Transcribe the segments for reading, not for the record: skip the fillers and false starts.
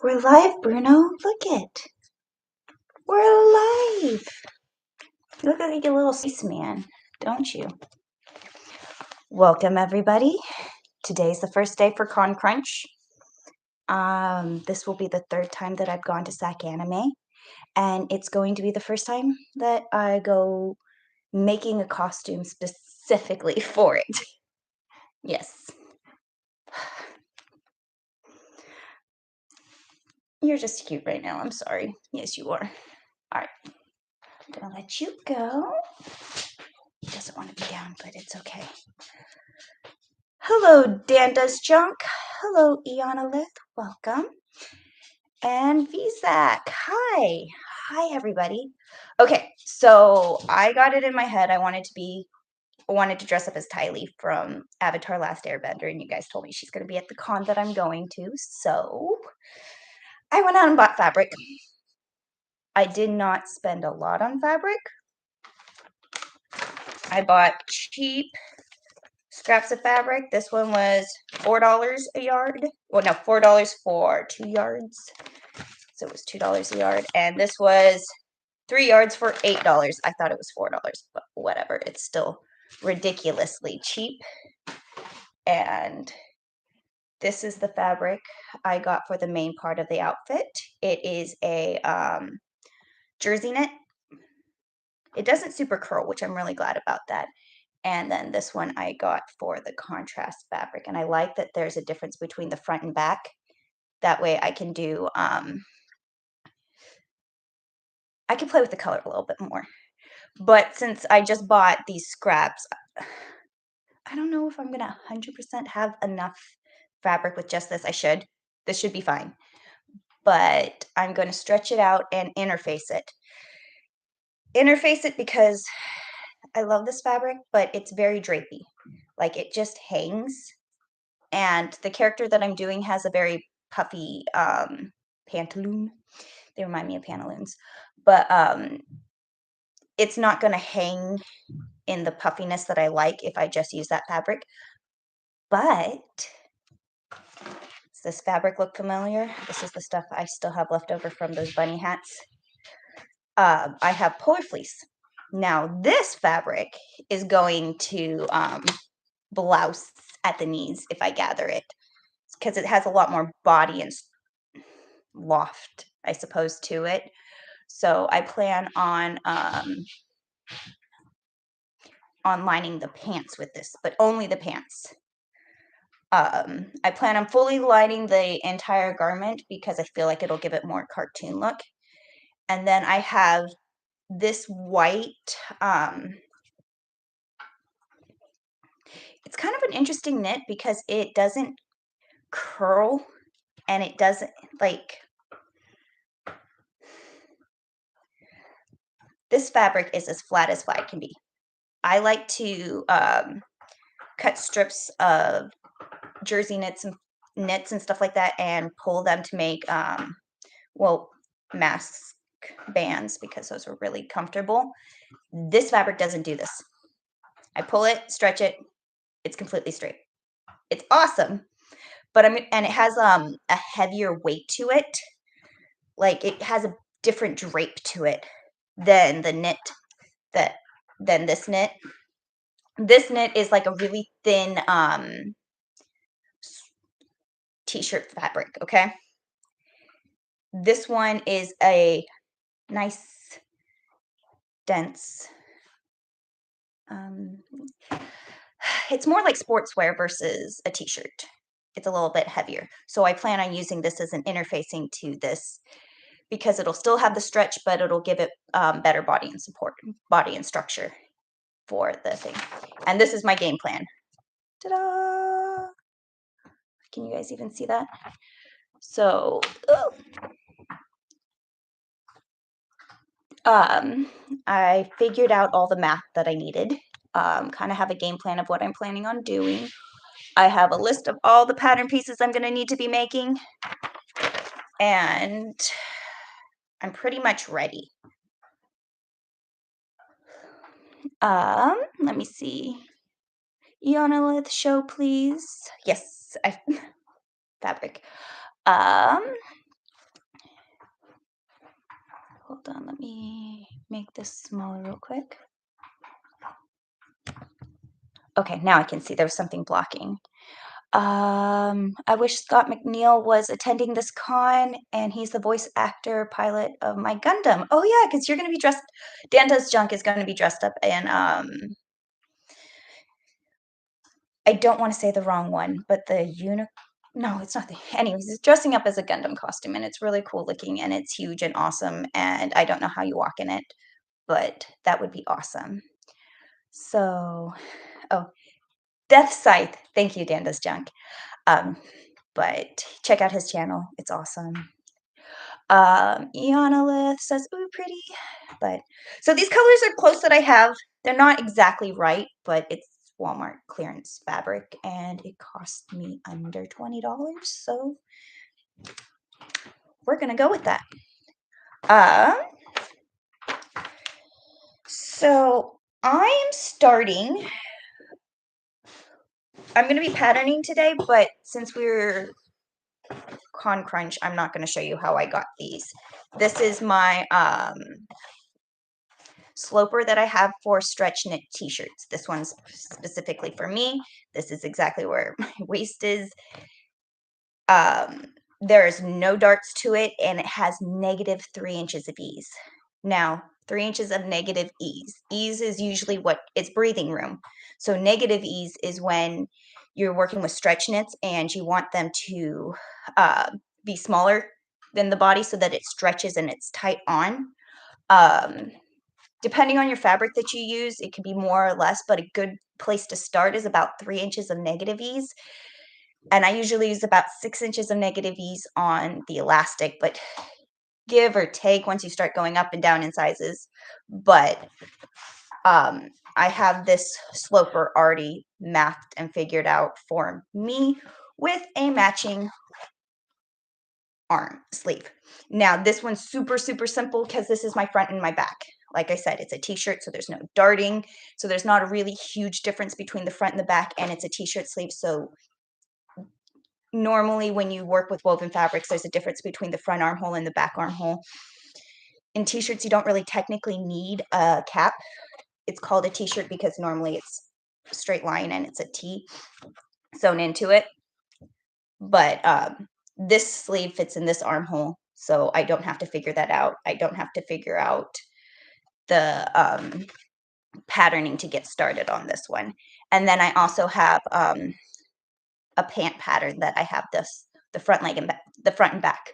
We're live, Bruno. Look it. We're live. You look like a little spaceman, don't you? Welcome, everybody. Today's the first day for Con Crunch. This will be the third time that I've gone to SAC Anime, and it's going to be the first time that I go making a costume specifically for it. Yes. You're just cute right now. I'm sorry. Yes, you are. All right. I'm going to let you go. He doesn't want to be down, but it's okay. Hello, Dan Does Junk. Hello, Eonalith. Welcome. And Vizak. Hi. Hi, everybody. Okay, so I got it in my head. I wanted to dress up as Tylee from Avatar Last Airbender, and you guys told me she's going to be at the con that I'm going to, so I went out and bought fabric. I did not spend a lot on fabric. I bought cheap scraps of fabric. This one was $4 a yard. Well, no, $4 for 2 yards. So it was $2 a yard. And this was 3 yards for $8. I thought it was $4, but whatever. It's still ridiculously cheap. And this is the fabric I got for the main part of the outfit. It is a jersey knit. It doesn't super curl, which I'm really glad about that. And then this one I got for the contrast fabric. And I like that there's a difference between the front and back. That way I can do, I can play with the color a little bit more. But since I just bought these scraps, I don't know if I'm going to 100% have enough fabric with just this. I should. This should be fine. But I'm going to stretch it out and interface it. Interface it because I love this fabric, but it's very drapey. Like, it just hangs. And the character that I'm doing has a very puffy pantaloon. They remind me of pantaloons. But it's not going to hang in the puffiness that I like if I just use that fabric. But does this fabric look familiar? This is the stuff I still have left over from those bunny hats. I have polar fleece. Now this fabric is going to blouse at the knees if I gather it, because it has a lot more body and loft, I suppose, to it. So I plan on lining the pants with this, but only the pants. I plan on fully lining the entire garment because I feel like it'll give it more cartoon look. And then I have this white, it's kind of an interesting knit because it doesn't curl and it doesn't, like, this fabric is as flat can be. I like to cut strips of jersey knits and stuff like that and pull them to make mask bands because those are really comfortable. This fabric doesn't do this. I pull it, stretch it, it's completely straight. It's awesome, but and it has a heavier weight to it. Like, it has a different drape to it than the knit than this knit. This knit is like a really thin t-shirt fabric, okay? This one is a nice, dense, it's more like sportswear versus a t-shirt. It's a little bit heavier. So I plan on using this as an interfacing to this because it'll still have the stretch, but it'll give it better body and support, body and structure for the thing. And this is my game plan. Ta-da! Can you guys even see that? So, I figured out all the math that I needed. Kind of have a game plan of what I'm planning on doing. I have a list of all the pattern pieces I'm going to need to be making. And I'm pretty much ready. Let me see. Eonalith, show, please. Yes, fabric. Hold on, let me make this smaller real quick. Okay, now I can see there was something blocking. I wish Scott McNeil was attending this con, and he's the voice actor pilot of my Gundam. Oh yeah, because you're gonna be dressed. Dan Does Junk is gonna be dressed up in I don't want to say the wrong one, but the no, it's not the anyways, it's dressing up as a Gundam costume, and it's really cool looking, and it's huge and awesome, and I don't know how you walk in it, but that would be awesome. So, oh, Death Scythe. Thank you, Dan Does Junk. Um, but check out his channel. It's awesome. Eonolith says, ooh, pretty. But so these colors are close that I have. They're not exactly right, but it's Walmart clearance fabric and it cost me under $20. So we're gonna go with that. So I am starting. I'm gonna be patterning today, but since we're Con Crunch, I'm not gonna show you how I got these. This is my sloper that I have for stretch knit t-shirts. This one's specifically for me. This is exactly where my waist is. There's no darts to it, and it has -3 inches of ease. Now, 3 inches of negative ease. Ease is usually what it's breathing room. So negative ease is when you're working with stretch knits and you want them to be smaller than the body so that it stretches and it's tight on. Depending on your fabric that you use, it could be more or less, but a good place to start is about 3 inches of negative ease. And I usually use about 6 inches of negative ease on the elastic, but give or take once you start going up and down in sizes. But I have this sloper already mathed and figured out for me with a matching arm sleeve. Now, this one's super, super simple because this is my front and my back. Like I said, it's a t-shirt, so there's no darting. So there's not a really huge difference between the front and the back, and it's a t-shirt sleeve. So normally when you work with woven fabrics, there's a difference between the front armhole and the back armhole. In t-shirts, you don't really technically need a cap. It's called a t-shirt because normally it's a straight line and it's a T sewn into it. But this sleeve fits in this armhole, so I don't have to figure that out. I don't have to figure out the patterning to get started on this one. And then I also have a pant pattern that I have the front leg and the front and back.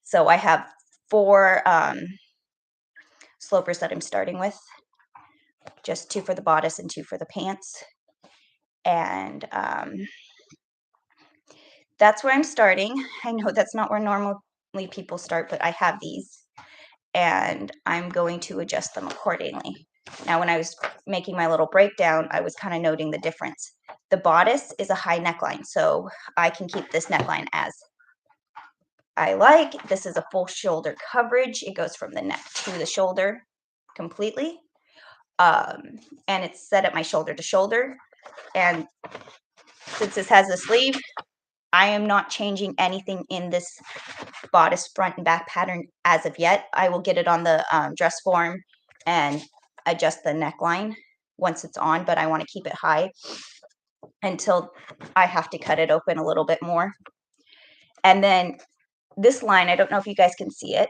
So I have 4 slopers that I'm starting with, just 2 for the bodice and 2 for the pants. And that's where I'm starting. I know that's not where normally people start, but I have these and I'm going to adjust them accordingly. Now, when I was making my little breakdown, I was kind of noting the difference. The bodice is a high neckline, so I can keep this neckline as I like. This is a full shoulder coverage. It goes from the neck to the shoulder completely. And it's set at my shoulder to shoulder. And since this has a sleeve, I am not changing anything in this bodice front and back pattern as of yet. I will get it on the dress form and adjust the neckline once it's on, but I want to keep it high until I have to cut it open a little bit more. And then this line, I don't know if you guys can see it,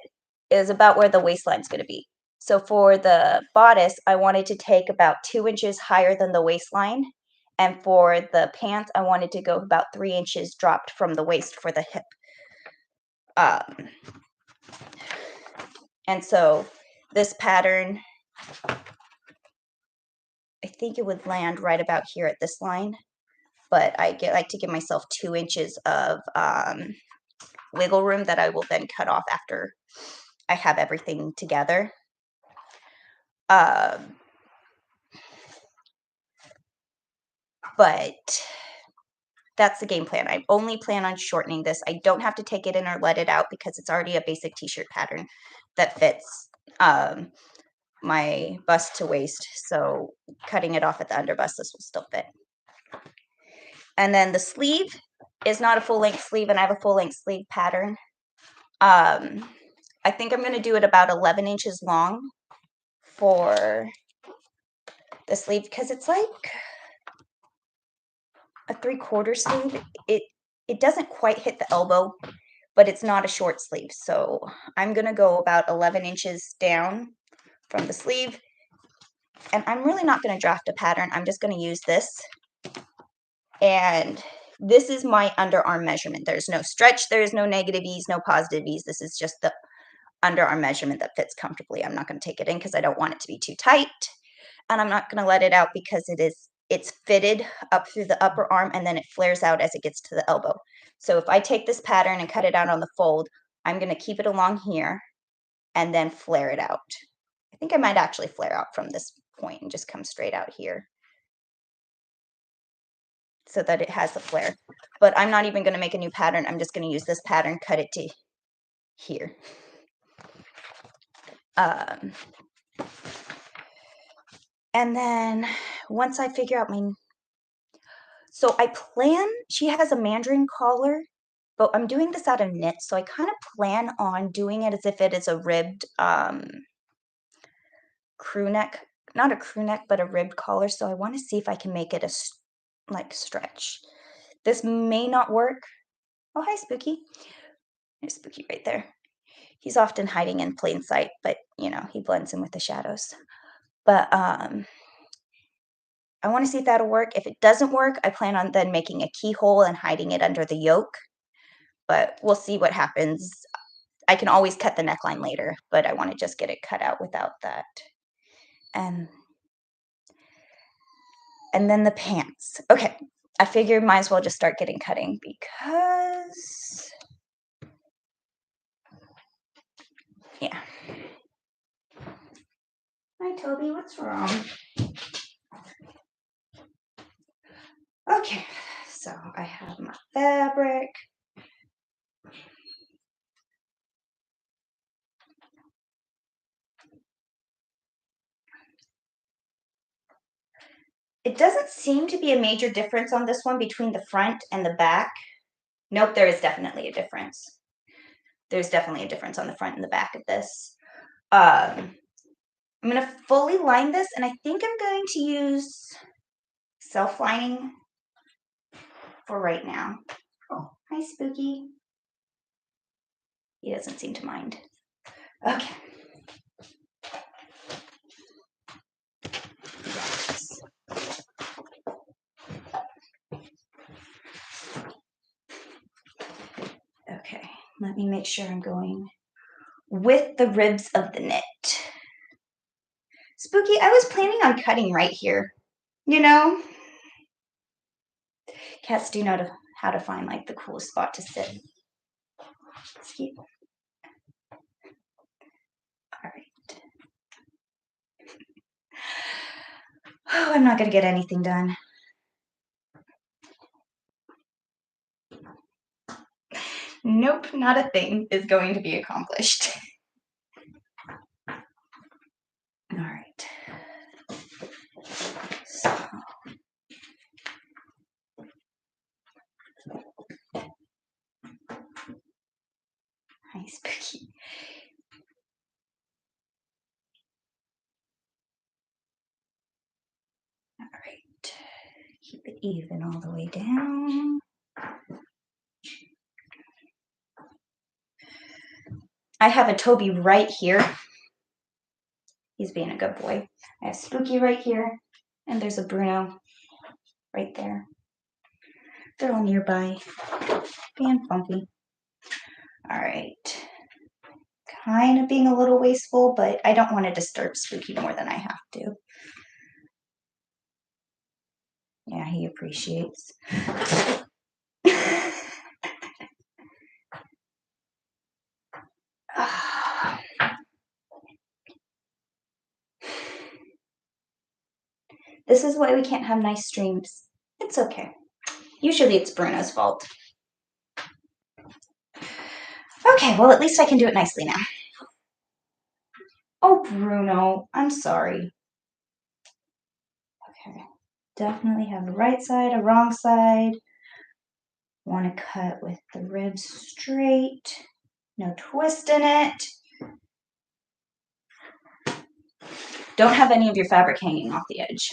is about where the waistline is going to be. So for the bodice, I wanted to take about 2 inches higher than the waistline. And for the pants, I wanted to go about 3 inches dropped from the waist for the hip. And so this pattern, I think it would land right about here at this line, but I like to give myself 2 inches of wiggle room that I will then cut off after I have everything together. But that's the game plan. I only plan on shortening this. I don't have to take it in or let it out because it's already a basic t-shirt pattern that fits my bust to waist. So cutting it off at the underbust, this will still fit. And then the sleeve is not a full length sleeve, and I have a full length sleeve pattern. I think I'm going to do it about 11 inches long for the sleeve because it's like a 3/4 sleeve. It doesn't quite hit the elbow, but it's not a short sleeve. So I'm going to go about 11 inches down from the sleeve. And I'm really not going to draft a pattern. I'm just going to use this. And this is my underarm measurement. There's no stretch. There's no negative ease, no positive ease. This is just the underarm measurement that fits comfortably. I'm not going to take it in because I don't want it to be too tight. And I'm not going to let it out because it's fitted up through the upper arm and then it flares out as it gets to the elbow. So if I take this pattern and cut it out on the fold, I'm going to keep it along here and then flare it out. I think I might actually flare out from this point and just come straight out here so that it has the flare. But I'm not even going to make a new pattern. I'm just going to use this pattern, cut it to here. And then once I figure out so I plan, she has a mandarin collar, but I'm doing this out of knit, so I kind of plan on doing it as if it is a ribbed crew neck, not a crew neck, but a ribbed collar. So I want to see if I can make it like stretch. This may not work. Oh, hi, Spooky. There's Spooky right there. He's often hiding in plain sight, but you know, he blends in with the shadows. But I want to see if that'll work. If it doesn't work, I plan on then making a keyhole and hiding it under the yoke. But we'll see what happens. I can always cut the neckline later, but I want to just get it cut out without that. And then the pants. Okay, I figured might as well just start getting cutting because, yeah. Hi, Toby, what's wrong? Okay, so I have my fabric. It doesn't seem to be a major difference on this one between the front and the back. Nope, there is definitely a difference. There's definitely a difference on the front and the back of this. I'm going to fully line this, and I think I'm going to use self-lining for right now. Oh, hi, Spooky. He doesn't seem to mind. Okay. Yes. Okay, let me make sure I'm going with the ribs of the knit. Spooky, I was planning on cutting right here. You know, cats do know how to find like the coolest spot to sit. All right. Oh, I'm not going to get anything done. Nope, not a thing is going to be accomplished. All right. So. Hi, Spooky. All right. Keep it even all the way down. I have a Toby right here. He's being a good boy. I have Spooky right here, and there's a Bruno right there. They're all nearby, being funky. All right. Kind of being a little wasteful, but I don't want to disturb Spooky more than I have to. Yeah, he appreciates. This is why we can't have nice streams. It's okay. Usually it's Bruno's fault. Okay, well, at least I can do it nicely now. Oh, Bruno, I'm sorry. Okay, definitely have a right side, a wrong side. Want to cut with the ribs straight. No twist in it. Don't have any of your fabric hanging off the edge.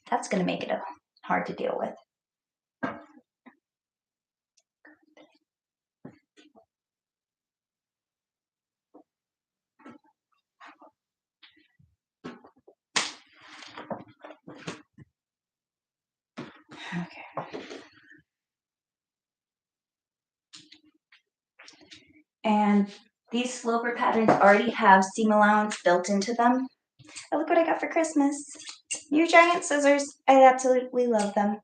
That's going to make it hard to deal with. Okay. And these sloper patterns already have seam allowance built into them. Oh, look what I got for Christmas. New giant scissors. I absolutely love them.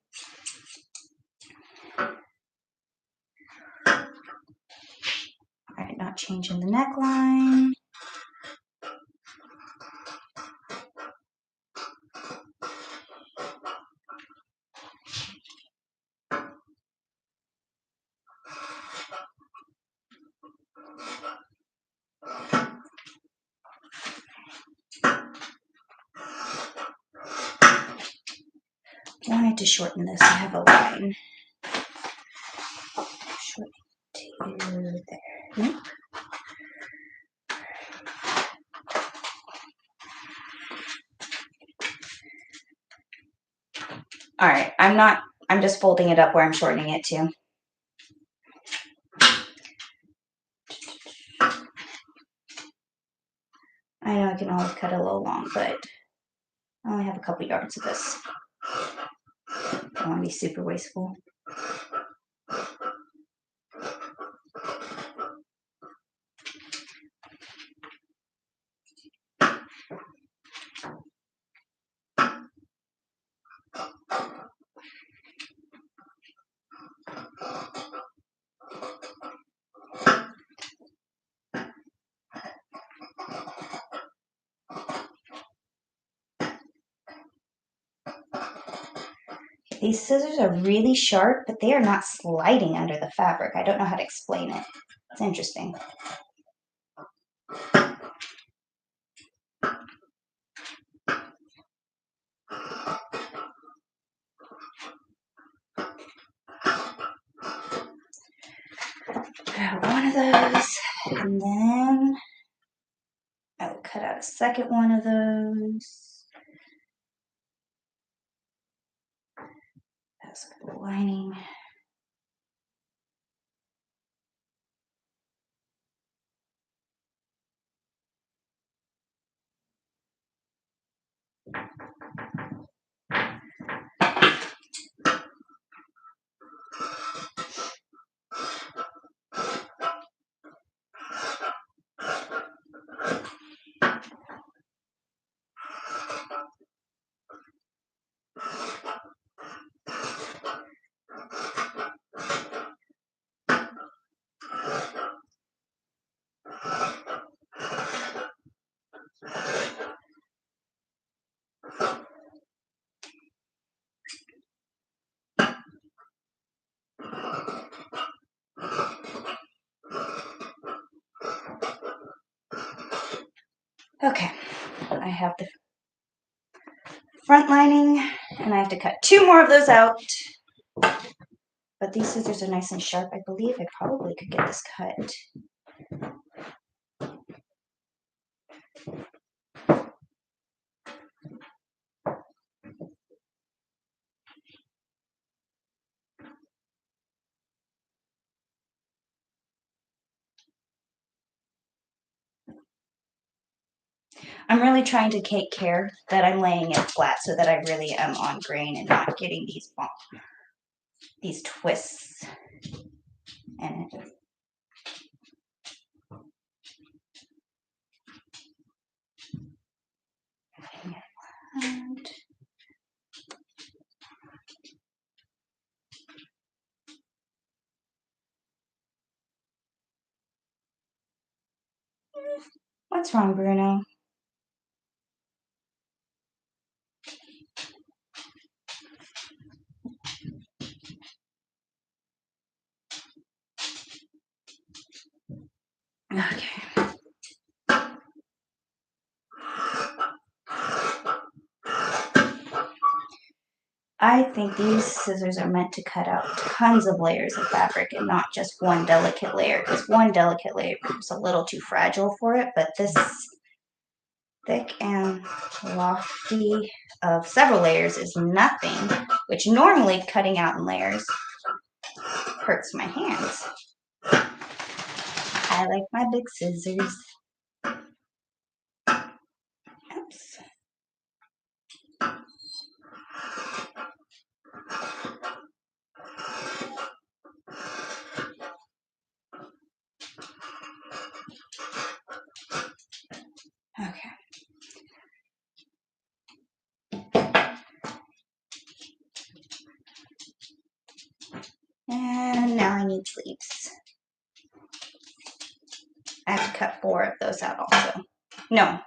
All right, not changing the neckline. I wanted to shorten this. I have a line. Shorten to there. Nope. All right, I'm just folding it up where I'm shortening it to. I know I can always cut a little long, but I only have a couple yards of this. I don't want to be super wasteful. These scissors are really sharp, but they are not sliding under the fabric. I don't know how to explain it. It's interesting. One of those, and then I will cut out a second one of those. That's the lining. Okay, I have the front lining, and I have to cut 2 more of those out. But these scissors are nice and sharp. I believe I probably could get this cut. I'm really trying to take care that I'm laying it flat so that I really am on grain and not getting these twists in it. And what's wrong, Bruno? Okay. I think these scissors are meant to cut out tons of layers of fabric and not just one delicate layer, because one delicate layer is a little too fragile for it, but this thick and lofty of several layers is nothing, which normally cutting out in layers hurts my hands. I like my big scissors. Oops. Okay. And now I need sleeves. I have to cut 4 of those out also. No,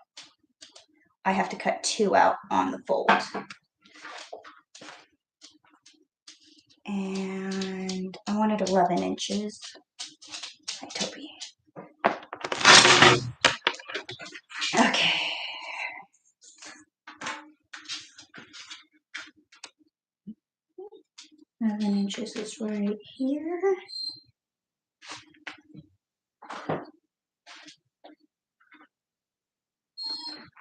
I have to cut 2 out on the fold. And I wanted 11 inches. Hi, Toby. Okay. 11 inches is right here.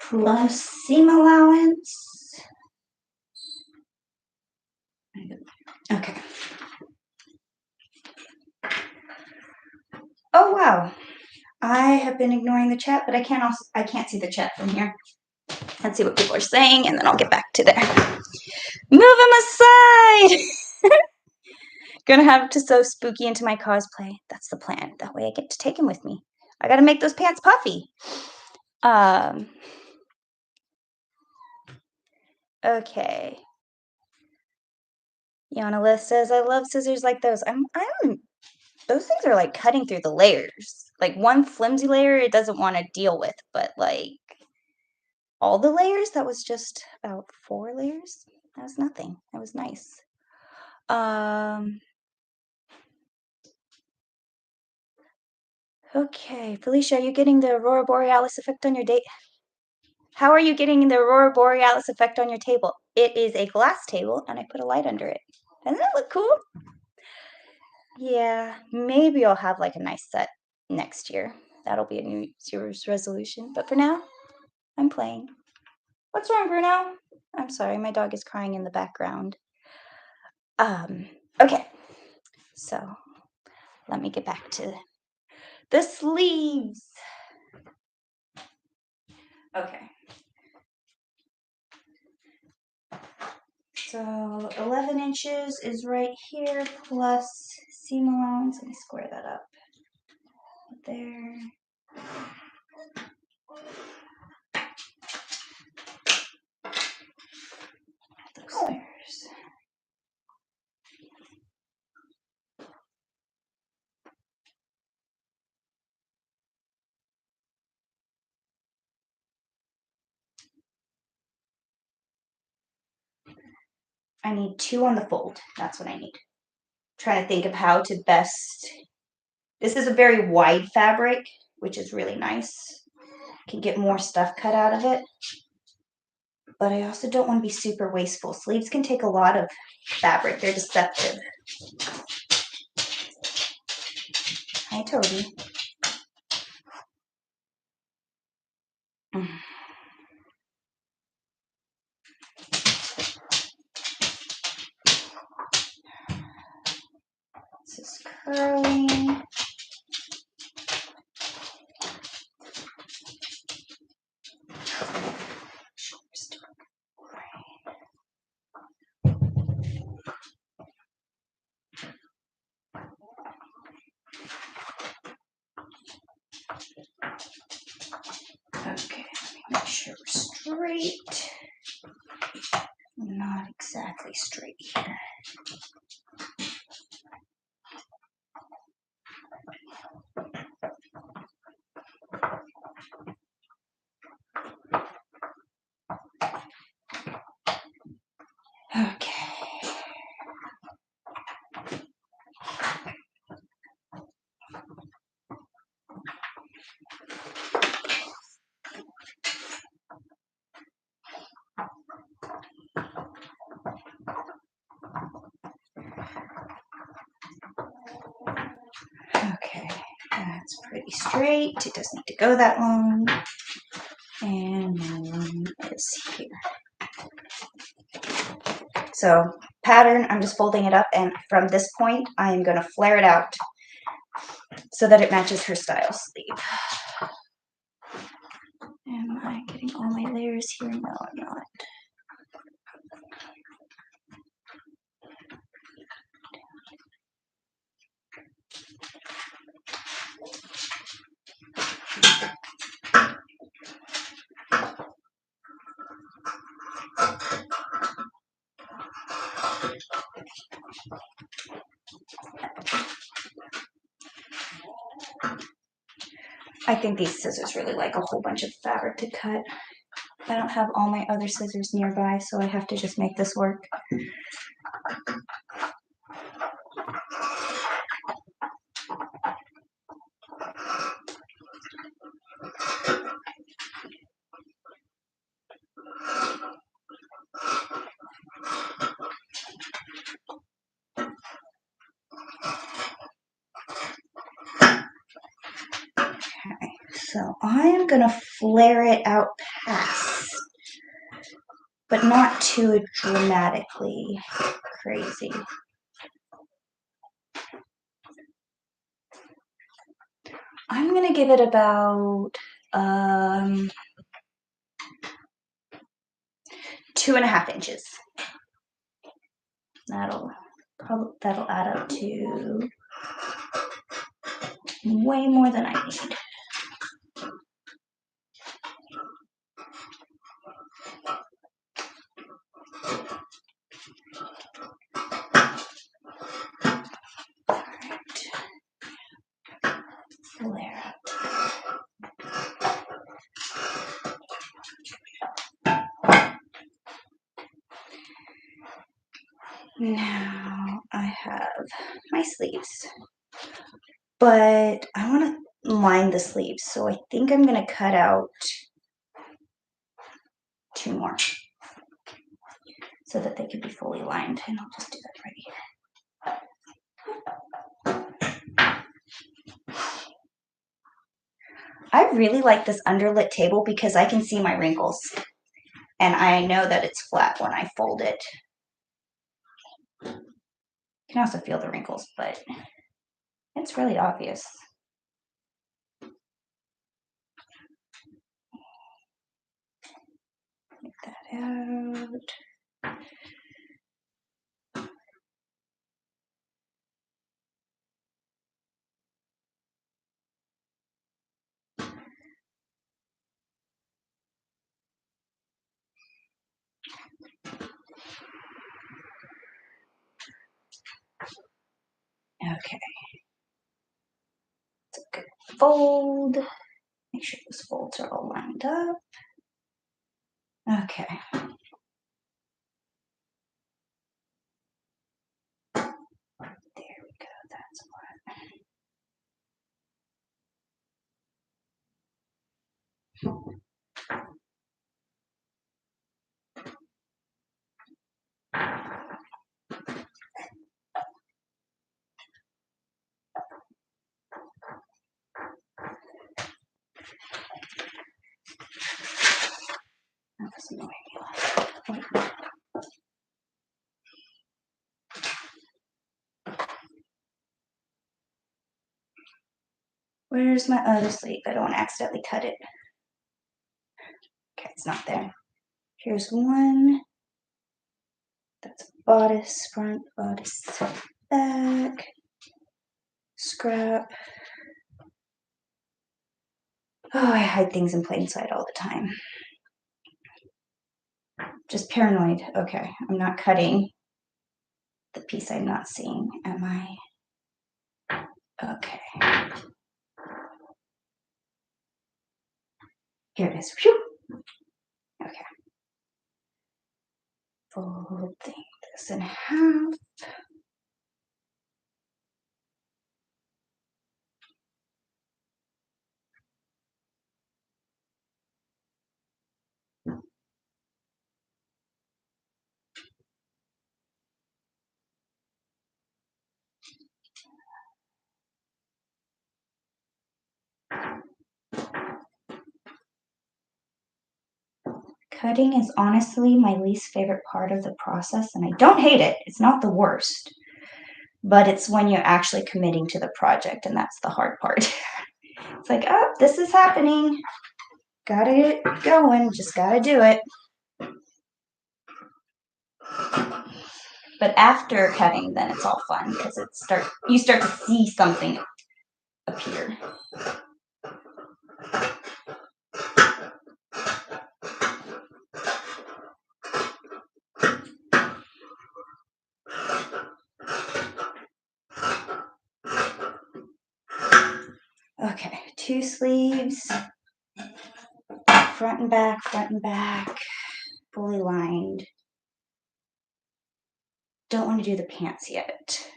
Plus seam allowance. Okay. Oh wow. I have been ignoring the chat, but I can't see the chat from here. Let's see what people are saying, and then I'll get back to there. Move him aside! Gonna have to sew Spooky into my cosplay. That's the plan. That way I get to take him with me. I gotta make those pants puffy. Okay. Yana Liz says, I love scissors like those. Those things are like cutting through the layers. Like one flimsy layer it doesn't want to deal with, but like all the layers, that was just about 4 layers. That was nothing. That was nice. Okay, Felicia, are you getting the Aurora Borealis effect on your date? How are you getting the Aurora Borealis effect on your table? It is a glass table, and I put a light under it. Doesn't that look cool? Yeah, maybe I'll have like a nice set next year. That'll be a New Year's resolution. But for now, I'm playing. What's wrong, Bruno? I'm sorry, my dog is crying in the background. Okay. So, let me get back to the sleeves. Okay. So 11 inches is right here plus seam allowance. Let me square that up. There. Those layers. I need 2 on the fold. That's what I need. Trying to think of how to best. This is a very wide fabric, which is really nice. Can get more stuff cut out of it. But I also don't want to be super wasteful. Sleeves can take a lot of fabric. They're deceptive. Hi, Toby. This is curling. Okay, let me make sure we're straight. Not exactly straight here. Okay. Okay, that's pretty straight. It doesn't need to go that long. And one is here. So pattern, I'm just folding it up, and from this point, I am going to flare it out so that it matches her style sleeve. Am I getting all my layers here? No, I'm not. I think these scissors really like a whole bunch of fabric to cut. I don't have all my other scissors nearby, so I have to just make this work. Okay, so I am going to flare it out past, but not too dramatically crazy. I'm going to give it about 2.5 inches. That'll add up to way more than I need. Flare out. Now I have my sleeves, but I want to line the sleeves, so I think I'm going to cut out 2 more so that they can be fully lined, and I'll just do that right here. I really like this underlit table because I can see my wrinkles, and I know that it's flat when I fold it. You can also feel the wrinkles, but it's really obvious. Take that out. Okay. It's a good fold. Make sure those folds are all lined up. Okay. There we go. That's what. That was annoying. Where's my other sleeve? I don't want to accidentally cut it. Okay, it's not there. Here's one. That's bodice, front, bodice, back, scrap. Oh, I hide things in plain sight all the time. Just paranoid. Okay, I'm not cutting the piece I'm not seeing, am I? Okay. Here it is. Whew. Okay. Fold this in half. Cutting is honestly my least favorite part of the process, and I don't hate it. It's not the worst, but it's when you're actually committing to the project, and that's the hard part. It's like, oh, this is happening. Gotta get going. Just gotta do it. But after cutting, then it's all fun because you start to see something appear. Okay, 2 sleeves, front and back, fully lined. Don't want to do the pants yet.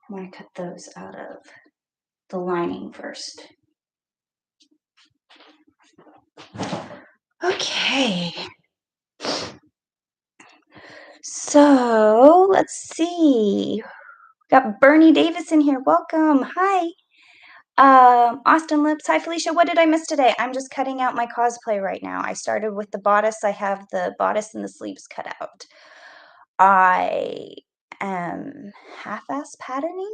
I want to cut those out of the lining first. Okay. So let's see. Got Bernie Davis in here. Welcome. Hi. Austin Lips. Hi, Felicia. What did I miss today? I'm just cutting out my cosplay right now. I started with the bodice. I have the bodice and the sleeves cut out. I am half-ass patterning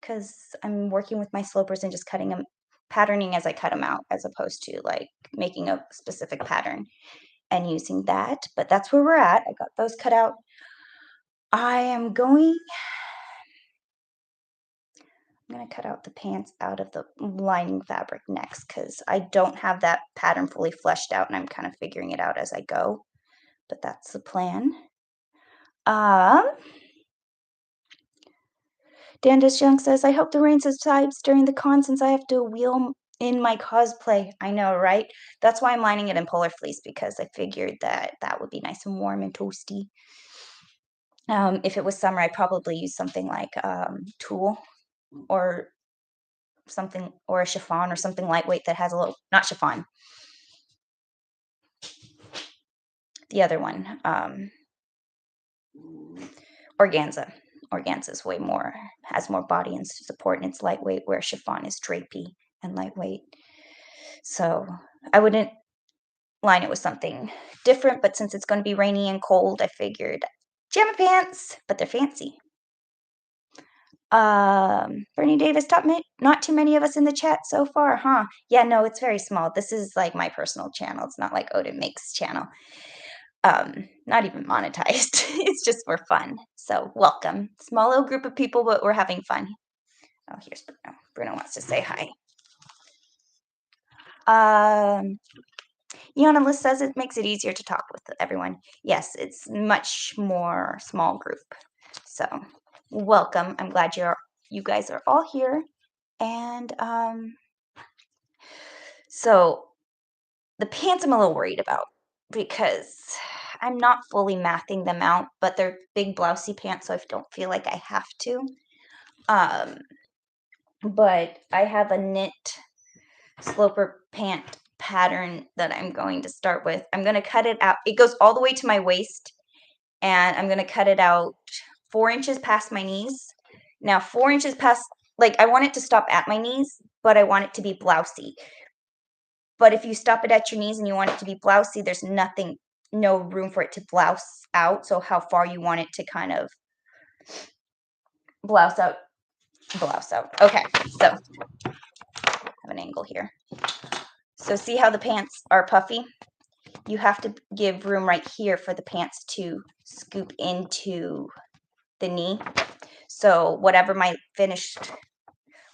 because I'm working with my slopers and just cutting them, patterning as I cut them out, as opposed to like making a specific pattern and using that. But that's where we're at. I got those cut out. I'm going to cut out the pants out of the lining fabric next because I don't have that pattern fully fleshed out and I'm kind of figuring it out as I go. But that's the plan. Dandis Young says, I hope the rain subsides during the con since I have to wheel in my cosplay. I know, right? That's why I'm lining it in polar fleece because I figured that that would be nice and warm and toasty. If it was summer, I'd probably use something like tulle or something, or a chiffon or something lightweight that has a little, not chiffon, the other one, organza. Organza is way more, has more body and support, and it's lightweight, where chiffon is drapey and lightweight. So I wouldn't line it with something different, but since it's going to be rainy and cold, I figured pajama pants, but they're fancy. Bernie Davis, not too many of us in the chat so far, huh? Yeah, no, it's very small. This is like my personal channel. It's not like Odin Makes channel. Not even monetized. It's just for fun. So welcome. Small little group of people, but we're having fun. Oh, here's Bruno. Bruno wants to say hi. Iana List says it makes it easier to talk with everyone. Yes, it's much more small group. So welcome. I'm glad you guys are all here. And so the pants I'm a little worried about because I'm not fully mathing them out, but they're big blousey pants, so I don't feel like I have to. But I have a knit sloper pant pattern that I'm going to start with. I'm going to cut it out. It goes all the way to my waist, and I'm going to cut it out 4 inches past my knees. Now, 4 inches past, like, I want it to stop at my knees, but I want it to be blousey. But if you stop it at your knees and you want it to be blousey, there's no room for it to blouse out. So how far you want it to kind of blouse out. Okay, so I have an angle here. So see how the pants are puffy? You have to give room right here for the pants to scoop into the knee. So whatever my finished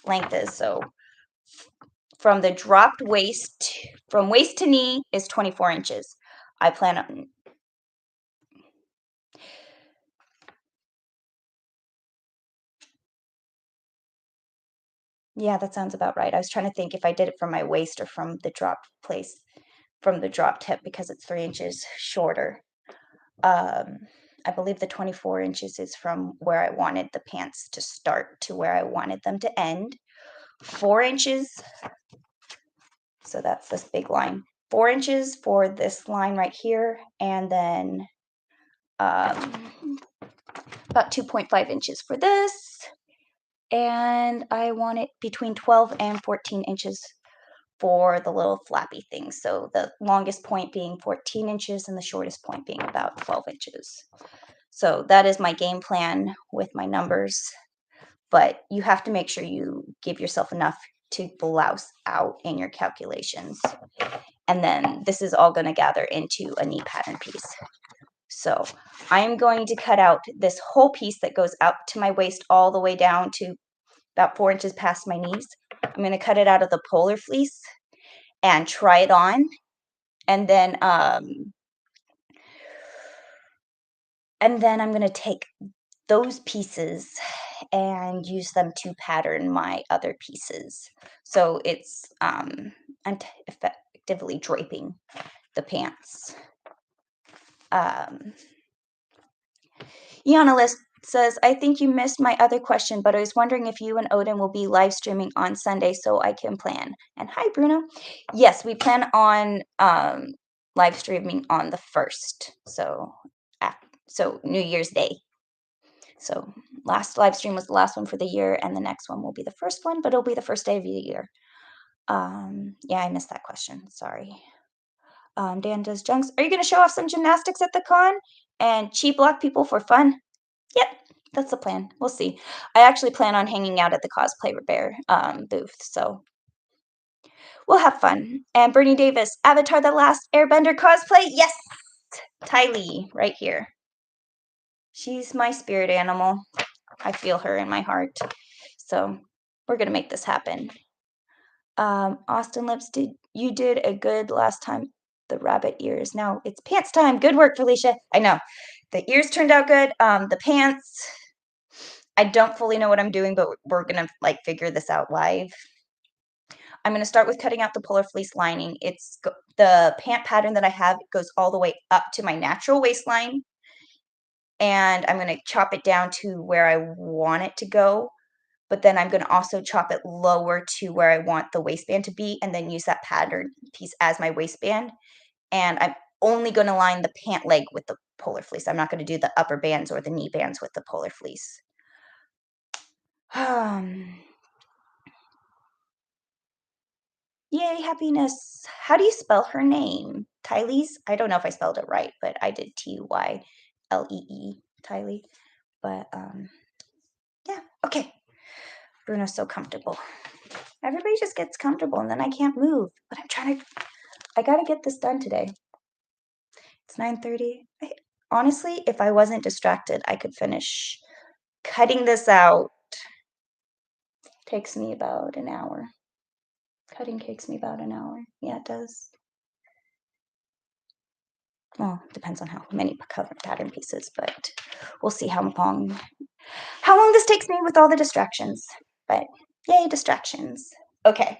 length is, so from the dropped waist, from waist to knee is 24 inches. I plan on, yeah, that sounds about right. I was trying to think if I did it from my waist or from the dropped place, from the dropped hip, because it's 3 inches shorter. I believe the 24 inches is from where I wanted the pants to start to where I wanted them to end. 4 inches, so that's this big line. 4 inches for this line right here, and then about 2.5 inches for this. And I want it between 12 and 14 inches for the little flappy things. So the longest point being 14 inches and the shortest point being about 12 inches. So that is my game plan with my numbers, but you have to make sure you give yourself enough to blouse out in your calculations. And then this is all going to gather into a knee pattern piece. So I'm going to cut out this whole piece that goes out to my waist all the way down to about 4 inches past my knees. I'm going to cut it out of the polar fleece and try it on. And then I'm going to take those pieces and use them to pattern my other pieces. So it's I'm effectively draping the pants. Yana List says, I think you missed my other question, but I was wondering if you and Odin will be live streaming on Sunday so I can plan. And hi, Bruno. Yes, we plan on live streaming on the 1st. So New Year's Day. So last live stream was the last one for the year, and the next one will be the first one, but it'll be the first day of the year. Yeah, I missed that question. Sorry. Dan does junks. Are you going to show off some gymnastics at the con and cheap block people for fun? Yep, that's the plan. We'll see. I actually plan on hanging out at the Cosplay Bear booth, so we'll have fun. And Bernie Davis, Avatar: The Last Airbender cosplay? Yes! Ty Lee, right here. She's my spirit animal. I feel her in my heart. So we're going to make this happen. Austin Lips, you did a good last time. The rabbit ears. Now it's pants time. Good work, Felicia. I know. The ears turned out good. The pants, I don't fully know what I'm doing, but we're going to figure this out live. I'm going to start with cutting out the polar fleece lining. It's the pant pattern that I have goes all the way up to my natural waistline. And I'm going to chop it down to where I want it to go. But then I'm going to also chop it lower to where I want the waistband to be, and then use that pattern piece as my waistband. And I'm only going to line the pant leg with the polar fleece. I'm not going to do the upper bands or the knee bands with the polar fleece. Yay, happiness. How do you spell her name? Tylee's? I don't know if I spelled it right, but I did Tylee, Tylee. But yeah, okay. Bruno's so comfortable. Everybody just gets comfortable and then I can't move. But I gotta get this done today. It's 9:30. Honestly, if I wasn't distracted, I could finish cutting this out. Takes me about an hour. Cutting takes me about an hour. Yeah, it does. Well, depends on how many pattern pieces, but we'll see how long this takes me with all the distractions. But yay, distractions. Okay,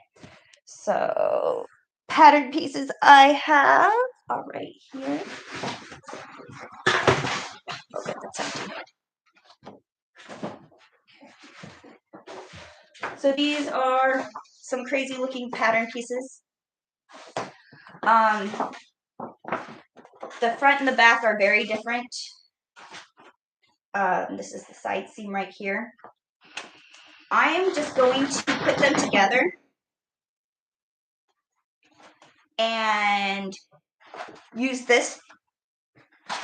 so pattern pieces I have are right here. Okay, that's empty. So these are some crazy looking pattern pieces. The front and the back are very different. This is the side seam right here. I am just going to put them together and use this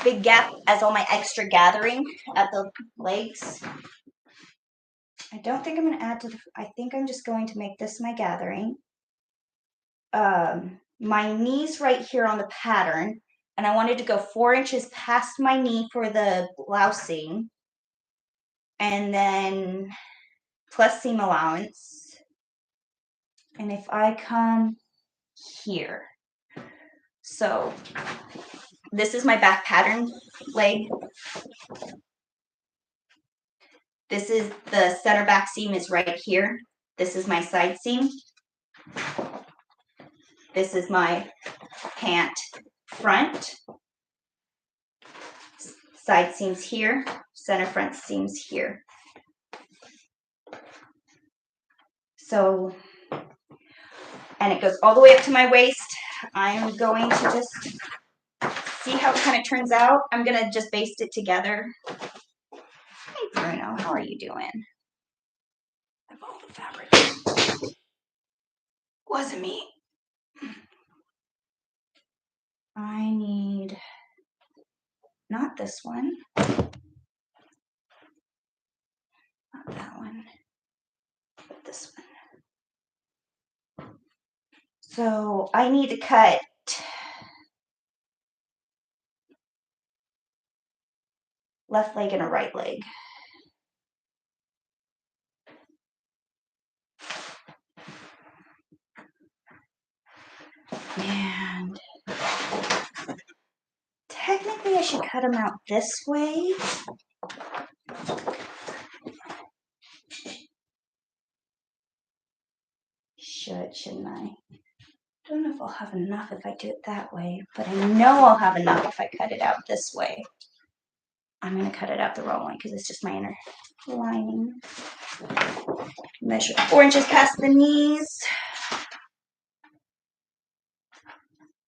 big gap as all my extra gathering at the legs. I don't think I'm going to add to the, I think I'm just going to make this my gathering. My knees right here on the pattern, and I wanted to go 4 inches past my knee for the blousing, and then plus seam allowance. And if I come here, so this is my back pattern leg. This is the center back seam is right here. This is my side seam. This is my pant front. Side seams here, center front seams here. So, and it goes all the way up to my waist. I'm going to just see how it kind of turns out. I'm going to just baste it together. Hey, Bruno, how are you doing? I have all the fabric. Wasn't me. not this one. Not that one, but this one. So I need to cut left leg and a right leg. And technically I should cut them out this way. Shouldn't I? Don't know if I'll have enough if I do it that way, but I know I'll have enough if I cut it out this way. I'm going to cut it out the wrong way because it's just my inner lining. Measure 4 inches past the knees.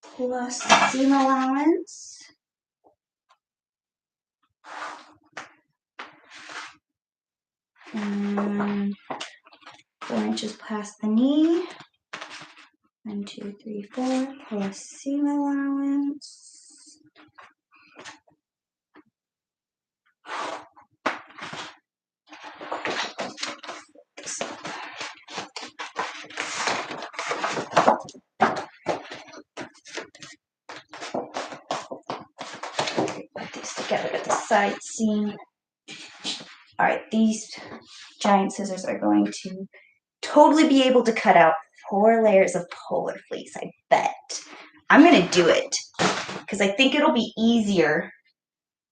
Plus seam allowance. And 4 inches past the knee. 1, 2, 3, 4 plus seam allowance. Put these together with the side seam. All right, these giant scissors are going to totally be able to cut out 4 layers of polar fleece, I bet. I'm going to do it because I think it'll be easier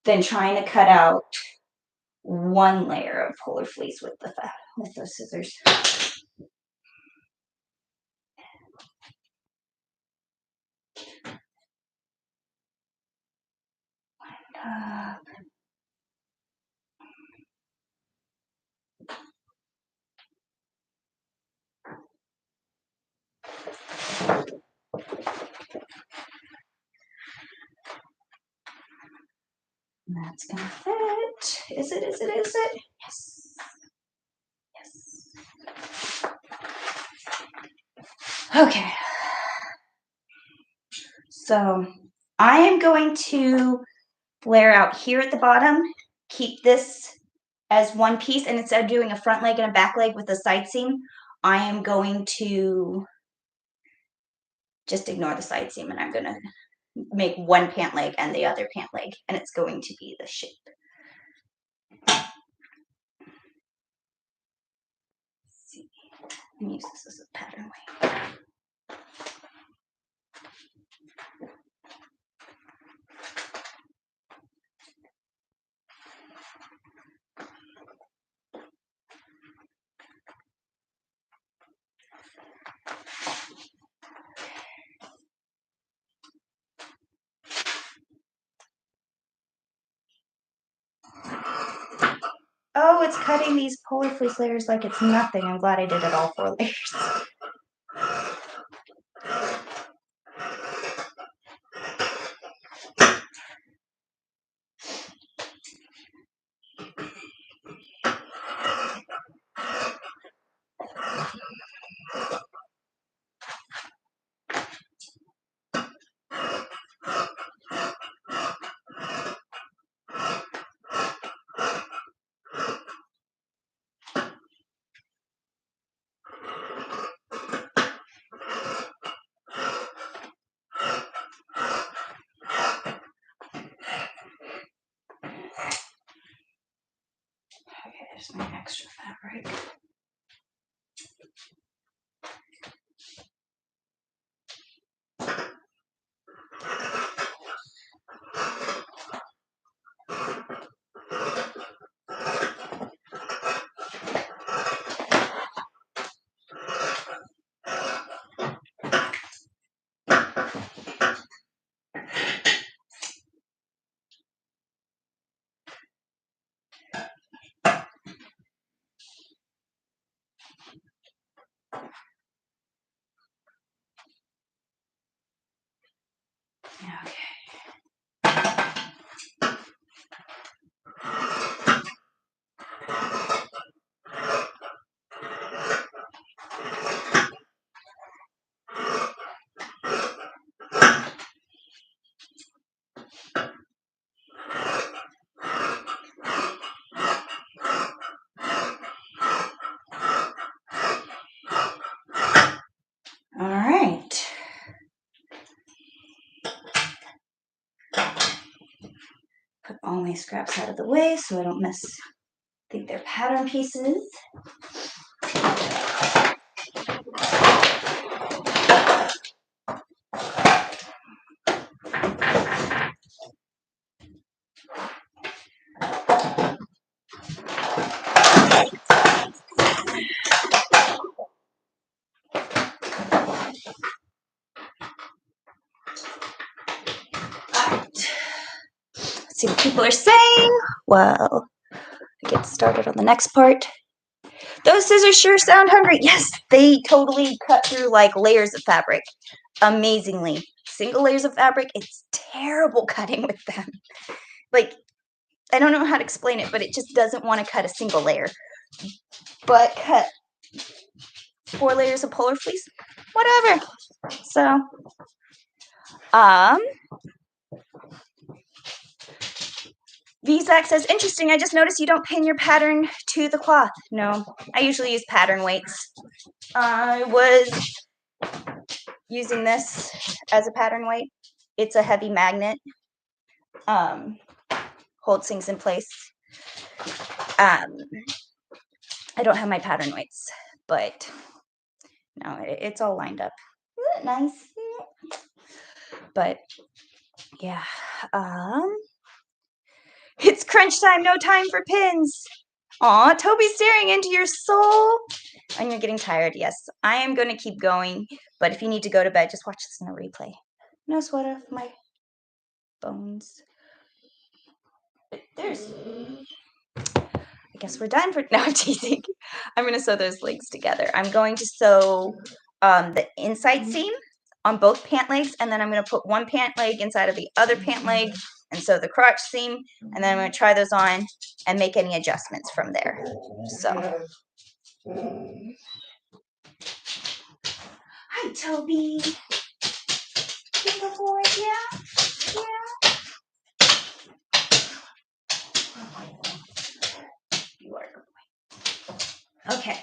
than trying to cut out 1 layer of polar fleece with those scissors. That's gonna fit. Is it? Yes. Yes. Okay. So I am going to flare out here at the bottom, keep this as one piece, and instead of doing a front leg and a back leg with a side seam, I am going to just ignore the side seam and I'm gonna make one pant leg and the other pant leg, and it's going to be the shape. Let's see. I'm gonna use this as a pattern weight. Oh, it's cutting these polar fleece layers like it's nothing. I'm glad I did it all 4 layers. Okay, there's my extra fabric. my scraps out of the way so I don't think they're pattern pieces. Let's see what people are saying. Well, I get started on the next part. Those scissors sure sound hungry. Yes, they totally cut through like layers of fabric amazingly. Single layers of fabric, it's terrible cutting with them. Like, I don't know how to explain it, but it just doesn't want to cut a single layer. But cut 4 layers of polar fleece, whatever. So, VZAC says, interesting, I just noticed you don't pin your pattern to the cloth. No, I usually use pattern weights. I was using this as a pattern weight. It's a heavy magnet. Holds things in place. I don't have my pattern weights, but no, it's all lined up. Isn't that nice? But yeah, it's crunch time, no time for pins. Aw, Toby's staring into your soul. And you're getting tired. Yes, I am going to keep going. But if you need to go to bed, just watch this in a replay. No sweater for my bones. I guess we're done for now. I'm teasing. I'm going to sew those legs together. I'm going to sew the inside seam on both pant legs, and then I'm going to put one pant leg inside of the other pant leg and sew the crotch seam, and then I'm going to try those on and make any adjustments from there. So, hi, Toby. Good boy, yeah, yeah. You are a good boy. Okay.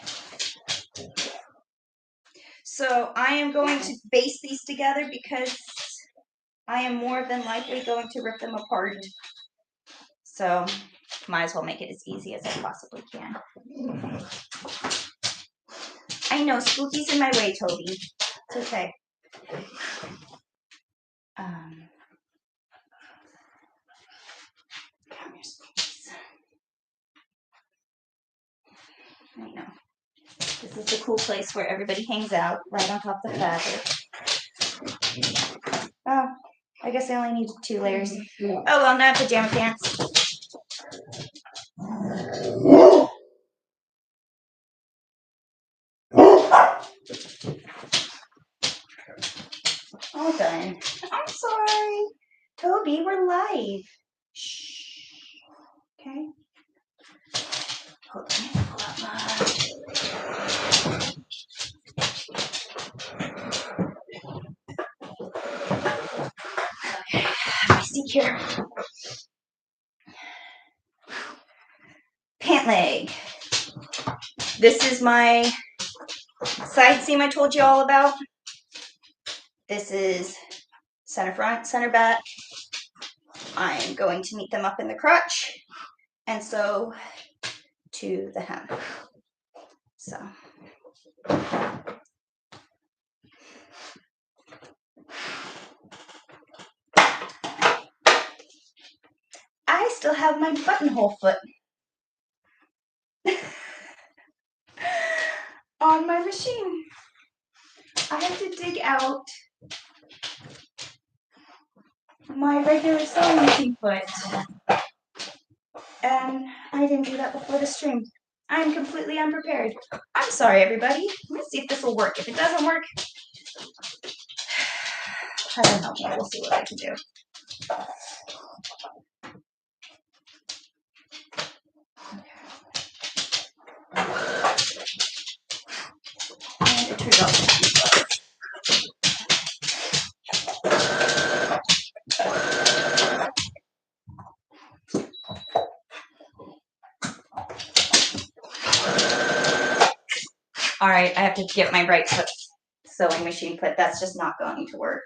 So I am going to baste these together because I am more than likely going to rip them apart. So might as well make it as easy as I possibly can. I know, Spooky's in my way, Toby. It's okay. Come here, Spookies. I know. This is the cool place where everybody hangs out, right on top of the fabric. Oh, I guess I only needed 2 layers. Oh, well, now pajama pants. All done. I'm sorry. Toby, we're live. Shh. Okay. Hold on. Pull out my... Okay. I see here. Pant leg. This is my side seam I told you all about. This is center front, center back. I'm going to meet them up in the crotch and sew to the hem. So. I still have my buttonhole foot on my machine. I have to dig out my regular sewing machine foot. And I didn't do that before the stream. I'm completely unprepared. I'm sorry, everybody. Let's see if this will work. If it doesn't work, I don't know. We'll see what I can do. And it turns out. All right, I have to get my right foot sewing machine foot. That's just not going to work.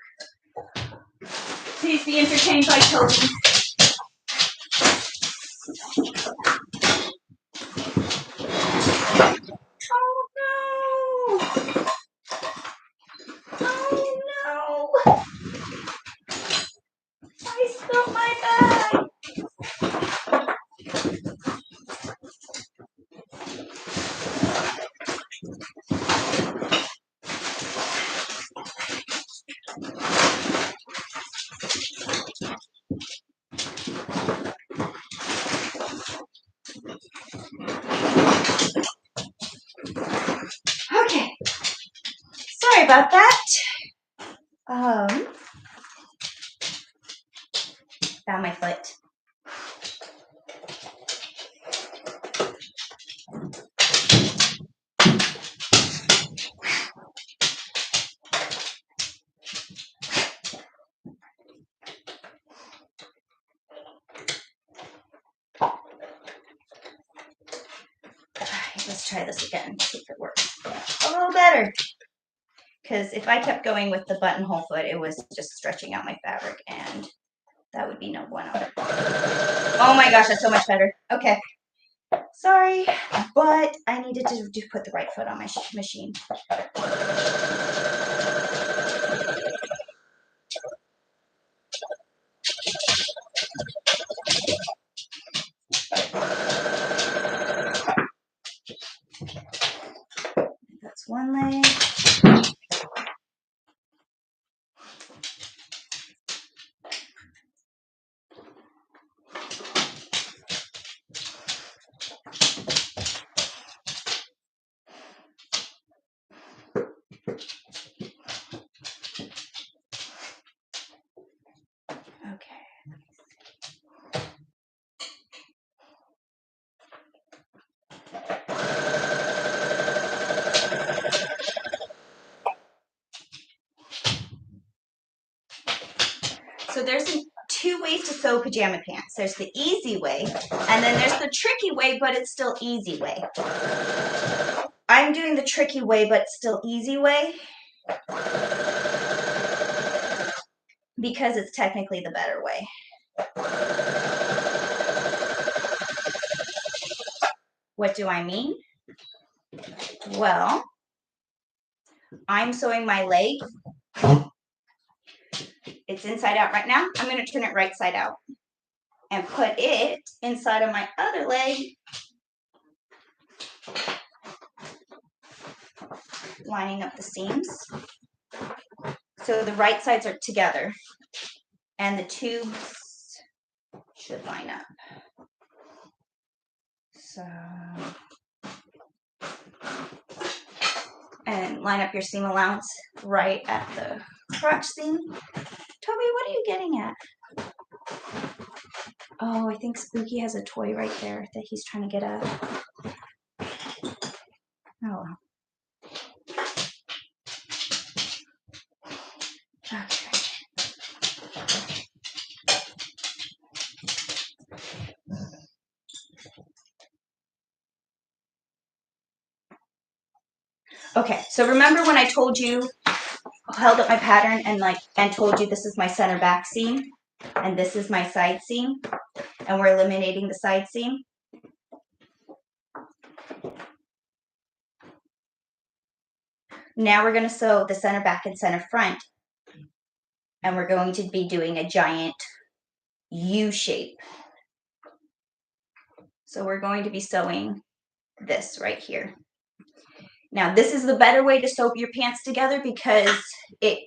Please be entertained by Toby. Oh no! I spilled my bag! Okay. Sorry about that. Found my foot. Alright, let's try this again, see if it works a little better. Because if I kept going with the buttonhole foot, it was just stretching out my fabric, and that would be no bueno. Oh my gosh, that's so much better. Okay. Sorry, but I needed to put the right foot on my machine. That's one leg. Okay. So there's two ways to sew pajama pants. There's the easy way, and then there's the tricky way, but it's still easy way. I'm doing the tricky way, but still easy way, because it's technically the better way. What do I mean? Well, I'm sewing my leg. It's inside out right now. I'm going to turn it right side out and put it inside of my other leg, lining up the seams. So the right sides are together and the tubes should line up. So, and line up your seam allowance right at the crotch seam. Toby, what are you getting at? Oh, I think Spooky has a toy right there that he's trying to get at. Oh, well. Okay. Okay, so remember when I told you, held up my pattern and told you this is my center back seam and this is my side seam, and we're eliminating the side seam? Now we're going to sew the center back and center front, and we're going to be doing a giant U shape. So we're going to be sewing this right here. Now this is the better way to sew your pants together because it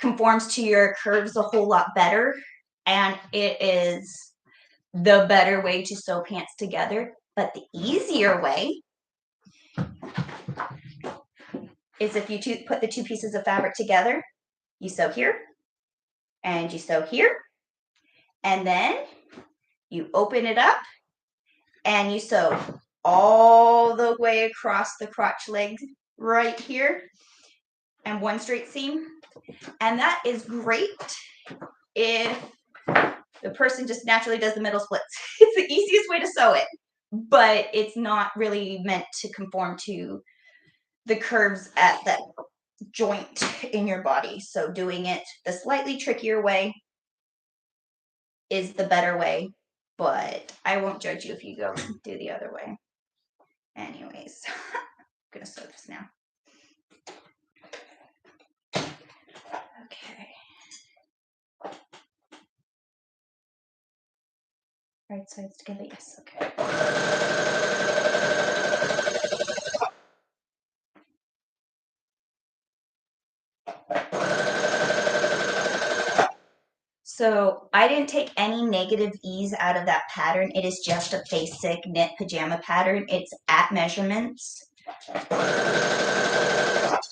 conforms to your curves a whole lot better, and it is the better way to sew pants together. But the easier way is if you put the two pieces of fabric together, you sew here and you sew here, and then you open it up and you sew all the way across the crotch leg right here and one straight seam. And that is great if the person just naturally does the middle splits. It's the easiest way to sew it, but it's not really meant to conform to the curves at that joint in your body. So doing it the slightly trickier way is the better way, but I won't judge you if you go do the other way. Anyways, I'm gonna sew this now. right sides together? Yes, okay. So I didn't take any negative ease out of that pattern. It is just a basic knit pajama pattern. It's at measurements.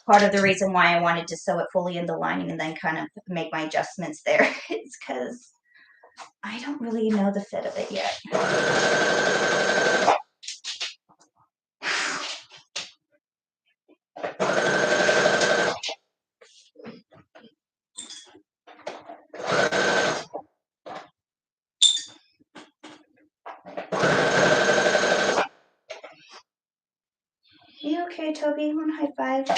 Part of the reason why I wanted to sew it fully in the lining and then kind of make my adjustments there is because I don't really know the fit of it yet. You okay, Toby? You want a high five?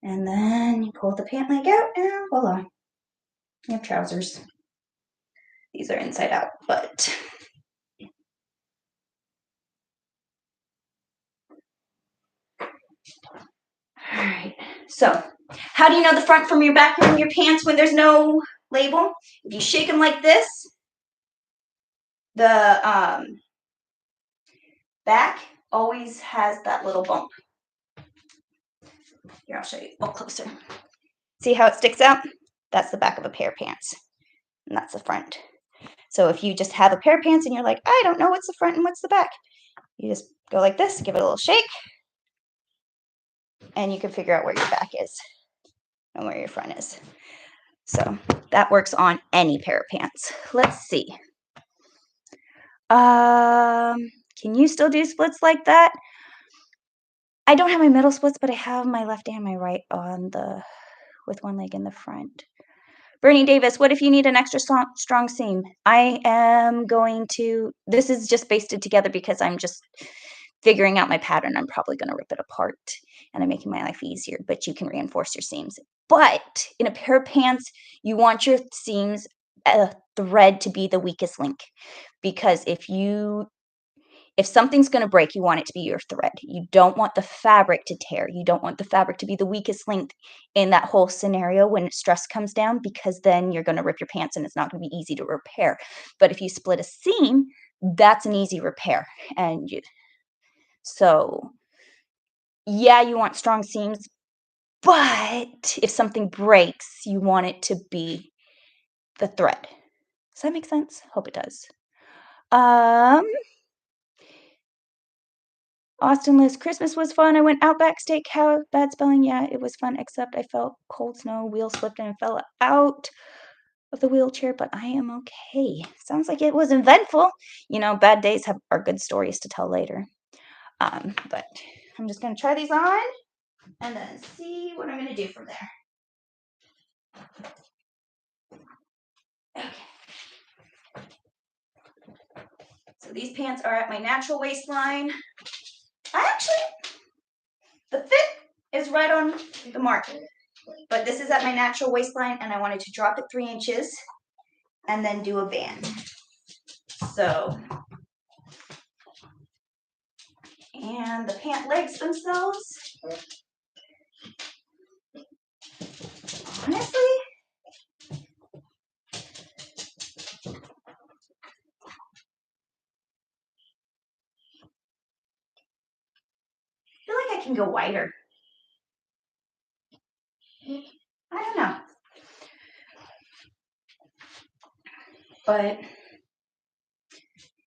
And then you pull the pant leg out and voila. You have trousers. These are inside out, but all right. So, how do you know the front from your back in your pants when there's no label? If you shake them like this, the back always has that little bump. Here, I'll show you up closer. See how it sticks out? That's the back of a pair of pants, and that's the front. So if you just have a pair of pants and you're like, I don't know what's the front and what's the back, you just go like this, give it a little shake, and you can figure out where your back is and where your front is. So that works on any pair of pants. Let's see. Can you still do splits like that? I don't have my middle splits, but I have my left and my right on the with one leg in the front. Bernie Davis, what if you need an extra strong seam? I am going to, this is just basted together because I'm just figuring out my pattern. I'm probably going to rip it apart and I'm making my life easier, but you can reinforce your seams. But in a pair of pants, you want your seams, thread to be the weakest link, because if something's going to break, you want it to be your thread. You don't want the fabric to tear. You don't want the fabric to be the weakest link in that whole scenario when stress comes down, because then you're going to rip your pants and it's not going to be easy to repair. But if you split a seam, that's an easy repair. And so, yeah, you want strong seams, but if something breaks, you want it to be the thread. Does that make sense? Hope it does. Austin List, Christmas was fun. I went Outback Steakhouse. Bad spelling. Yeah, it was fun, except I felt cold snow, wheel slipped and fell out of the wheelchair, but I am okay. Sounds like it was eventful. You know, bad days are good stories to tell later. But I'm just going to try these on and then see what I'm going to do from there. Okay. So these pants are at my natural waistline. The fit is right on the mark, but this is at my natural waistline and I wanted to drop it 3 inches and then do a band. So, and the pant legs themselves, honestly, I feel like I can go wider. I don't know. But I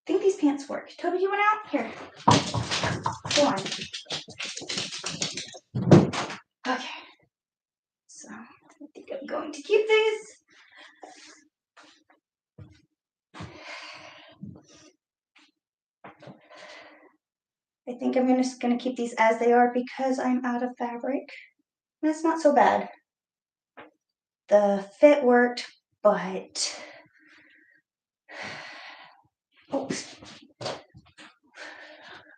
think these pants work. Toby, you went out? Here. Go on. Okay. So I think I'm going to keep these. I think I'm just going to keep these as they are because I'm out of fabric. That's not so bad. The fit worked, but oops.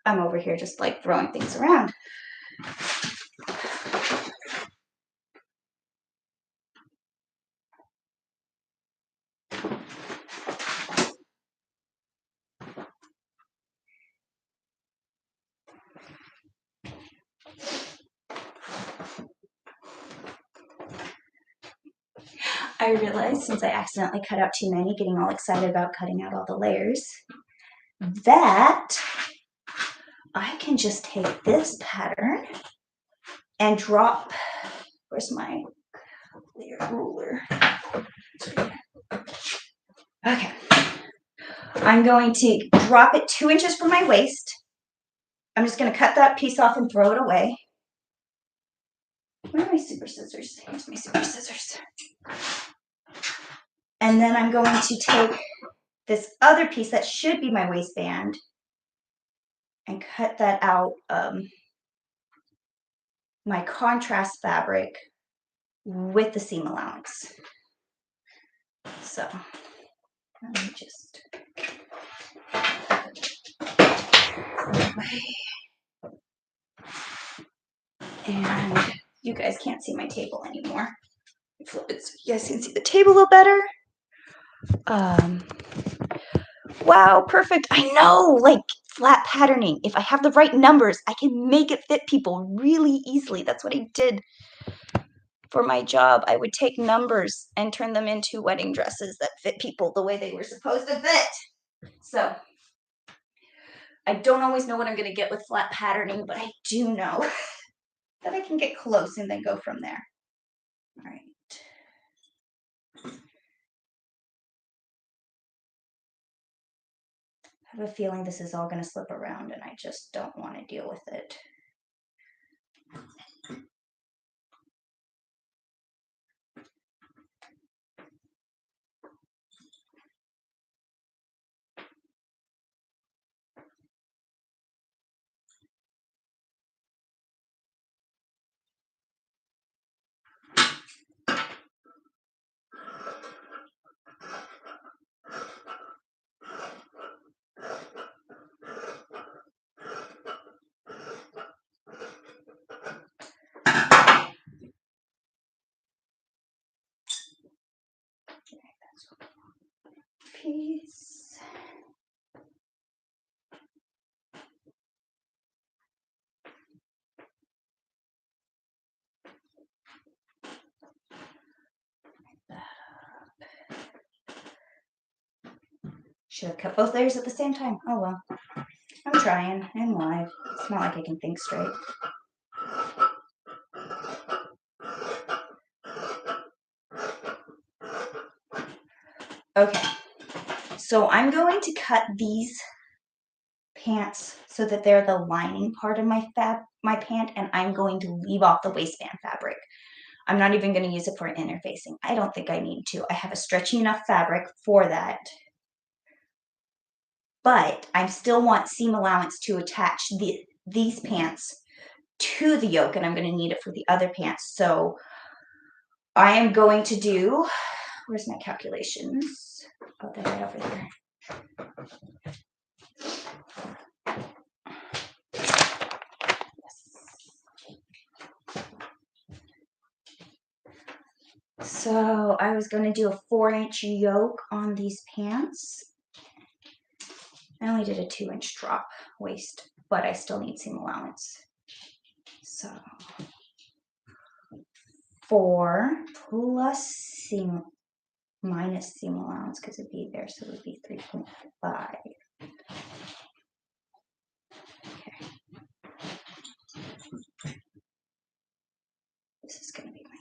I'm over here just like throwing things around. I realized since I accidentally cut out too many, getting all excited about cutting out all the layers, that I can just take this pattern and drop, where's my ruler? Okay. I'm going to drop it 2 inches from my waist. I'm just going to cut that piece off and throw it away. Where are my super scissors? Here's my super scissors. And then I'm going to take this other piece that should be my waistband and cut that out my contrast fabric with the seam allowance. So let me just and you guys can't see my table anymore. Flip it so you guys can see the table a little better. Wow, perfect. I know, like flat patterning. If I have the right numbers, I can make it fit people really easily. That's what I did for my job. I would take numbers and turn them into wedding dresses that fit people the way they were supposed to fit. So I don't always know what I'm going to get with flat patterning, but I do know that I can get close and then go from there. All right. I have a feeling this is all going to slip around and I just don't want to deal with it. Piece. Should have cut both layers at the same time. Oh well. I'm trying. I'm live. It's not like I can think straight. Okay. So I'm going to cut these pants so that they're the lining part of my pant, and I'm going to leave off the waistband fabric. I'm not even going to use it for interfacing. I don't think I need to. I have a stretchy enough fabric for that. But I still want seam allowance to attach these pants to the yoke, and I'm going to need it for the other pants. So I am going to do, where's my calculations? Oh, they're right over there. So I was going to do a 4-inch yoke on these pants. I only did a 2-inch drop waist, but I still need seam allowance. So 4 plus seam minus seam allowance, because it'd be there, so it would be 3.5. Okay. This is going to be my yoke.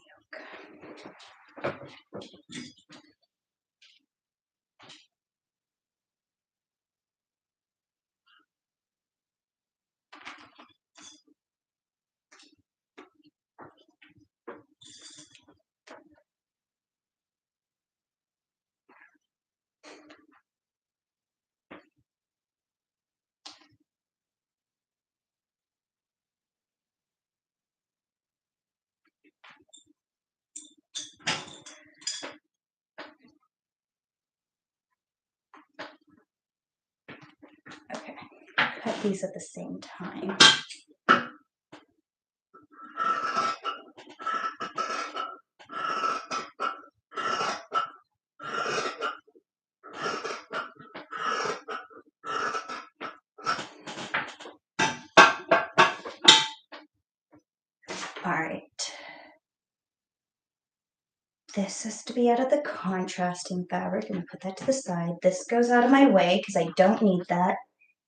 Okay, cut these at the same time. All right. This has to be out of the contrasting fabric. I'm gonna put that to the side. This goes out of my way because I don't need that.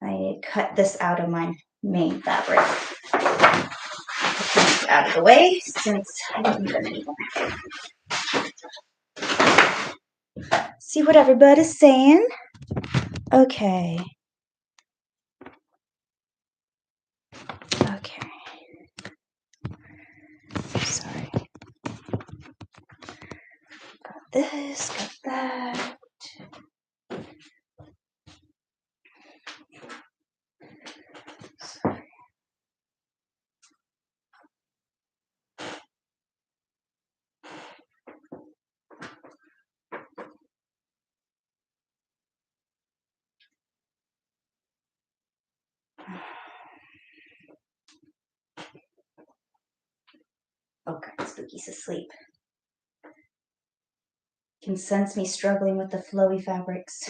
I cut this out of my main fabric. Out of the way since I don't need them anymore. See what everybody's saying? Okay. Okay. Sorry. Got this, got that. Sorry. Okay, Spooky's asleep. Can sense me struggling with the flowy fabrics.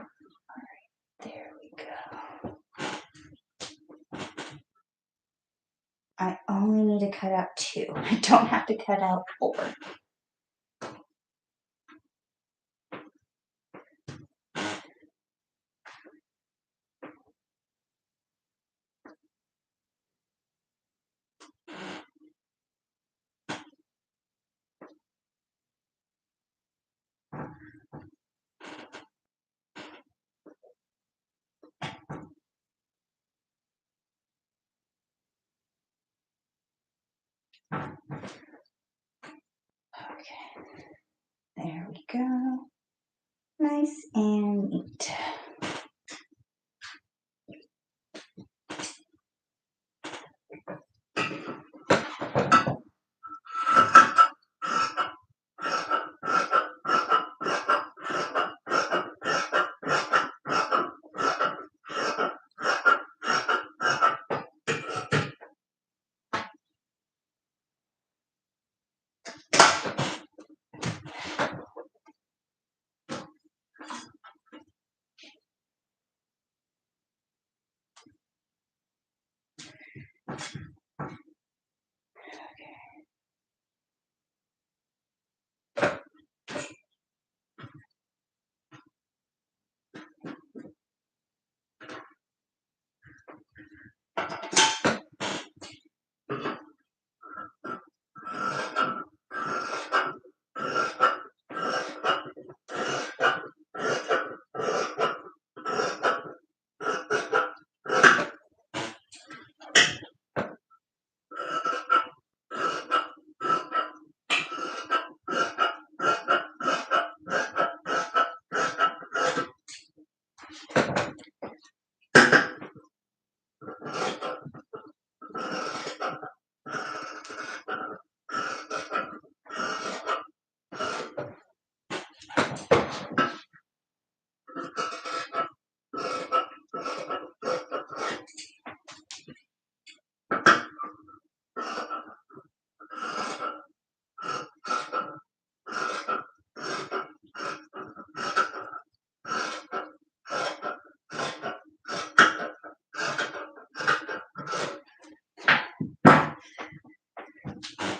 Alright, there we go. I only need to cut out 2. I don't have to cut out 4. Okay, there we go. Nice and neat.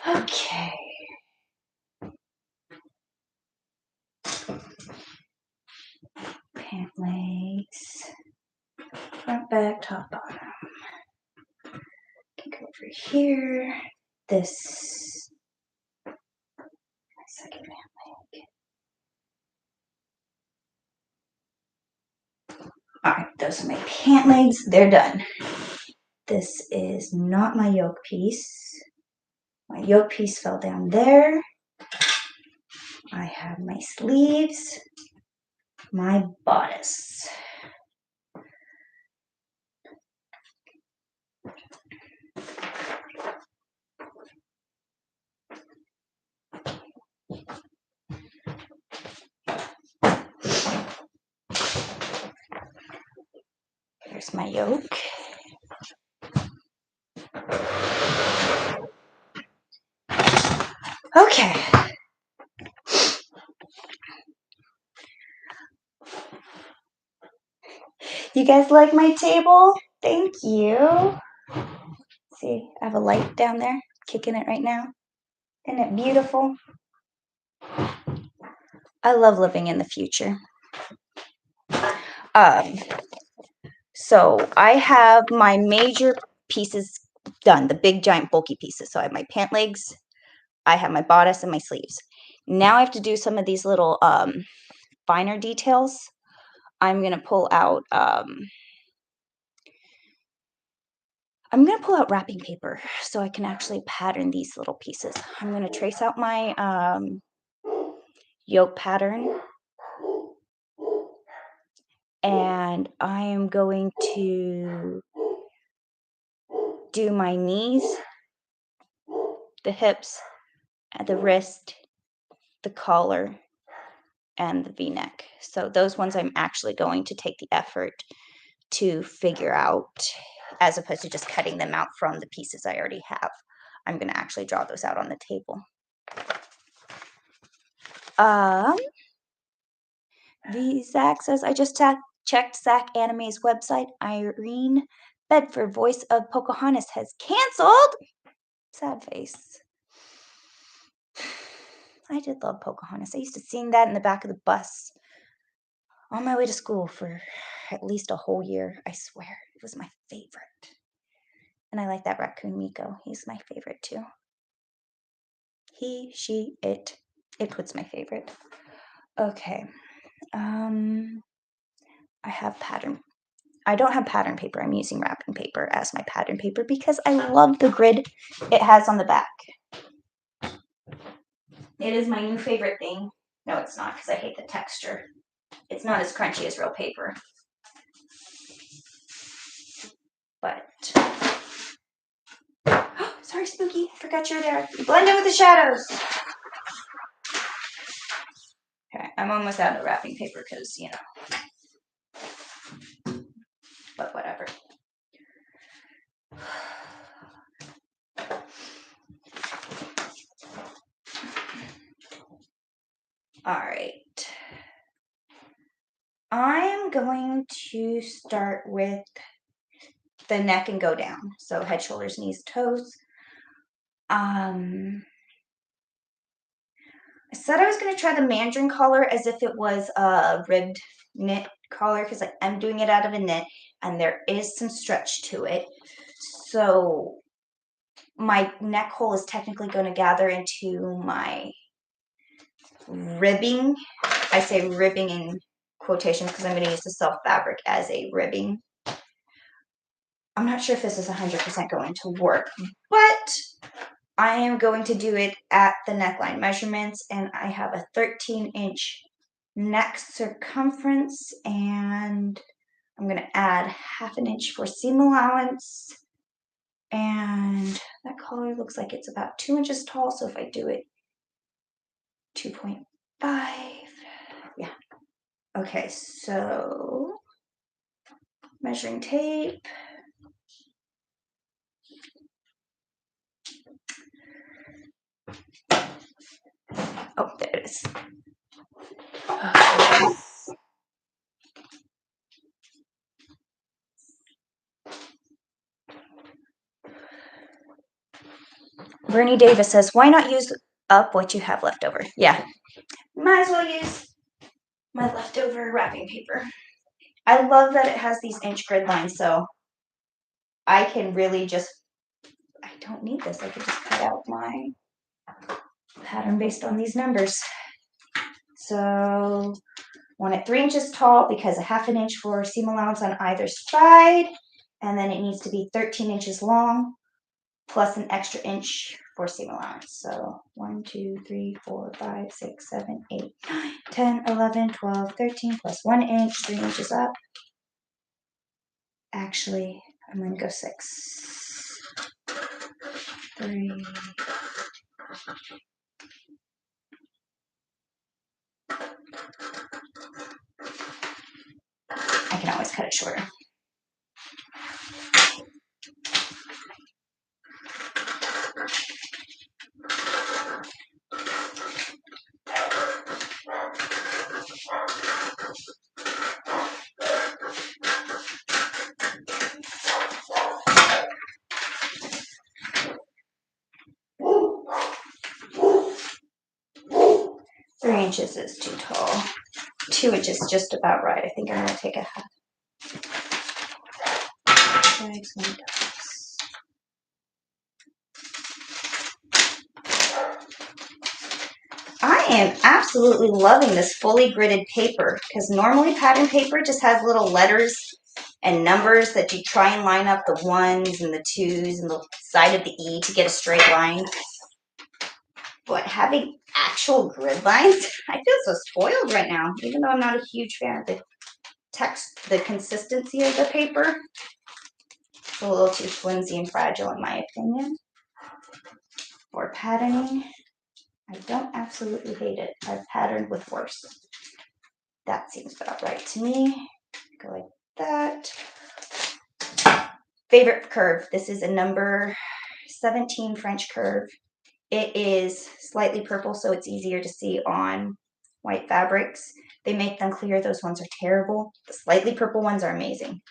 Okay. Pant legs. Front, back, top, bottom. Can go over here. This. My second pant leg. Alright, those are my pant legs. They're done. This is not my yoke piece. My yoke piece fell down there. I have my sleeves, my bodice. Here's my yoke. Okay. You guys like my table? Thank you. See, I have a light down there, kicking it right now. Isn't it beautiful? I love living in the future. So I have my major pieces done, the big, giant, bulky pieces. So I have my pant legs, I have my bodice, and my sleeves. Now I have to do some of these little finer details. I'm going to pull out wrapping paper so I can actually pattern these little pieces. I'm going to trace out my yoke pattern, and I am going to do my knees, the hips, the wrist, the collar, and the V-neck. So those ones I'm actually going to take the effort to figure out, as opposed to just cutting them out from the pieces I already have. I'm going to actually draw those out on the table. Zach says, I just checked Zach Anime's website. Irene Bedford, voice of Pocahontas, has canceled. Sad face. I did love Pocahontas. I used to sing that in the back of the bus on my way to school for at least a whole year. I swear, it was my favorite. And I like that raccoon Miko. He's my favorite too. He, she, it. It's my favorite. Okay. I have pattern. I don't have pattern paper. I'm using wrapping paper as my pattern paper because I love the grid it has on the back. It is my new favorite thing. No, it's not, because I hate the texture. It's not as crunchy as real paper. But sorry, Spooky. I forgot you're there. You blend in with the shadows. Okay, I'm almost out of wrapping paper because, you know. But whatever. All right. I'm going to start with the neck and go down. So head, shoulders, knees, toes. I said I was going to try the mandarin collar as if it was a ribbed knit collar because I'm doing it out of a knit and there is some stretch to it. So my neck hole is technically going to gather into my ribbing. I say ribbing in quotations because I'm going to use the self fabric as a ribbing. I'm not sure if this is 100% going to work, but I am going to do it at the neckline measurements, and I have a 13-inch neck circumference, and I'm going to add 1/2 inch for seam allowance, and that collar looks like it's about 2 inches tall, so if I do it 2.5, yeah. Okay, so measuring tape. Oh, there it is. Bernie Davis says, why not use up what you have left over? Yeah, might as well use my leftover wrapping paper. I love that it has these inch grid lines, so I can really just, I don't need this. I could just cut out my pattern based on these numbers. So want it 3 inches tall because 1/2 inch for seam allowance on either side, and then it needs to be 13 inches long plus an extra inch for seam allowance. So 1, 2, 3, 4, 5, 6, 7, 8, 9, 10, 11, 12, 13 plus 1 inch, 3 inches up. Actually, I'm going to go 6, 3. I can always cut it shorter. inches is too tall. 2 inches is just about right. I think I'm going to take a half. I am absolutely loving this fully gridded paper because normally pattern paper just has little letters and numbers that you try and line up the 1s and the 2s and the side of the E to get a straight line. But having actual grid lines, I feel so spoiled right now, even though I'm not a huge fan of the the consistency of the paper. It's a little too flimsy and fragile in my opinion. For patterning, I don't absolutely hate it. I've patterned with worse. That seems about right to me. Go like that. Favorite curve. This is a number 17 French curve. It is slightly purple, so it's easier to see on white fabrics. They make them clear. Those ones are terrible. The slightly purple ones are amazing.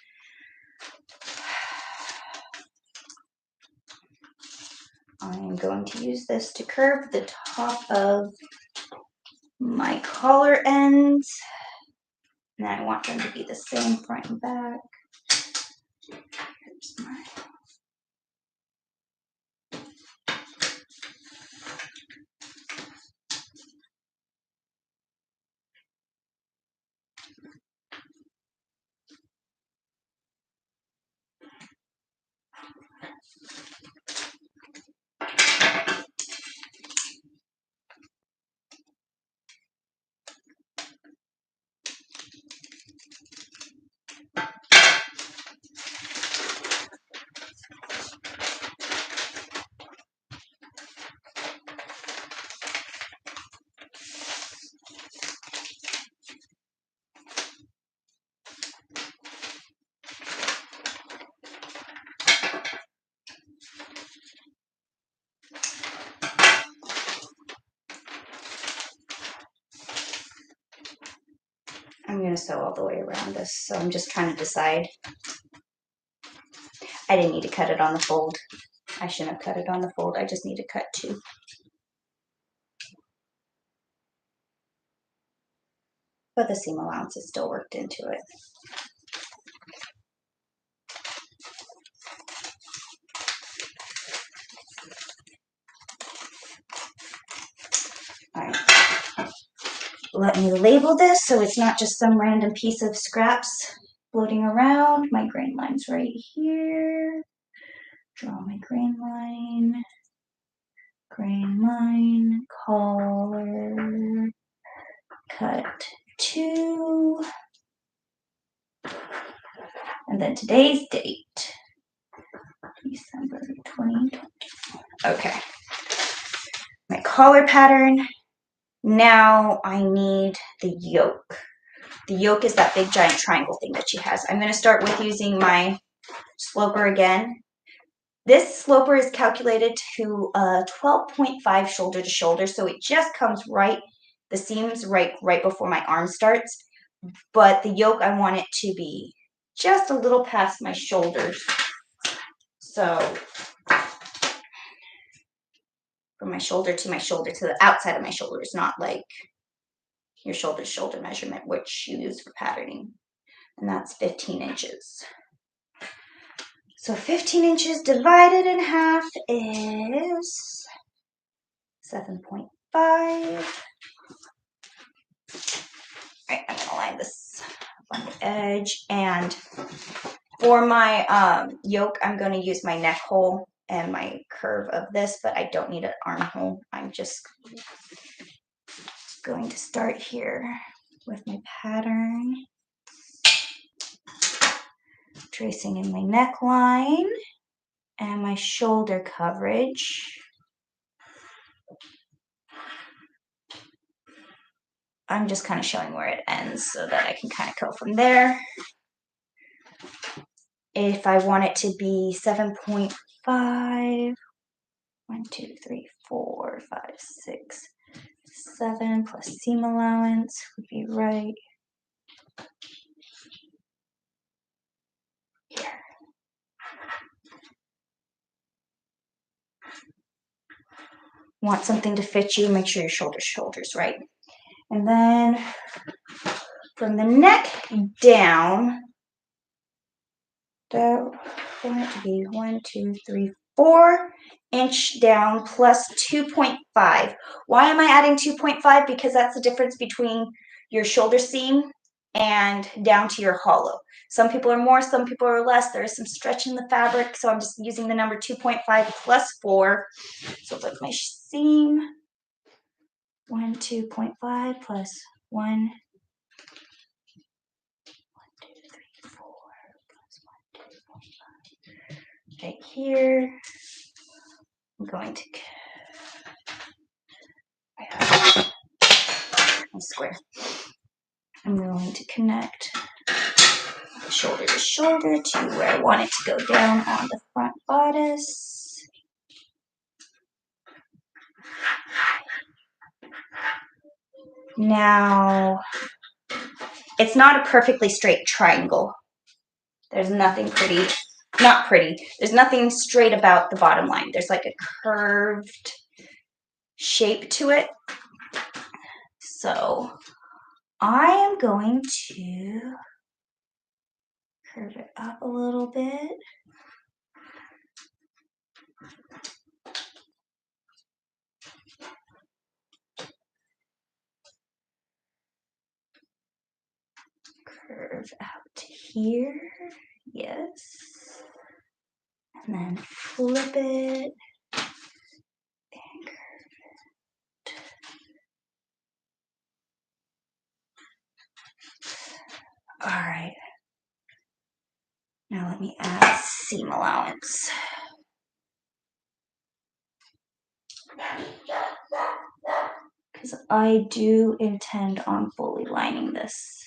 I'm going to use this to curve the top of my collar ends. And I want them to be the same front and back. Here's my I'm going to sew all the way around this, so I'm just trying to decide. I didn't need to cut it on the fold. I shouldn't have cut it on the fold. I just need to cut 2. But the seam allowance is still worked into it. All right. Let me label this so it's not just some random piece of scraps floating around. My grain line's right here. Draw my grain line, collar, cut 2, and then today's date, December 2020. Okay, my collar pattern. Now I need the yoke. The yoke is that big giant triangle thing that she has. I'm going to start with using my sloper again. This sloper is calculated to 12.5 shoulder to shoulder, so it just comes right, the seams right before my arm starts. But the yoke, I want it to be just a little past my shoulders. So from my shoulder to the outside of my shoulders, not like your shoulder to shoulder measurement, which you use for patterning. And that's 15 inches. So 15 inches divided in half is 7.5. All right, I'm gonna line this on the edge, and for my yoke, I'm going to use my neck hole and my curve of this, but I don't need an armhole. I'm just going to start here with my pattern, tracing in my neckline and my shoulder coverage. I'm just kind of showing where it ends so that I can kind of go from there. If I want it to be 7.5, 1, 2, 3, 4, 5, 6, 7 plus seam allowance would be right here. Want something to fit you, make sure your shoulder's right. And then from the neck down, I want it to be 1, 2, 3, 4-inch down plus 2.5. Why am I adding 2.5? Because that's the difference between your shoulder seam and down to your hollow. Some people are more, some people are less. There is some stretch in the fabric, so I'm just using the number 2.5 plus 4. So with my seam, 1, 2.5 plus 1, 2, 3, 4 plus 1, 2.5. Right here, I'm going to square. I'm going to connect shoulder to shoulder to where I want it to go down on the front bodice. Now, it's not a perfectly straight triangle. There's nothing pretty, not pretty, there's nothing straight about the bottom line. There's like a curved shape to it. So I am going to curve it up a little bit. Curve out to here, yes. And then flip it and curve it. All right. Now let me add seam allowance. Because I do intend on fully lining this.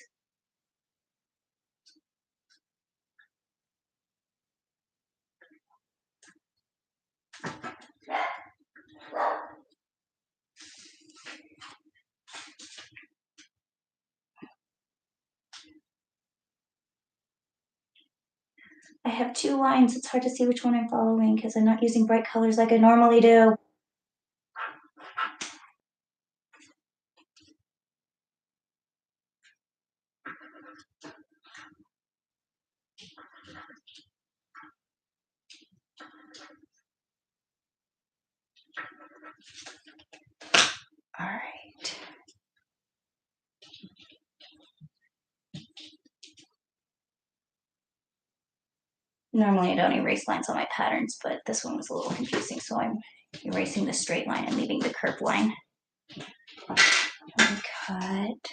I have 2 lines. It's hard to see which one I'm following because I'm not using bright colors like I normally do. All right. Normally I don't erase lines on my patterns, but this one was a little confusing, so I'm erasing the straight line and leaving the curved line. And cut.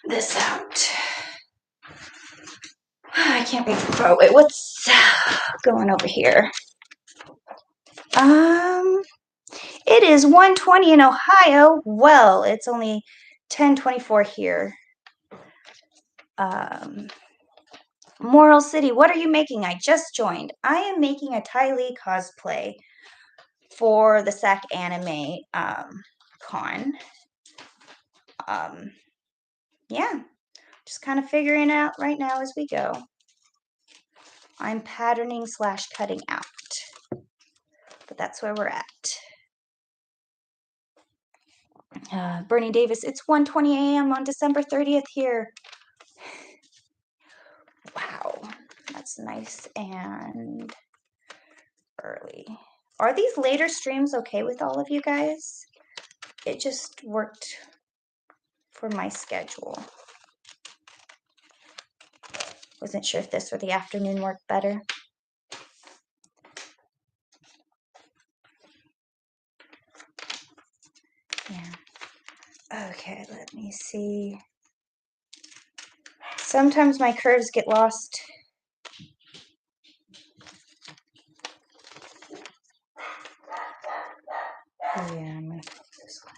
This out. I can't wait to throw it. What's going over here? It is 1:20 in Ohio. Well, it's only 10:24 here. Moral City, what are you making? I just joined. I am making a Ty Lee cosplay for the SAC Anime con. Yeah, just kind of figuring it out right now as we go. I'm patterning / cutting out, but that's where we're at. Bernie Davis, it's 1:20 a.m. on December 30th here. Wow, that's nice and early. Are these later streams okay with all of you guys? It just worked for my schedule. Wasn't sure if this or the afternoon worked better. Yeah. Okay, let me see. Sometimes my curves get lost. Oh yeah, I'm gonna put this one.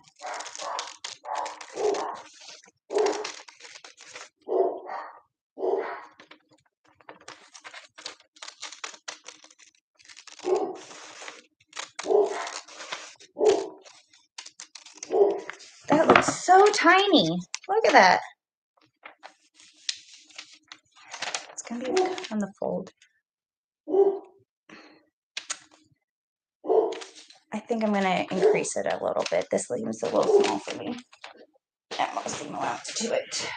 That looks so tiny. Look at that. It's gonna be on the fold. think I'm gonna increase it a little bit. This seems a little small for me. Add more seam allowance to it.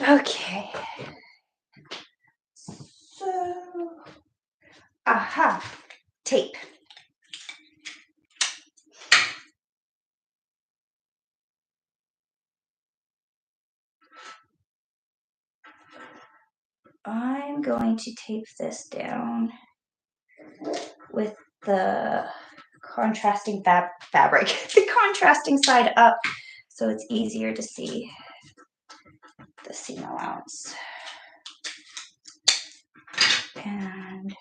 Okay. So, aha, tape. I'm going to tape this down with the contrasting fabric, the contrasting side up, so it's easier to see the seam allowance. And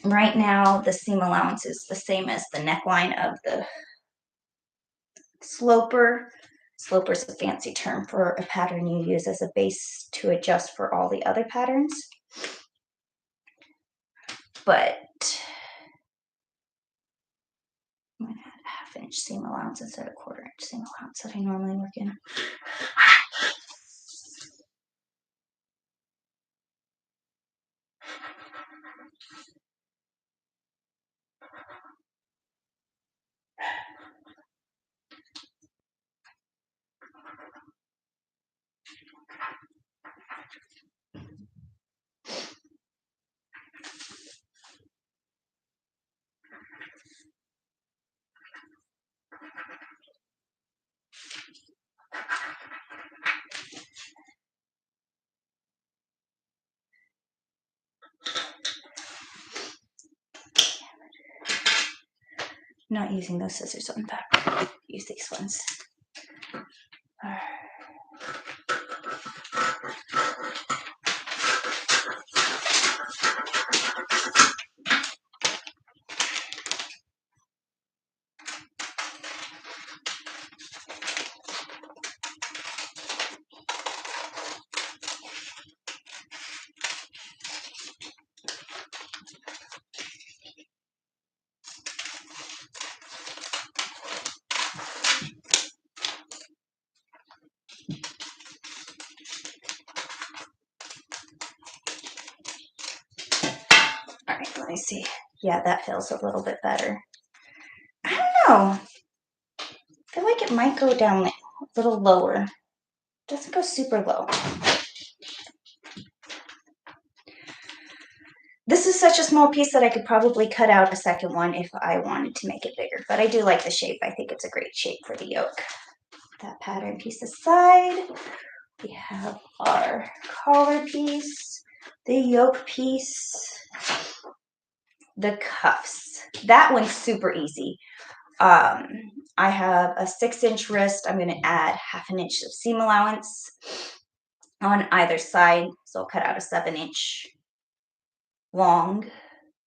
right now, the seam allowance is the same as the neckline of the sloper. Sloper is a fancy term for a pattern you use as a base to adjust for all the other patterns. But I'm going to add a 1/2 inch seam allowance instead of 1/4 inch seam allowance that I normally work in. Not using those scissors on fabric. Use these ones. All right, let me see. Yeah, that feels a little bit better. I don't know. I feel like it might go down a little lower. It doesn't go super low. This is such a small piece that I could probably cut out a second one if I wanted to make it bigger, but I do like the shape. I think it's a great shape for the yoke. That pattern piece aside, we have our collar piece, the yoke piece, the cuffs. That one's super easy. I have a 6-inch wrist. I'm going to add 1/2 inch of seam allowance on either side. So I'll cut out a 7-inch long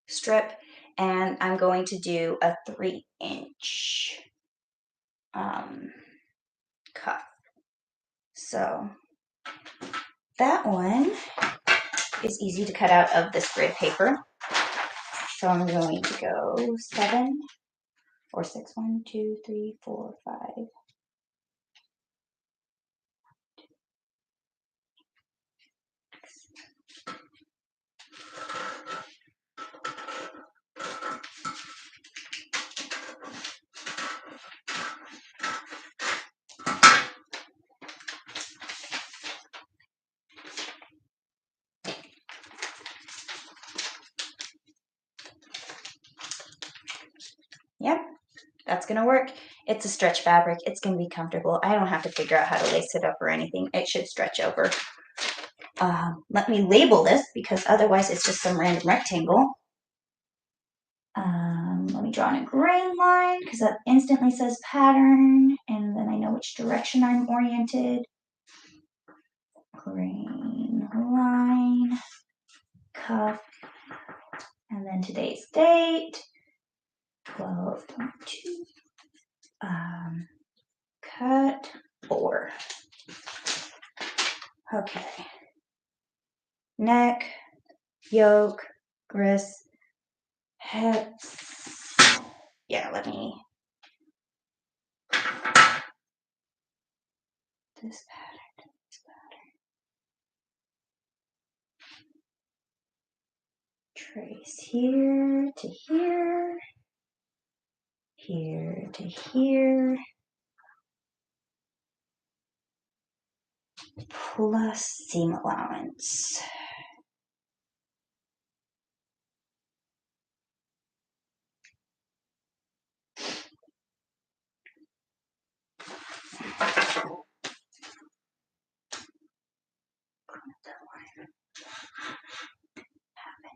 strip, and I'm going to do a 3-inch cuff. So that one is easy to cut out of this grid paper. So I'm going to go 7 or 6, 1, 2, 3, 4, 5. Yep, that's gonna work. It's a stretch fabric. It's gonna be comfortable. I don't have to figure out how to lace it up or anything. It should stretch over. Let me label this because otherwise it's just some random rectangle. Let me draw in a grain line because that instantly says pattern, and then I know which direction I'm oriented. Grain line, cuff, and then today's date, 12/22. Cut 4. Okay. Neck, yoke, wrist, hips. Yeah, let me. This pattern. Trace here to here, here to here, plus seam allowance.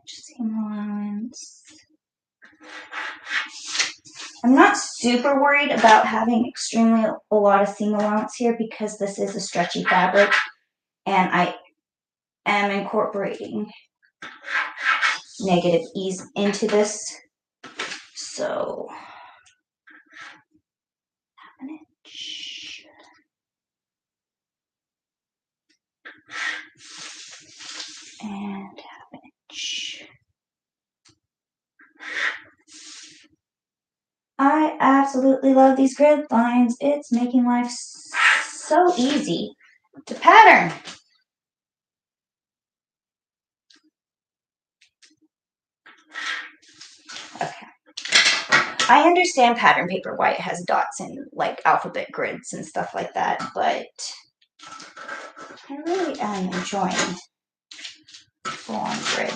Seam allowance. I'm not super worried about having extremely a lot of seam allowance here because this is a stretchy fabric and I am incorporating negative ease into this. So, half an inch. And half an inch. I absolutely love these grid lines. It's making life so easy to pattern. Okay. I understand pattern paper, why it has dots and like alphabet grids and stuff like that, but I really am enjoying full-on grid.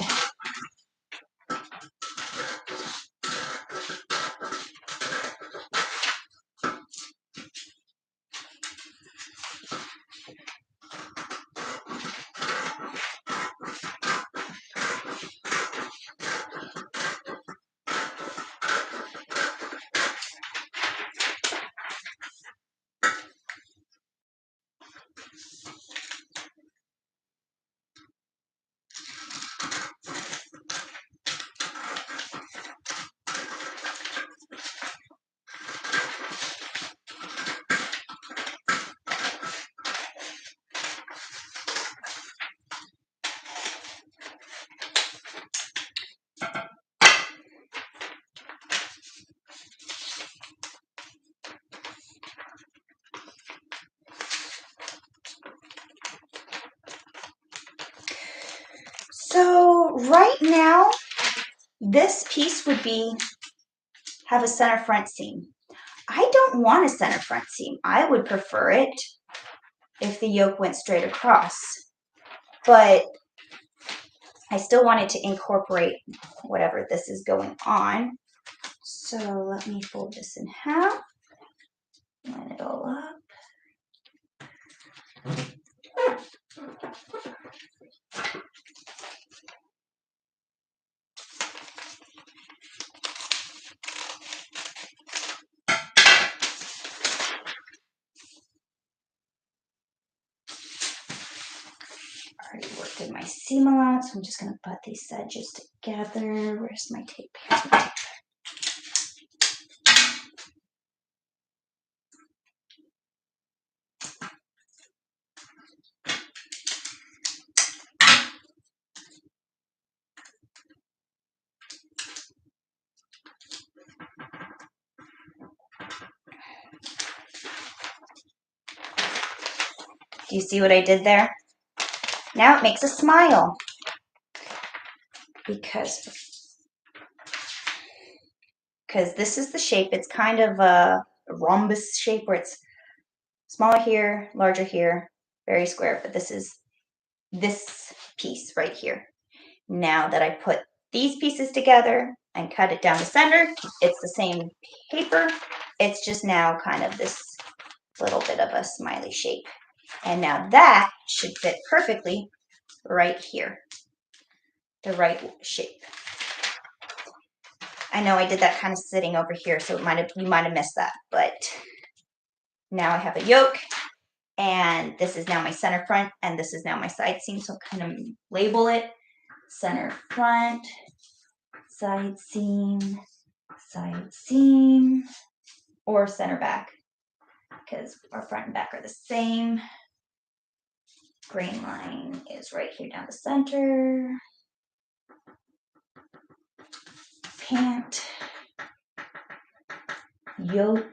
So right now, this piece would have a center front seam. I don't want a center front seam. I would prefer it if the yoke went straight across, but I still wanted to incorporate whatever this is going on. So let me fold this in half, line it all up. Already worked in my seam allowance, so I'm just going to butt these edges together. Where's my tape? Here's my tape. Do you see what I did there? Now it makes a smile because this is the shape. It's kind of a rhombus shape where it's smaller here, larger here, very square, but this is this piece right here. Now that I put these pieces together and cut it down the center, it's the same paper. It's just now kind of this little bit of a smiley shape. And now that should fit perfectly right here, the right shape. I know I did that kind of sitting over here, so you might have missed that, but now I have a yoke, and this is now my center front, and this is now my side seam, so I'll kind of label it center front, side seam, or center back, because our front and back are the same. Grain line is right here down the center. pant, yoke,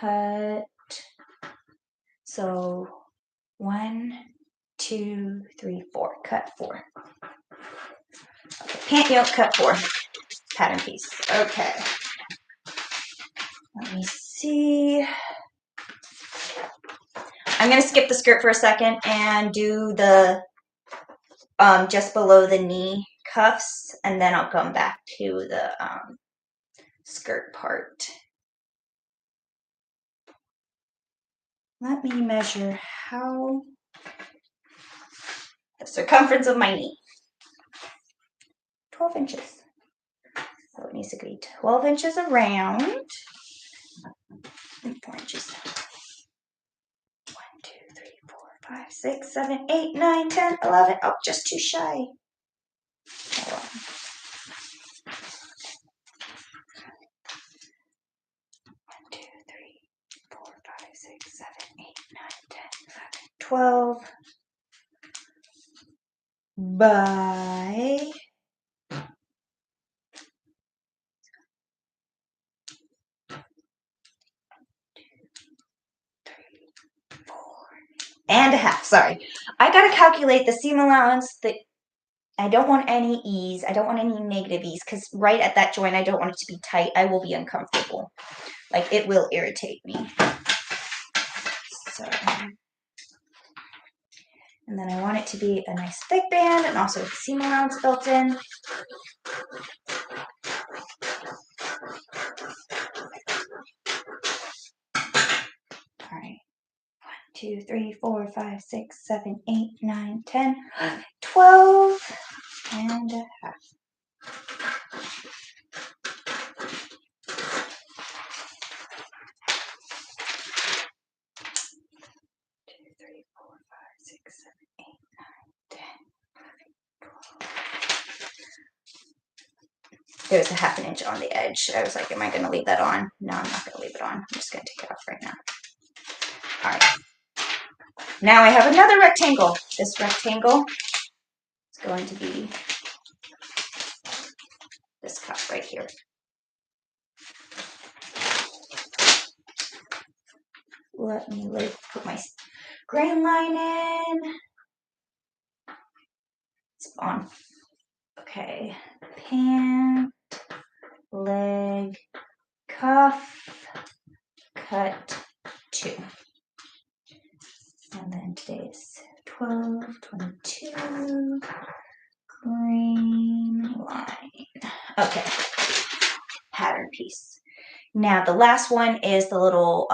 cut. So 1, 2, 3, 4. Cut 4. Okay, pant, yoke, cut 4. Pattern piece. Okay. Let me see. I'm going to skip the skirt for a second and do the just below the knee cuffs, and then I'll come back to the skirt part. Let me measure the circumference of my knee. 12 inches. So it needs to be 12 inches around and 4 inches. 1, 2, 3, 4, 5, 6, 7, 8, 9, 10, 11. Oh, just too shy. Hold on. 1, 2, 3, 4, 5, 6, 7, 8, 9, 10, 11, 12 by 4.5. Sorry. I got to calculate the seam allowance. I don't want any ease. I don't want any negative ease because right at that joint, I don't want it to be tight. I will be uncomfortable. Like, it will irritate me. So, and then I want it to be a nice thick band and also with seam allowance built in. All right. 1, 2, 3, 4, 5, 6, 7, 8, 9, 10, 12 and a half. 2, 3, 4, 5, 6, 7, 8, 9, 10, 11, 12. There's a ½ inch on the edge. I was like, am I going to leave that on? No, I'm not going to leave it on. I'm just going to take it off right now. All right. Now I have another rectangle. This rectangle is going to be this cuff right here. Let me put my grain line in. It's on. Okay. Pant, leg, cuff, cut 2. And then today's 12, 22, green line. Okay. Pattern piece. Now the last one is the little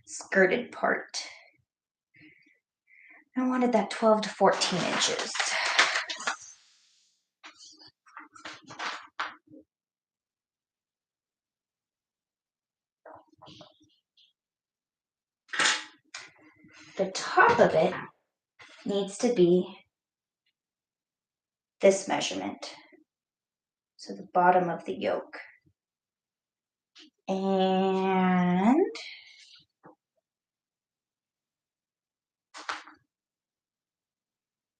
skirted part. I wanted that 12 to 14 inches. The top of it needs to be this measurement. So the bottom of the yoke. And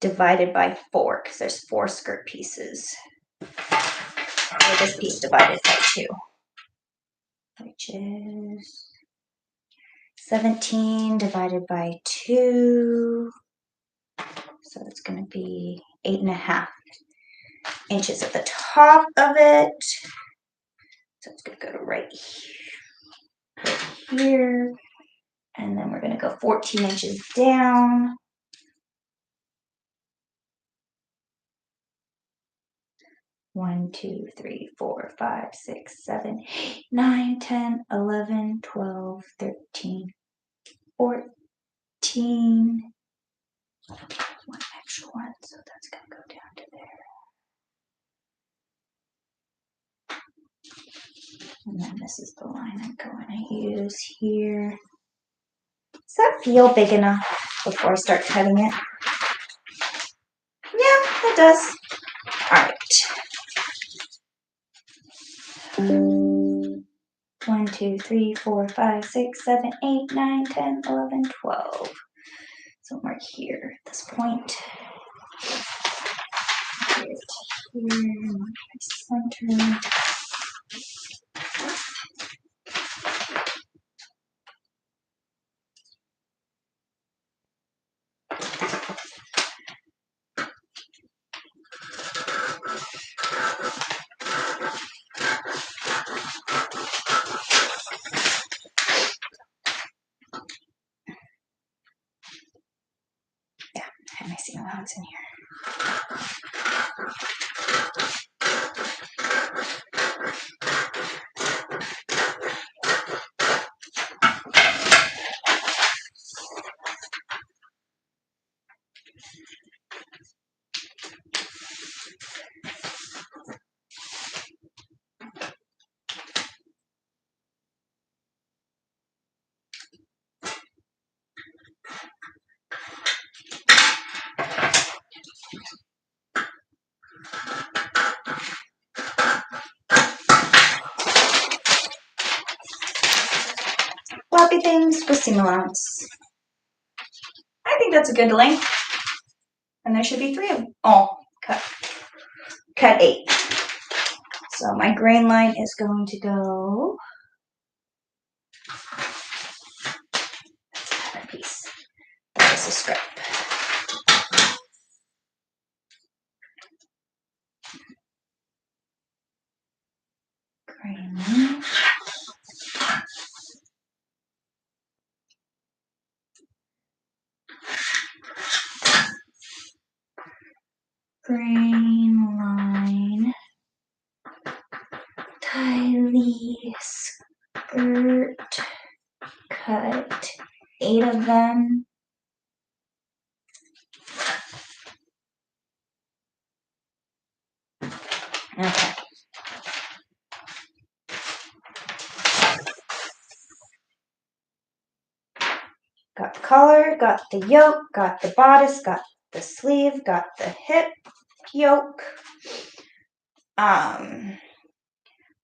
divided by 4, because there's 4 skirt pieces. Or this piece divided by 2, which is 17 divided by 2. So it's going to be 8.5 inches at the top of it. So it's going to go to right here. And then we're going to go 14 inches down. 1, 2, 3, 4, 5, 6, 7, 8, 9, 10, 11, 12, 13, 14. One extra one, so that's going to go down to there. And then this is the line I'm going to use here. Does that feel big enough before I start cutting it? Yeah, it does. All right. 1, 2, 3, 4, 5, 6, 7, 8, 9, 10, 11, 12. Somewhere here at this point. center. Yeah, I have my seam allowance in here. Floppy things with seam allowance. I think that's a good length. And there should be 3 of them. Oh, cut 8. So my grain line is going to go. That's a pattern piece. That is a scrap. Grain line. Grain line. Tiley skirt. Cut 8 of them. Okay. Got the collar, got the yoke, got the bodice, got the sleeve, got the hip yoke.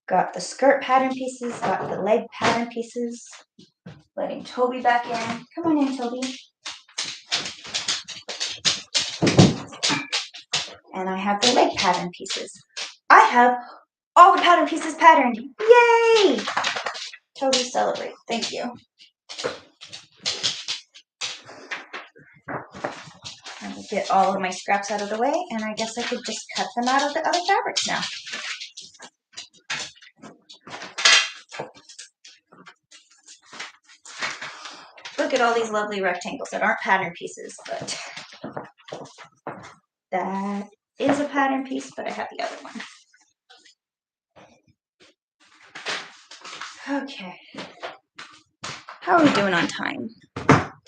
Got the skirt pattern pieces, got the leg pattern pieces. Letting Toby back in. Come on in, Toby. And I have the leg pattern pieces. I have all the pattern pieces patterned. Yay! Toby, celebrate. Thank you. Let me get all of my scraps out of the way, and I guess I could just cut them out of the other fabrics now. Look at all these lovely rectangles that aren't pattern pieces, but that is a pattern piece, but I have the other one. Okay. How are we doing on time?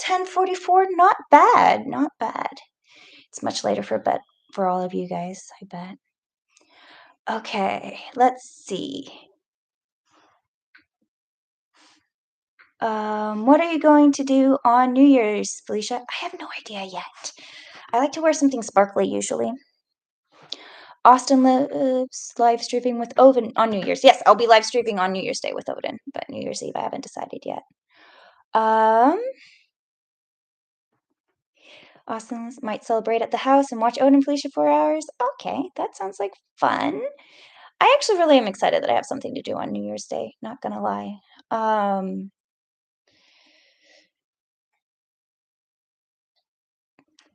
10:44, not bad, not bad. It's much later for bed for all of you guys, I bet. Okay, let's see. What are you going to do on New Year's, Felicia? I have no idea yet. I like to wear something sparkly usually. Austin lives live streaming with Odin on New Year's. Yes, I'll be live streaming on New Year's Day with Odin, but New Year's Eve I haven't decided yet. Austin might celebrate at the house and watch Odin and Felicia for hours. Okay, that sounds like fun. I actually really am excited that I have something to do on New Year's Day, not gonna lie.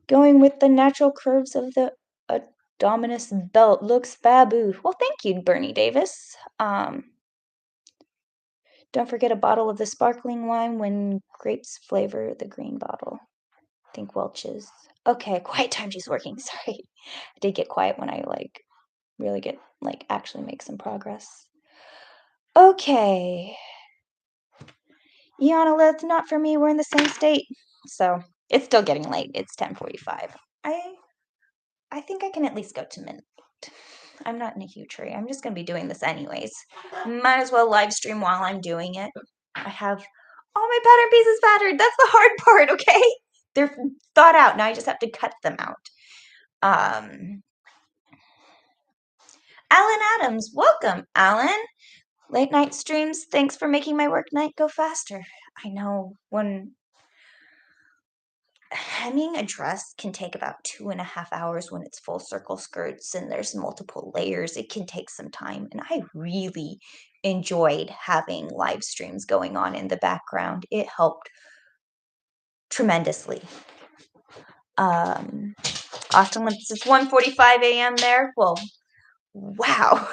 Going with the natural curves of the Dominus belt looks babu. Well, thank you, Bernie Davis. Don't forget a bottle of the sparkling wine when grapes flavor the green bottle. I think Welch's. Okay, quiet time, she's working. Sorry. I did get quiet when I really get actually make some progress. Okay. Ionolith, not for me. We're in the same state. So it's still getting late. It's 10:45. I think I can at least go to midnight. I'm not in a huge hurry. I'm just going to be doing this anyways. Might as well live stream while I'm doing it. I have all my pattern pieces patterned. That's the hard part, okay? They're thought out. Now I just have to cut them out. Alan Adams, welcome, Alan. Late night streams. Thanks for making my work night go faster. I know when hemming a dress can take about 2.5 hours when it's full circle skirts and there's multiple layers. It can take some time. And I really enjoyed having live streams going on in the background. It helped tremendously. Austin, it's 1:45 a.m. there. Well, wow.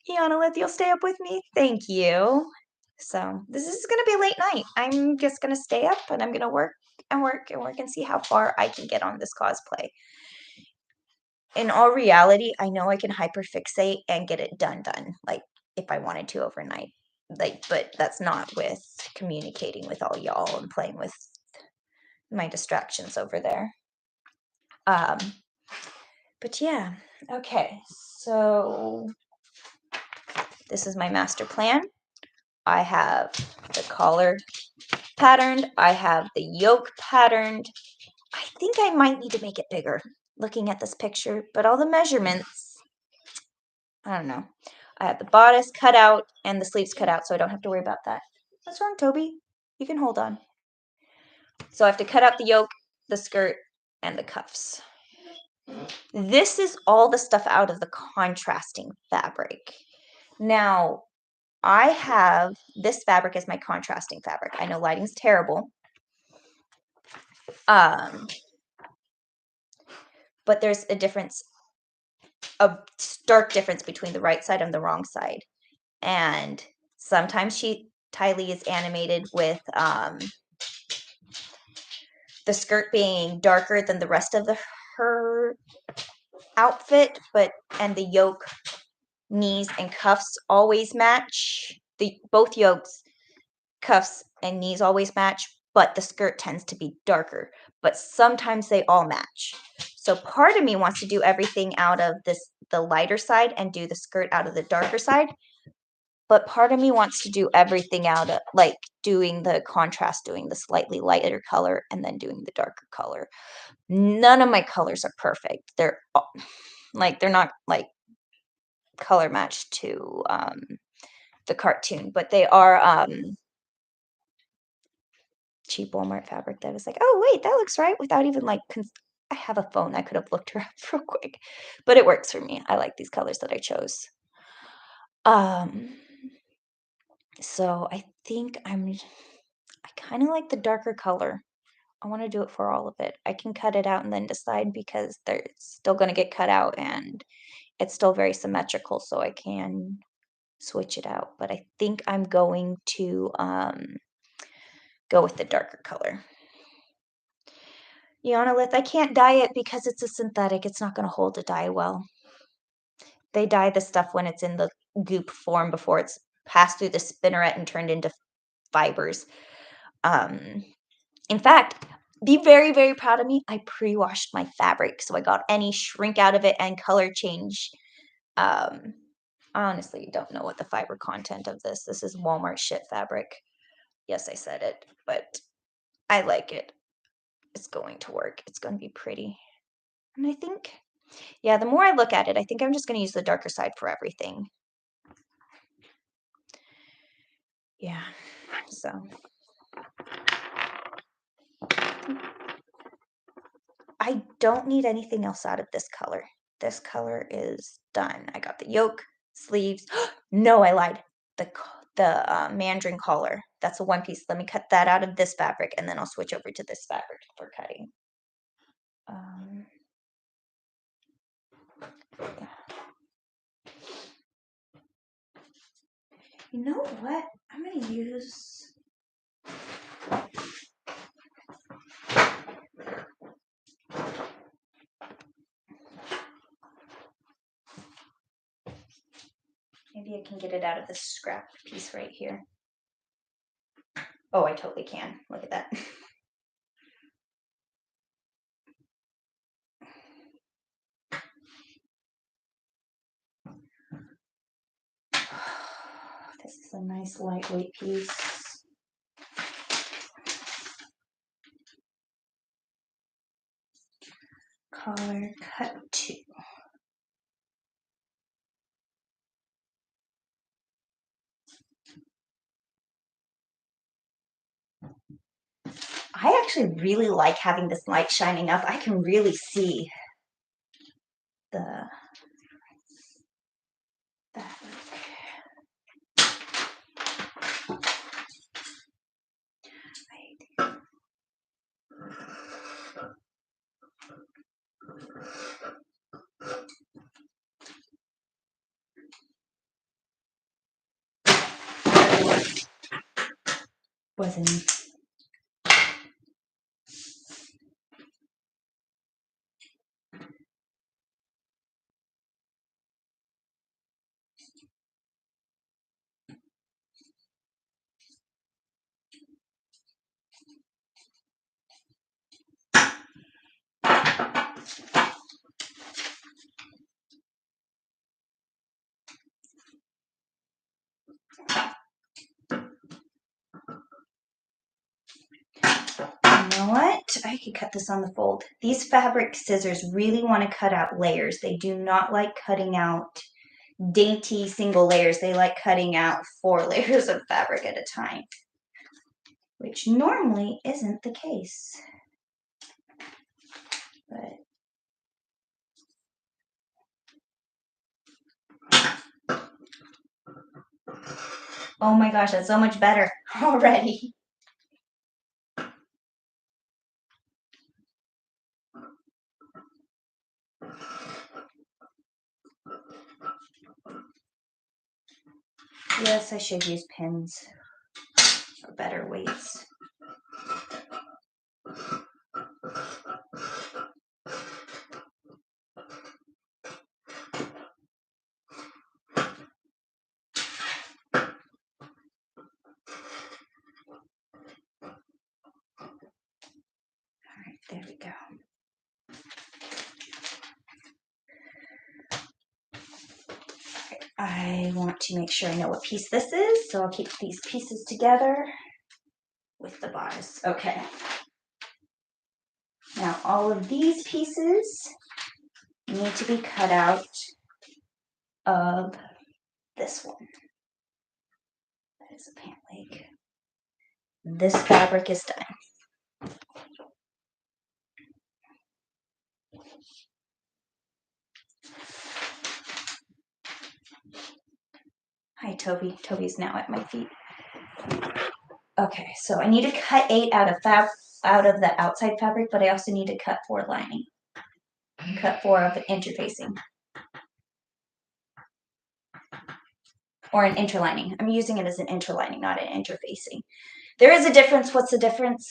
Yanalith, you'll stay up with me? Thank you. So this is going to be a late night. I'm just going to stay up and I'm going to work and work and work and see how far I can get on this cosplay. In all reality, I know I can hyperfixate and get it done, like if I wanted to overnight. Like, but that's not with communicating with all y'all and playing with my distractions over there. But yeah, okay. So this is my master plan. I have the collar patterned. I have the yoke patterned. I think I might need to make it bigger looking at this picture, but all the measurements, I don't know. I have the bodice cut out and the sleeves cut out, so I don't have to worry about that. What's wrong, Toby? You can hold on. So I have to cut out the yoke, the skirt, and the cuffs. This is all the stuff out of the contrasting fabric. Now, I have this fabric as my contrasting fabric. I know lighting's terrible. But there's a stark difference between the right side and the wrong side. And sometimes Ty Lee is animated with the skirt being darker than the rest of her outfit, and the yoke, knees, and cuffs always match. Both yokes, cuffs, and knees always match, but the skirt tends to be darker. But sometimes they all match. So part of me wants to do everything out of the lighter side and do the skirt out of the darker side. But part of me wants to do everything out of, like, doing the contrast, doing the slightly lighter color and then doing the darker color. None of my colors are perfect. They're not like color matched to the cartoon, but they are cheap Walmart fabric that was like, oh wait, that looks right, without even like I have a phone. I could have looked her up real quick, but it works for me. I like these colors that I chose. So I think I kind of like the darker color. I want to do it for all of it. I can cut it out and then decide, because they're still going to get cut out and it's still very symmetrical, so I can switch it out. But I think I'm going to go with the darker color. Yanalith, I can't dye it because it's a synthetic. It's not going to hold a dye well. They dye the stuff when it's in the goop form before it's passed through the spinneret and turned into fibers. In fact, be very, very proud of me. I pre-washed my fabric, so I got any shrink out of it and color change. I honestly don't know what the fiber content of this. This is Walmart shit fabric. Yes, I said it, but I like it. It's going to work. It's going to be pretty. And I think, yeah, the more I look at it, I think I'm just going to use the darker side for everything. Yeah, so. I don't need anything else out of this color. This color is done. I got the yoke, sleeves. No, I lied. The mandarin collar. That's a one piece. Let me cut that out of this fabric, and then I'll switch over to this fabric for cutting. Yeah. You know what? I'm gonna use. Maybe I can get it out of this scrap piece right here. Oh, I totally can. Look at that. This is a nice lightweight piece. Collar cut 2. I actually really like having this light shining up. I can really see the fabric. Wasn't. You know what? I could cut this on the fold. These fabric scissors really want to cut out layers. They do not like cutting out dainty single layers. They like cutting out 4 layers of fabric at a time, which normally isn't the case. But oh my gosh, that's so much better already. Yes, I should use pins for better weights. All right, there we go. I want to make sure I know what piece this is, so I'll keep these pieces together with the bodice. Okay. Now all of these pieces need to be cut out of this one. That is a pant leg. This fabric is done. Hi, Toby. Toby's now at my feet. Okay, so I need to cut 8 out of the outside fabric, but I also need to cut 4 lining. Cut 4 of the interfacing. Or an interlining. I'm using it as an interlining, not an interfacing. There is a difference. What's the difference?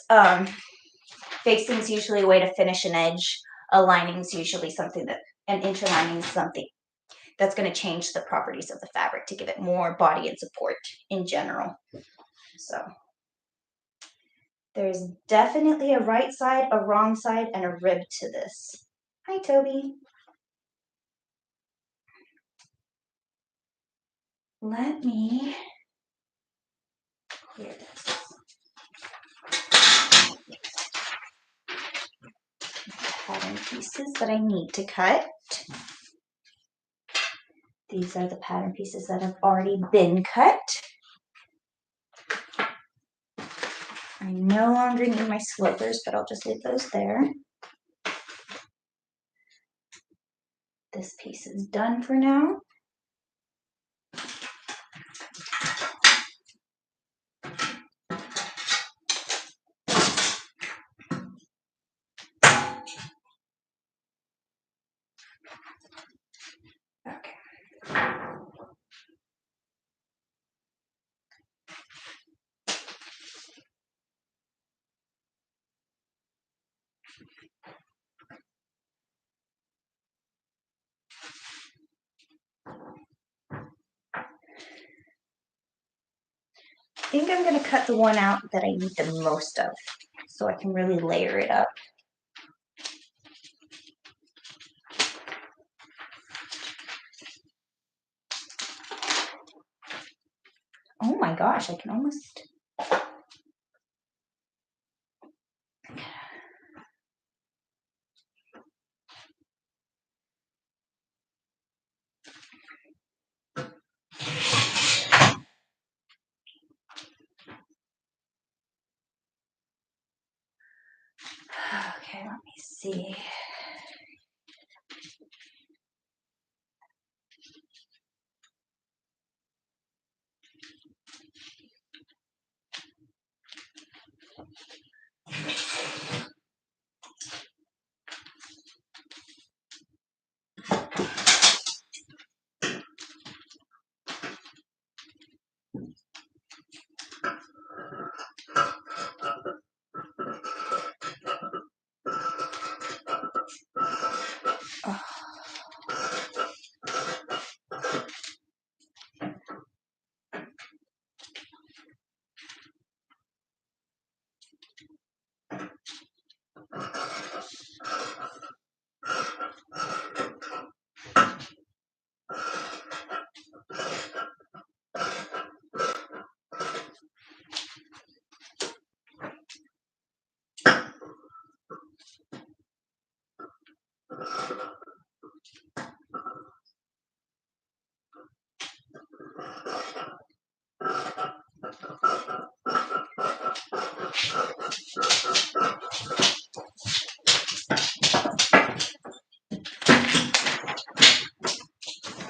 Facing is usually a way to finish an edge. A lining is usually something that, an interlining is something that's going to change the properties of the fabric to give it more body and support in general. So there's definitely a right side, a wrong side, and a rib to this. Hi, Toby. Let me clear this. Pattern pieces that I need to cut. These are the pattern pieces that have already been cut. I no longer need my slopers, but I'll just leave those there. This piece is done for now. Okay. I think I'm going to cut the one out that I need the most of, so I can really layer it up. Oh my gosh, I can almost... Let me see.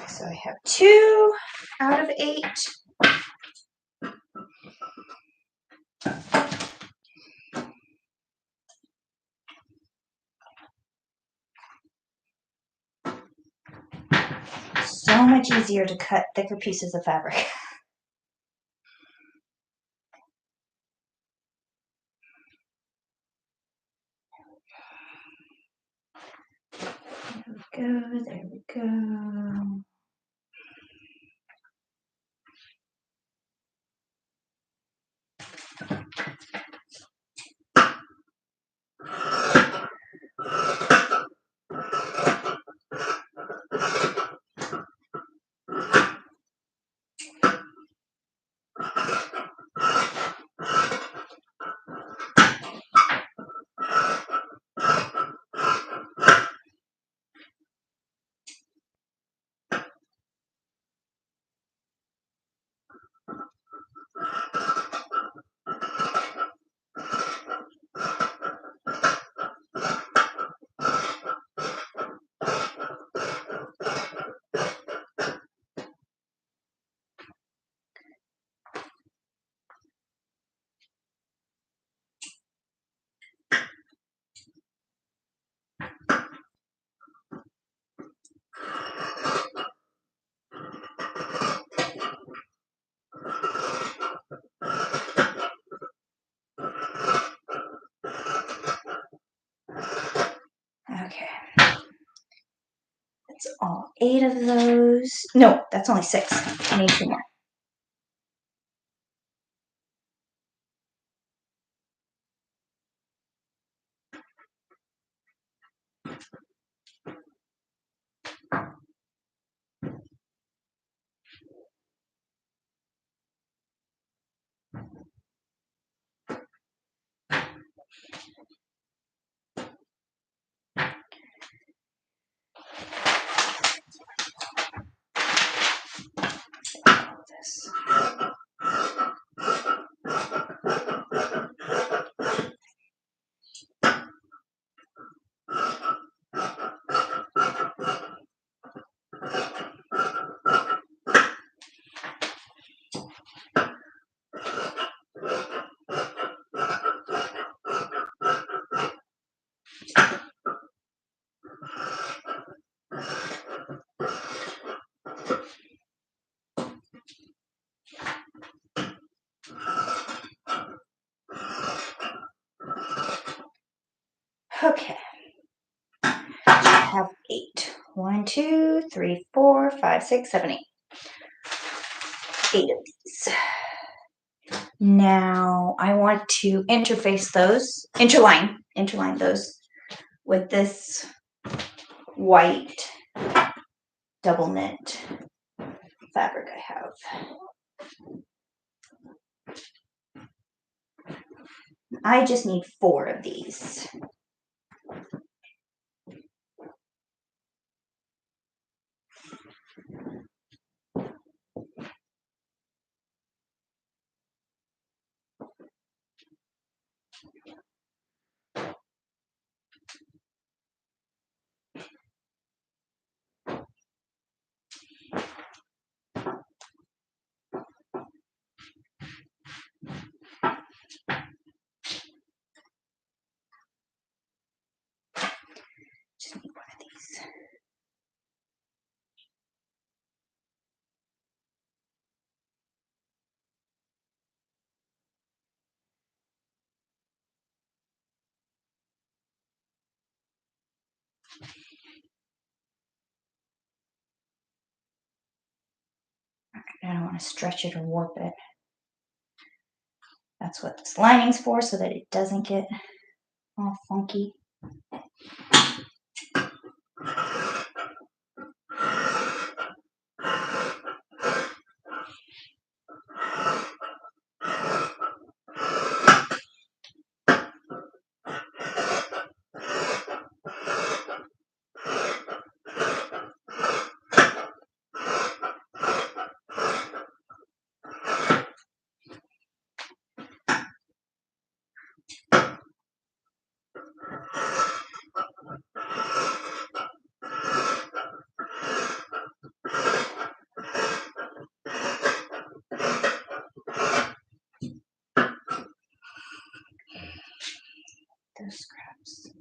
So I have 2 out of 8. So much easier to cut thicker pieces of fabric. There we go. Okay. That's all 8 of those. No, that's only 6. I need 2 more. This. Okay. I have 8. 1, 2, 3, 4, 5, 6, 7, 8. 8 of these. Now I want to interface those, interline those with this white double knit fabric I have. I just need 4 of these. I don't want to stretch it or warp it. That's what this lining's for, so that it doesn't get all funky. Those scraps.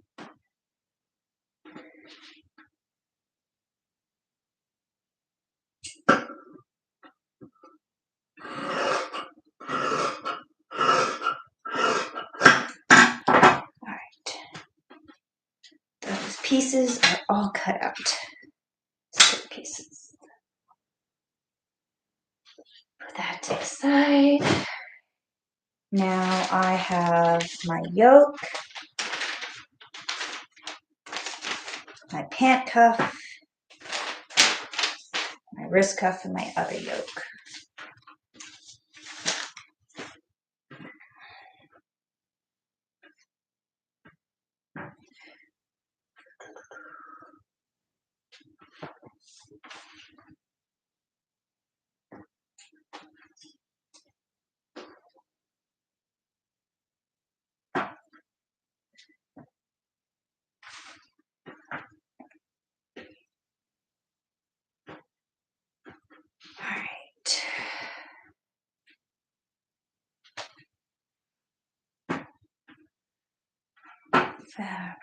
Those pieces are all cut out. Split pieces. Put that to the side. Now I have my yoke, my pant cuff, my wrist cuff, and my other yoke. Alright. Fabric.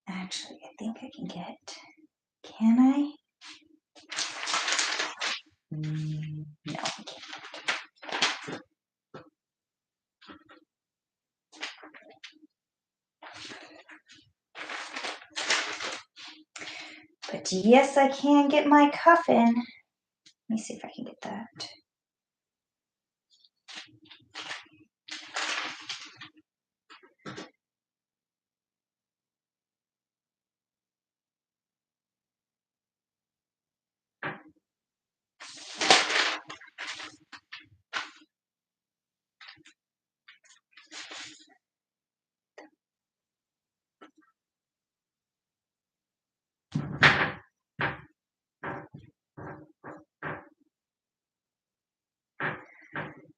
Actually, I think I can get, can I? No, I can't. But yes, I can get my cuff in. Let me see if I can get that.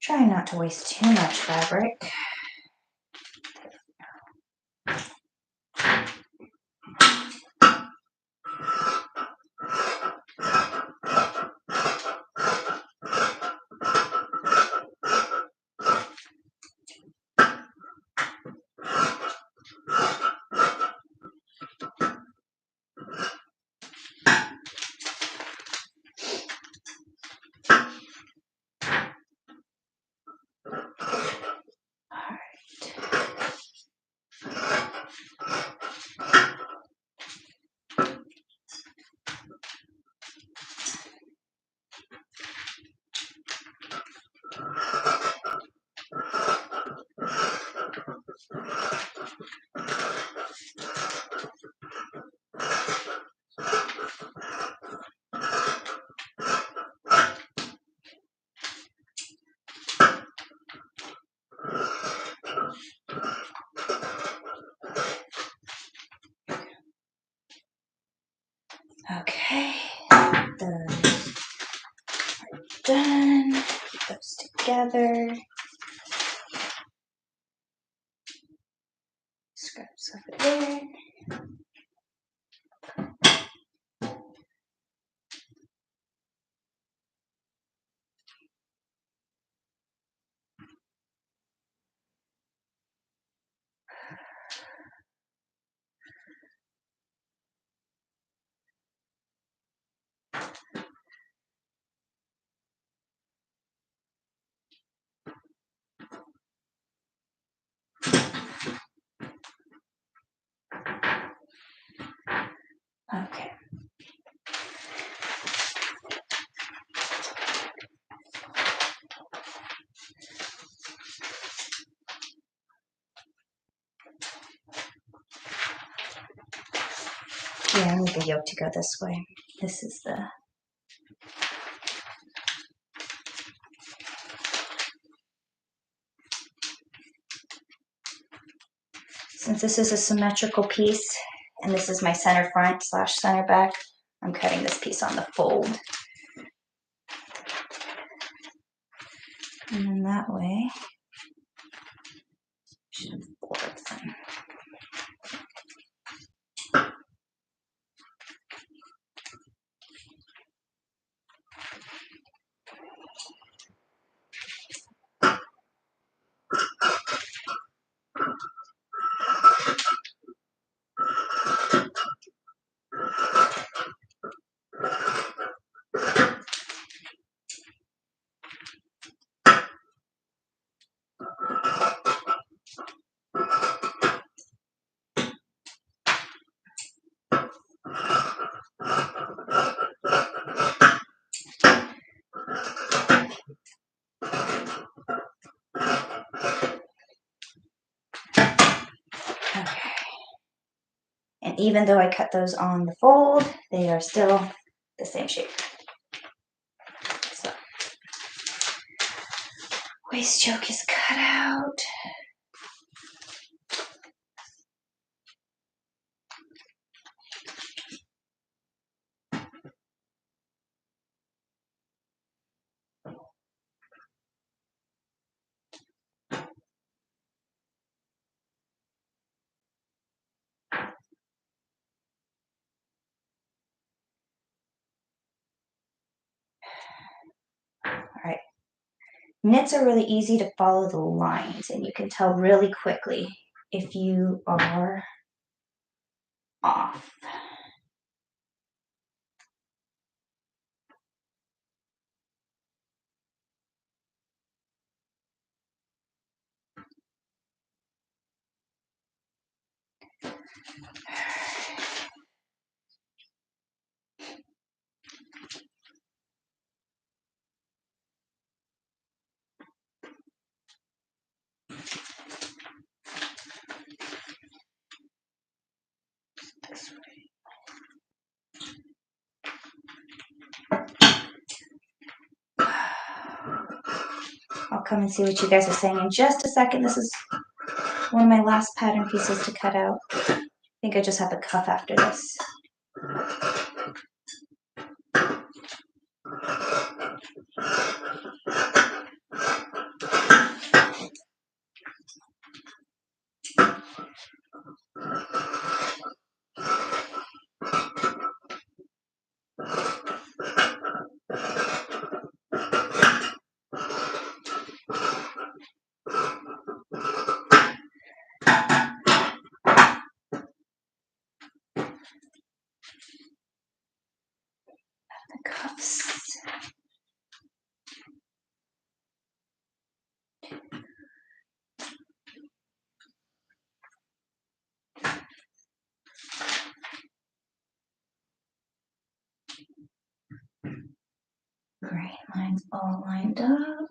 Trying not to waste too much fabric. Okay, those are done. Put those together. Scraps over there. Okay. Yeah, I need the yoke to go this way. This is the... Since this is a symmetrical piece, and this is my center front / center back, I'm cutting this piece on the fold. And then that way, should have boards in. Okay. And even though I cut those on the fold, they are still the same shape. So, waist choke is cut out. All right. Knits are really easy to follow the lines, and you can tell really quickly if you are off. I'll come and see what you guys are saying in just a second. This is one of my last pattern pieces to cut out. I think I just have a cuff after this. The cuffs. Great, lines all lined up.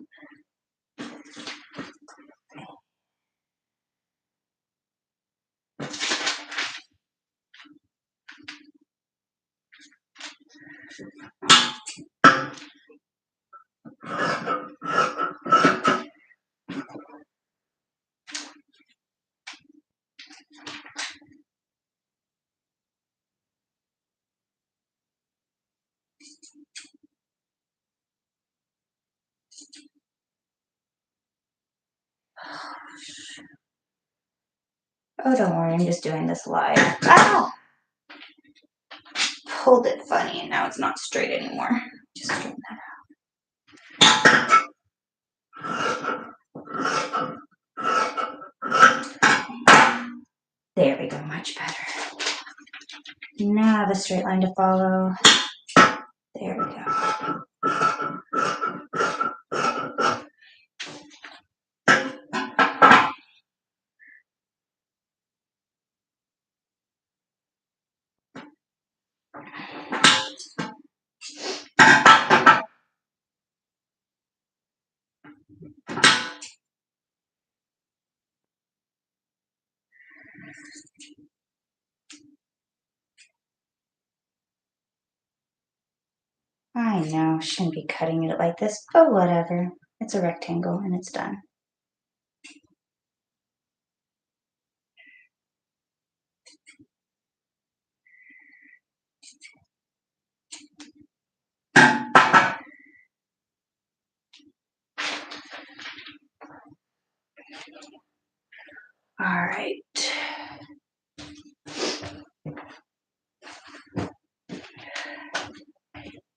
Oh, don't worry, I'm just doing this live. Ow! Pulled it funny and now it's not straight anymore. Just straighten that out. There we go, much better. Now I have a straight line to follow. There we go. know, shouldn't be cutting it like this, but whatever. It's a rectangle and it's done. All right.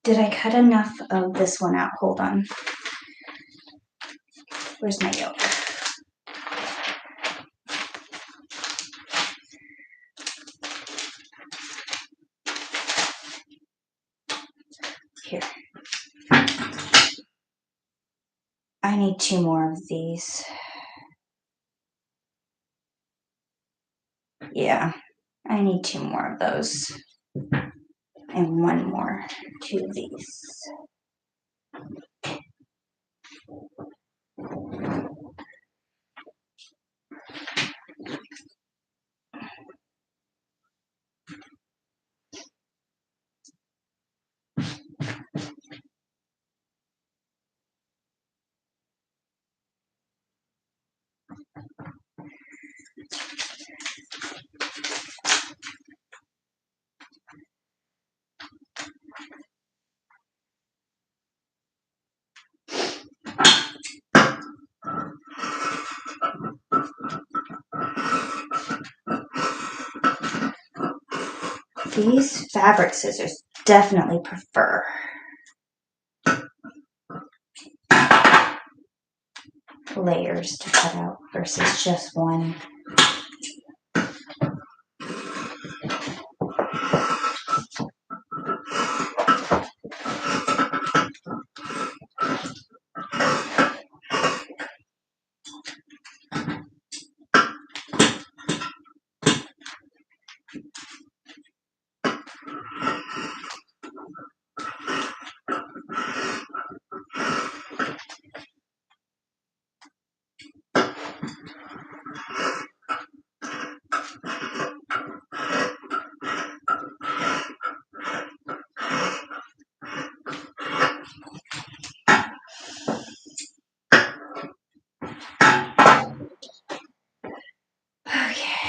Did I cut enough of this one out? Hold on. Where's my yoke? Here. I need 2 more of these. Yeah, I need 2 more of those. And 1 more, 2 of these. These fabric scissors definitely prefer layers to cut out versus just one. Okay.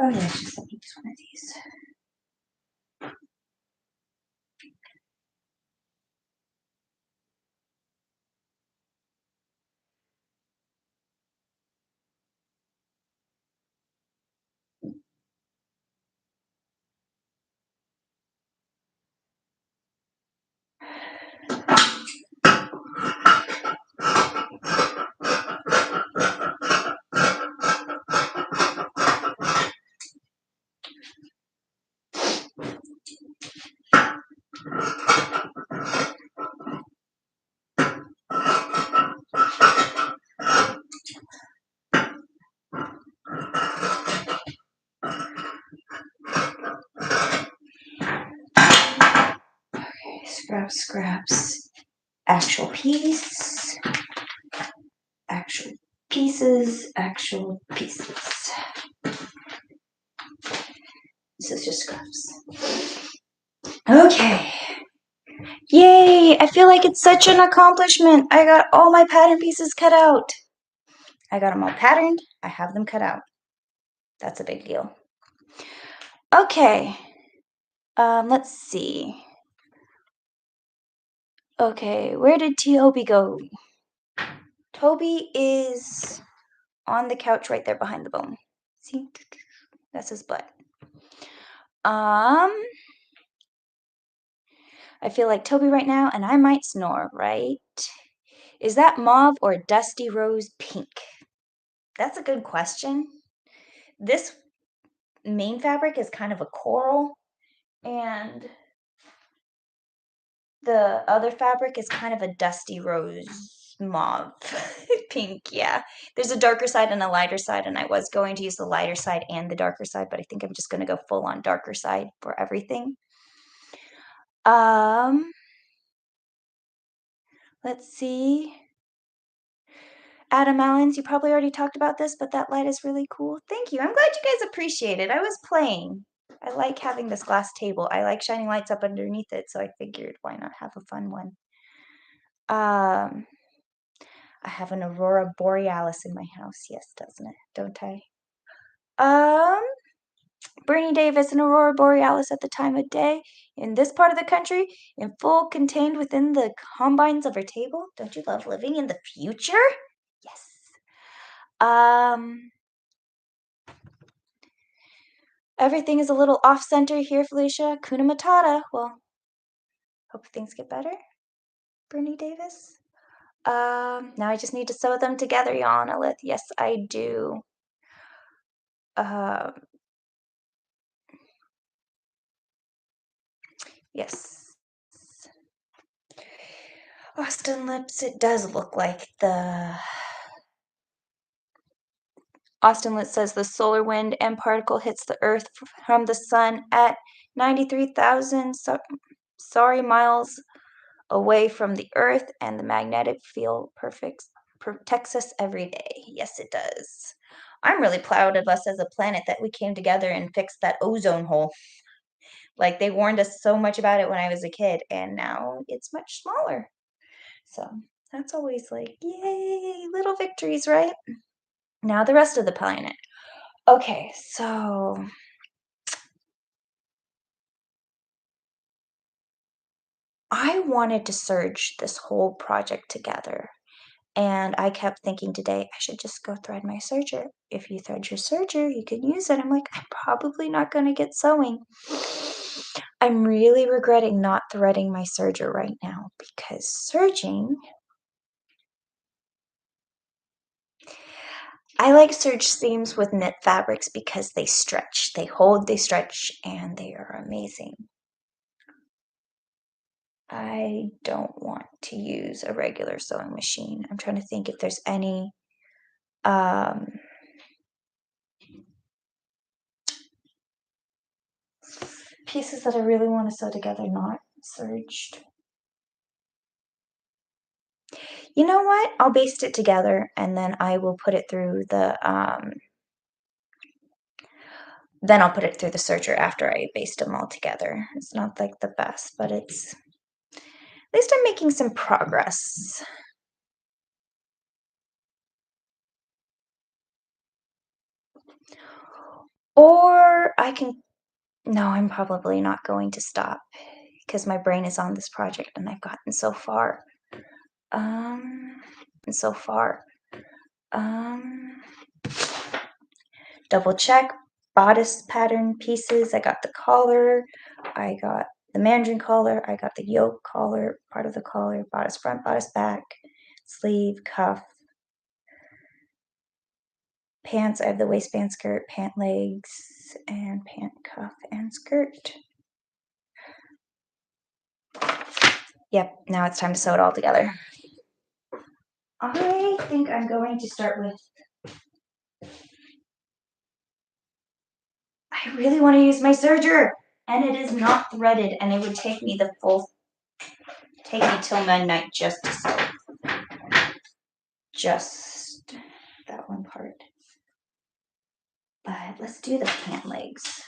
Oh yeah, just let me use one of these. Okay, scraps. Actual piece. Actual pieces. Actual pieces. This is just scraps. Okay. Yay! I feel like it's such an accomplishment. I got all my pattern pieces cut out. I got them all patterned. I have them cut out. That's a big deal. Okay. Let's see. Okay, where did Toby go? Toby is on the couch right there behind the bone. See? That's his butt. I feel like Toby right now, and I might snore, right? Is that mauve or dusty rose pink? That's a good question. This main fabric is kind of a coral, and the other fabric is kind of a dusty rose mauve pink. Yeah, there's a darker side and a lighter side, and I was going to use the lighter side and the darker side, but I think I'm just going to go full on darker side for everything. Let's see. Adam Allens, you probably already talked about this, but that light is really cool. Thank you. I'm glad you guys appreciate it. I was playing. I like having this glass table. I like shining lights up underneath it, so I figured why not have a fun one. I have an aurora borealis in my house. Yes, doesn't it? Don't I? Bernie Davis, an aurora borealis at the time of day in this part of the country, in full contained within the confines of our table. Don't you love living in the future? Yes. Everything is a little off-center here, Felicia. Kuna Matata. Well, hope things get better. Bernie Davis. Now I just need to sew them together, Yana. Yes, I do. Yes. Austin Lips, it does look like the... Austin Lips says the solar wind and particle hits the Earth from the sun at 93,000 miles away from the Earth, and the magnetic field protects us every day. Yes, it does. I'm really proud of us as a planet that we came together and fixed that ozone hole. Like, they warned us so much about it when I was a kid, and now it's much smaller. So that's always like, yay, little victories, right? Now the rest of the planet. Okay, so I wanted to serge this whole project together. And I kept thinking today, I should just go thread my serger. If you thread your serger, you can use it. I'm like, I'm probably not going to get sewing. I'm really regretting not threading my serger right now because serging... I like serge seams with knit fabrics because they stretch. They hold, they stretch, and they are amazing. I don't want to use a regular sewing machine. I'm trying to think if there's any pieces that I really want to sew together not serged. You know what? I'll baste it together and then I will put it through the then I'll put it through the serger after I baste them all together. It's not like the best, but it's at least I'm making some progress. Or I can... No, I'm probably not going to stop because my brain is on this project and I've gotten so far. Double check bodice pattern pieces. I got the collar, I got the mandarin collar, I got the yoke collar, part of the collar, bodice front, bodice back, sleeve, cuff, pants. I have the waistband, skirt, pant legs, and pant, cuff, and skirt. Yep, now it's time to sew it all together. I think I'm going to start with... I really want to use my serger, and it is not threaded, and it would take me till midnight just to sew. Just that one part. But let's do the pant legs.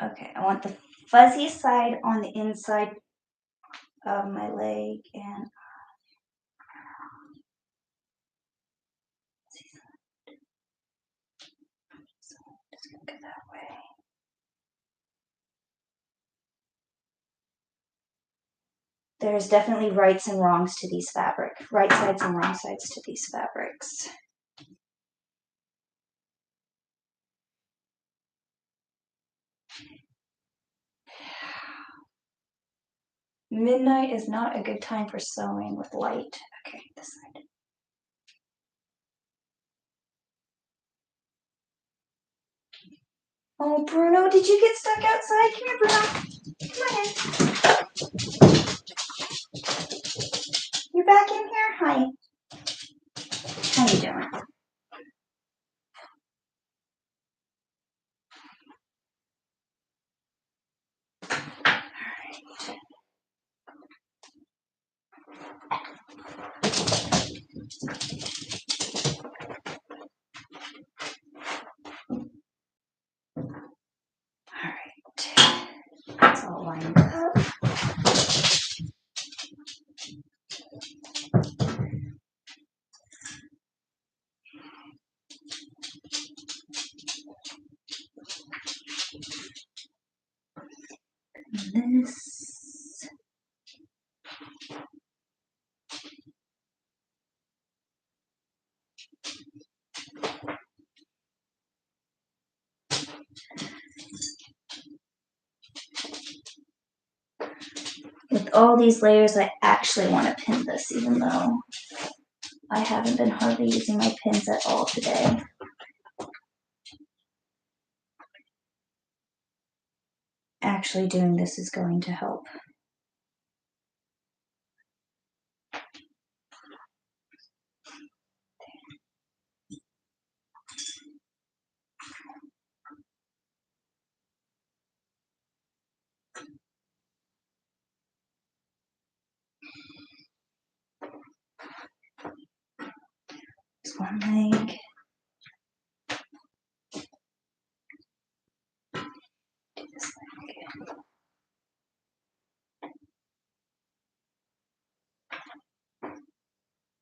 Okay, I want the fuzzy side on the inside of my leg, and so just gonna go that way. There's definitely rights and wrongs to these fabrics. Right sides and wrong sides to these fabrics. Midnight is not a good time for sewing with light. Okay, this side. Oh, Bruno, did you get stuck outside? Come here, Bruno. Come on in. You're back in here? Hi. How you doing? Alright. It's all lined up. This. With all these layers, I actually want to pin this, even though I haven't been hardly using my pins at all today. Actually doing this is going to help. Just one leg. Do this leg.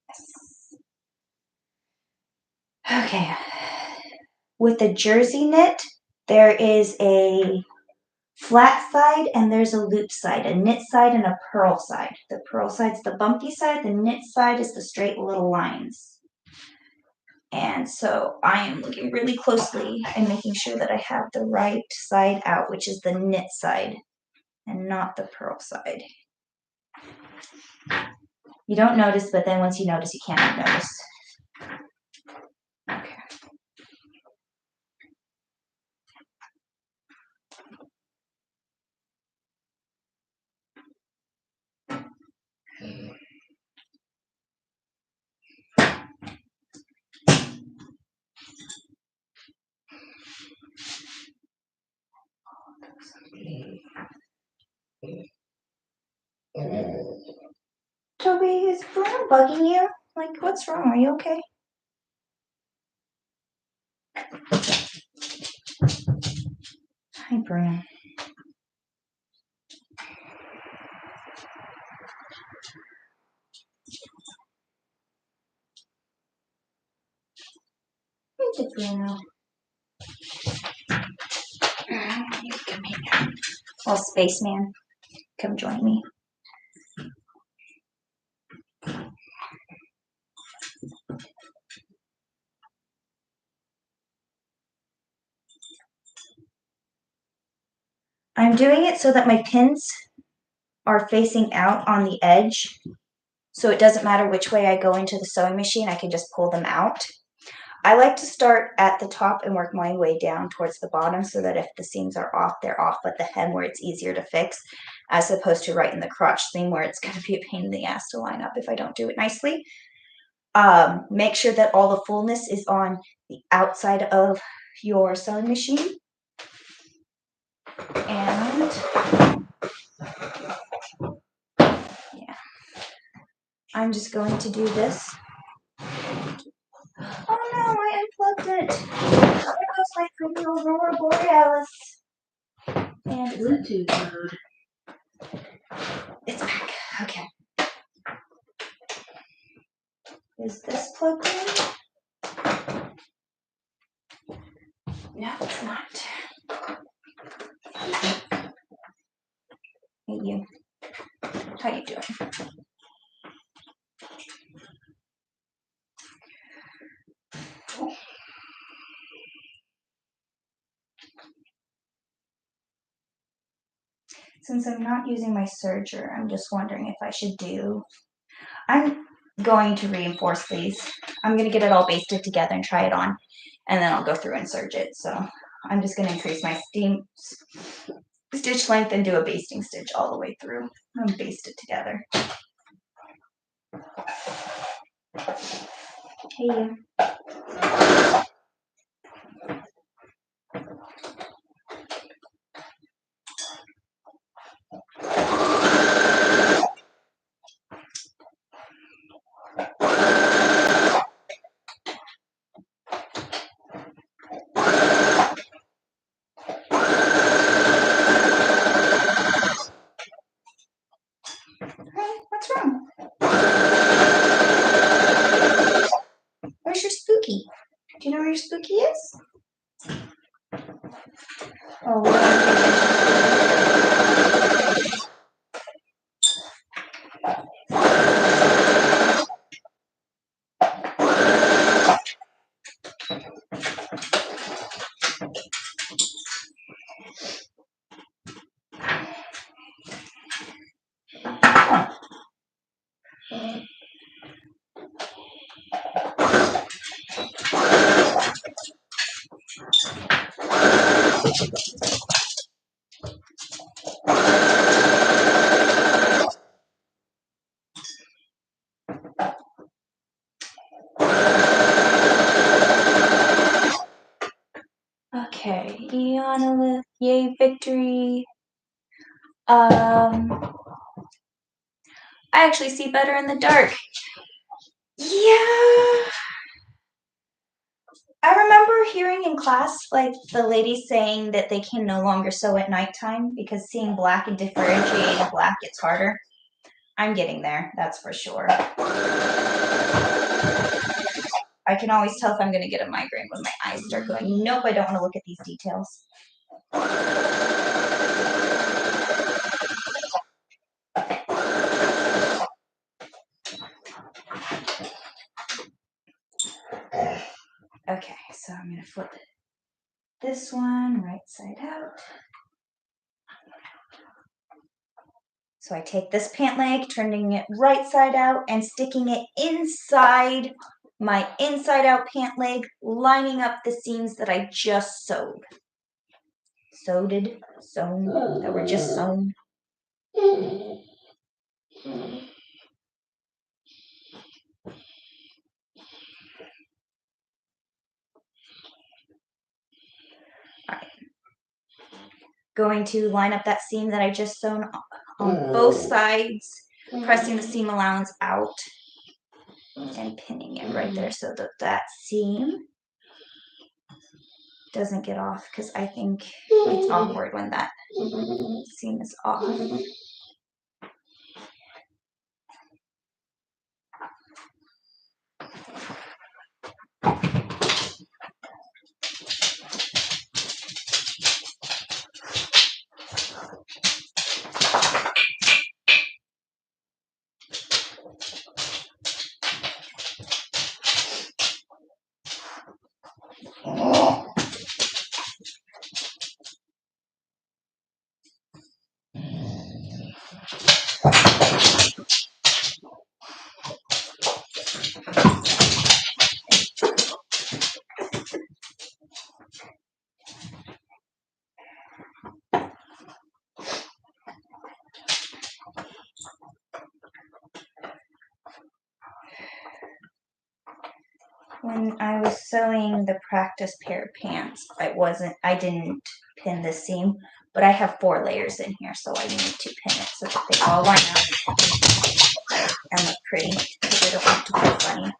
Yes. Okay. With the jersey knit, there is a flat side and there's a loop side, a knit side and a purl side. The purl side's the bumpy side, the knit side is the straight little lines. And so I am looking really closely and making sure that I have the right side out, which is the knit side and not the purl side. You don't notice, but then once you notice, you can't notice. Okay. Toby, is Bruno bugging you? Like, what's wrong? Are you okay? Hi, Bruno. Hey, Bruno. You come here. Oh, spaceman, come join me. I'm doing it so that my pins are facing out on the edge. So it doesn't matter which way I go into the sewing machine, I can just pull them out. I like to start at the top and work my way down towards the bottom so that if the seams are off, they're off, but the hem where it's easier to fix, as opposed to right in the crotch seam where it's going to be a pain in the ass to line up if I don't do it nicely. Make sure that all the fullness is on the outside of your sewing machine. And yeah, I'm just going to do this. Oh no, I unplugged it. There goes my pretty Aurora Borealis. And Bluetooth mode. It's back. Okay. Is this plugged in? No, it's not. Hey, you. How you doing? Since I'm not using my serger, I'm just wondering if I should I'm going to reinforce these. I'm going to get it all basted together and try it on, and then I'll go through and serge it. So I'm just going to increase my stitch length and do a basting stitch all the way through and baste it together. Hey. What's wrong? Where's your spooky? Do you know where your spooky is? Oh, okay, Eonolith, yay victory. I actually see better in the dark. Yeah. I remember hearing in class, like, the lady saying that they can no longer sew at nighttime because seeing black and differentiating black gets harder. I'm getting there, that's for sure. I can always tell if I'm going to get a migraine when my eyes start going, nope, I don't want to look at these details. Okay, so I'm going to flip this one right side out. So I take this pant leg, turning it right side out and sticking it inside my inside out pant leg, lining up the seams that I just sewed. Sewn, that were just sewn. Alright. Going to line up that seam that I just sewn on both sides, pressing the seam allowance out and pinning it right there so that that seam doesn't get off, because I think it's awkward when that seam is off. When I was sewing the practice pair of pants, I didn't pin the seam, but I have 4 layers in here, so I need to pin it so that they all line up and look pretty, because I don't want it to look funny.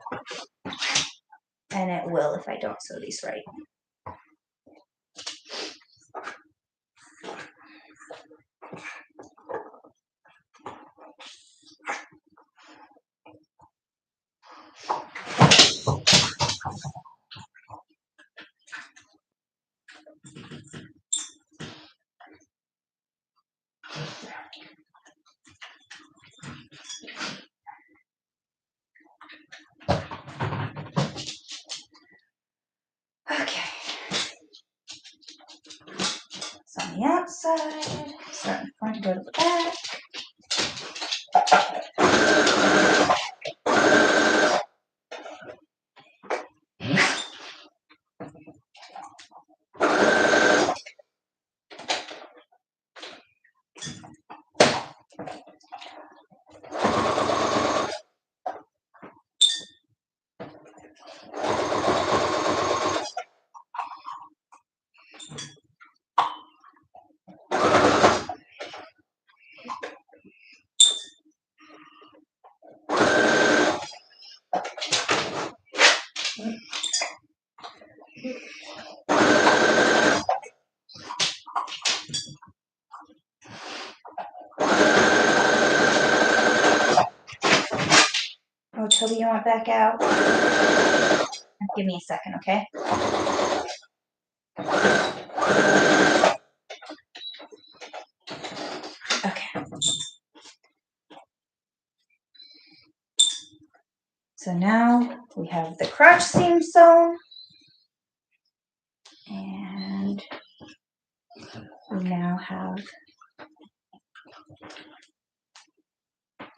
And it will if I don't sew these right. Okay. So on the outside, start in front, go to the back. Oh, Toby, you want back out? Give me a second, okay? Okay. So now we have the crotch seam sewn, and we now have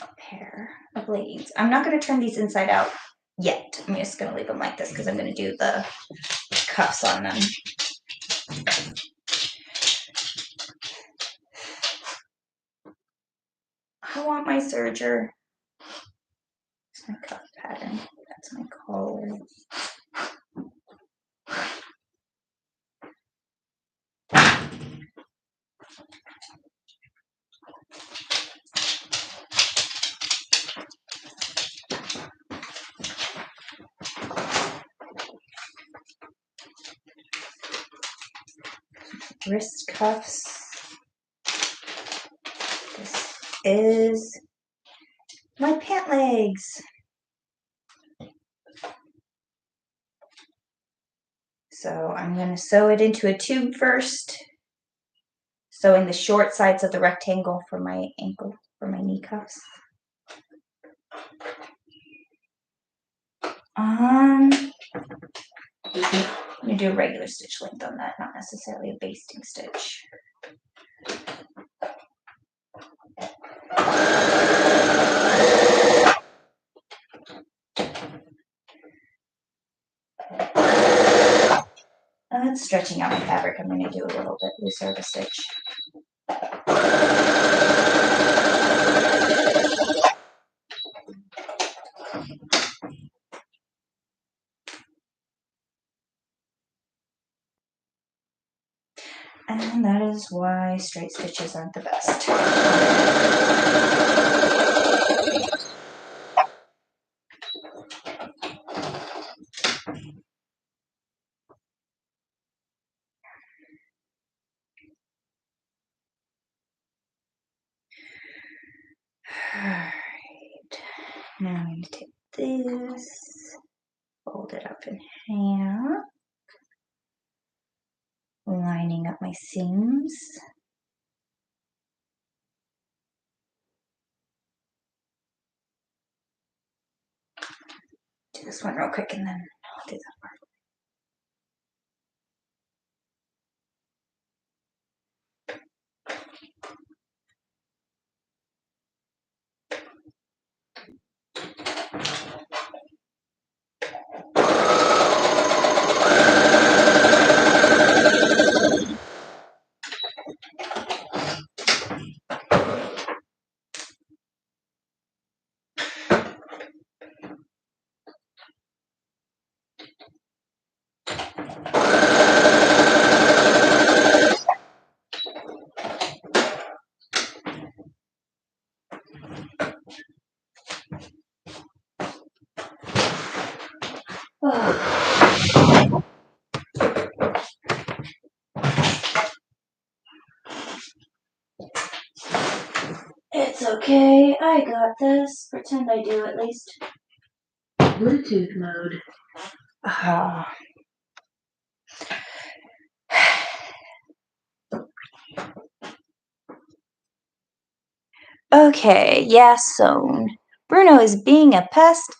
a pair of leggings. I'm not going to turn these inside out yet. I'm just going to leave them like this because I'm going to do the cuffs on them. I want my serger. It's my cuff pattern. That's my collar. Wrist cuffs. This is my pant legs. So I'm going to sew it into a tube first, sewing the short sides of the rectangle for my ankle, for my knee cuffs. I'm going to do a regular stitch length on that, not necessarily a basting stitch. It's stretching out my fabric. I'm going to do a little bit looser of a stitch. And that is why straight stitches aren't the best. Alright, now I'm going to take this, fold it up in half, lining up my seams. Do this one real quick and then I'll do that part. It's okay, I got this. Pretend I do at least. Bluetooth mode. Okay, yeah, sewn. Bruno is being a pest.